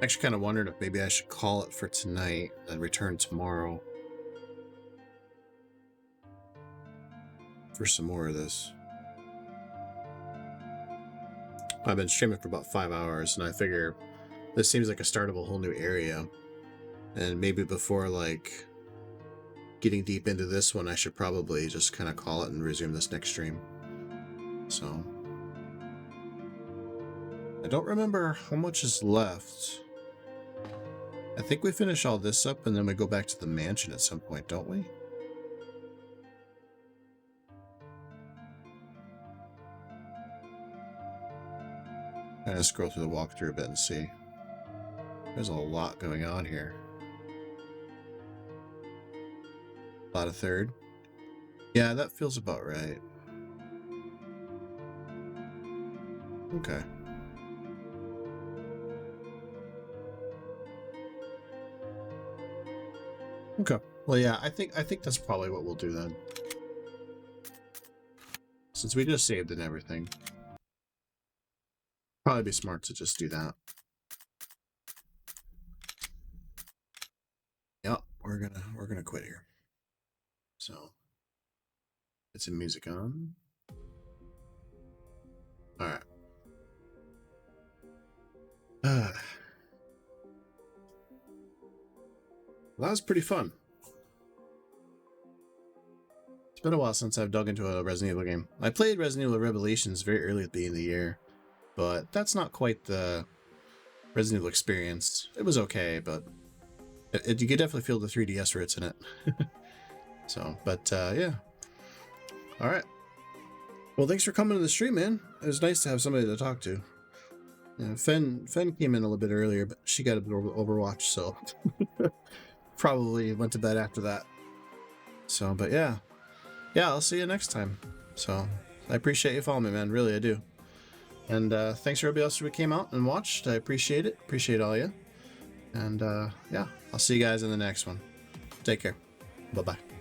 B: Actually kind of wondered if maybe I should call it for tonight and return tomorrow for some more of this. I've been streaming for about 5 hours, and I figure this seems like a start of a whole new area. And maybe before, like, getting deep into this one, I should probably just kind of call it and resume this next stream. So, I don't remember how much is left. I think we finish all this up, and then we go back to the mansion at some point, don't we? Kind of scroll through the walkthrough a bit and see. There's a lot going on here. About a third. Yeah, that feels about right. Okay. Okay. Well, yeah, I think that's probably what we'll do then. Since we just saved and everything. Probably be smart to just do that. Yep, we're gonna quit here. So, get some music on. All right. Well, that was pretty fun. It's been a while since I've dug into a Resident Evil game. I played Resident Evil Revelations very early at the beginning of the year, but that's not quite the Resident Evil experience. It was okay, but you could definitely feel the 3DS roots in it. So, but yeah. All right. Well, thanks for coming to the stream, man. It was nice to have somebody to talk to. Yeah, Fen came in a little bit earlier, but she got a bit of Overwatch, so probably went to bed after that. So, but yeah. Yeah, I'll see you next time. So, I appreciate you following me, man. Really, I do. And thanks for everybody else who came out and watched. I appreciate it. Appreciate all you. And yeah, I'll see you guys in the next one. Take care. Bye-bye.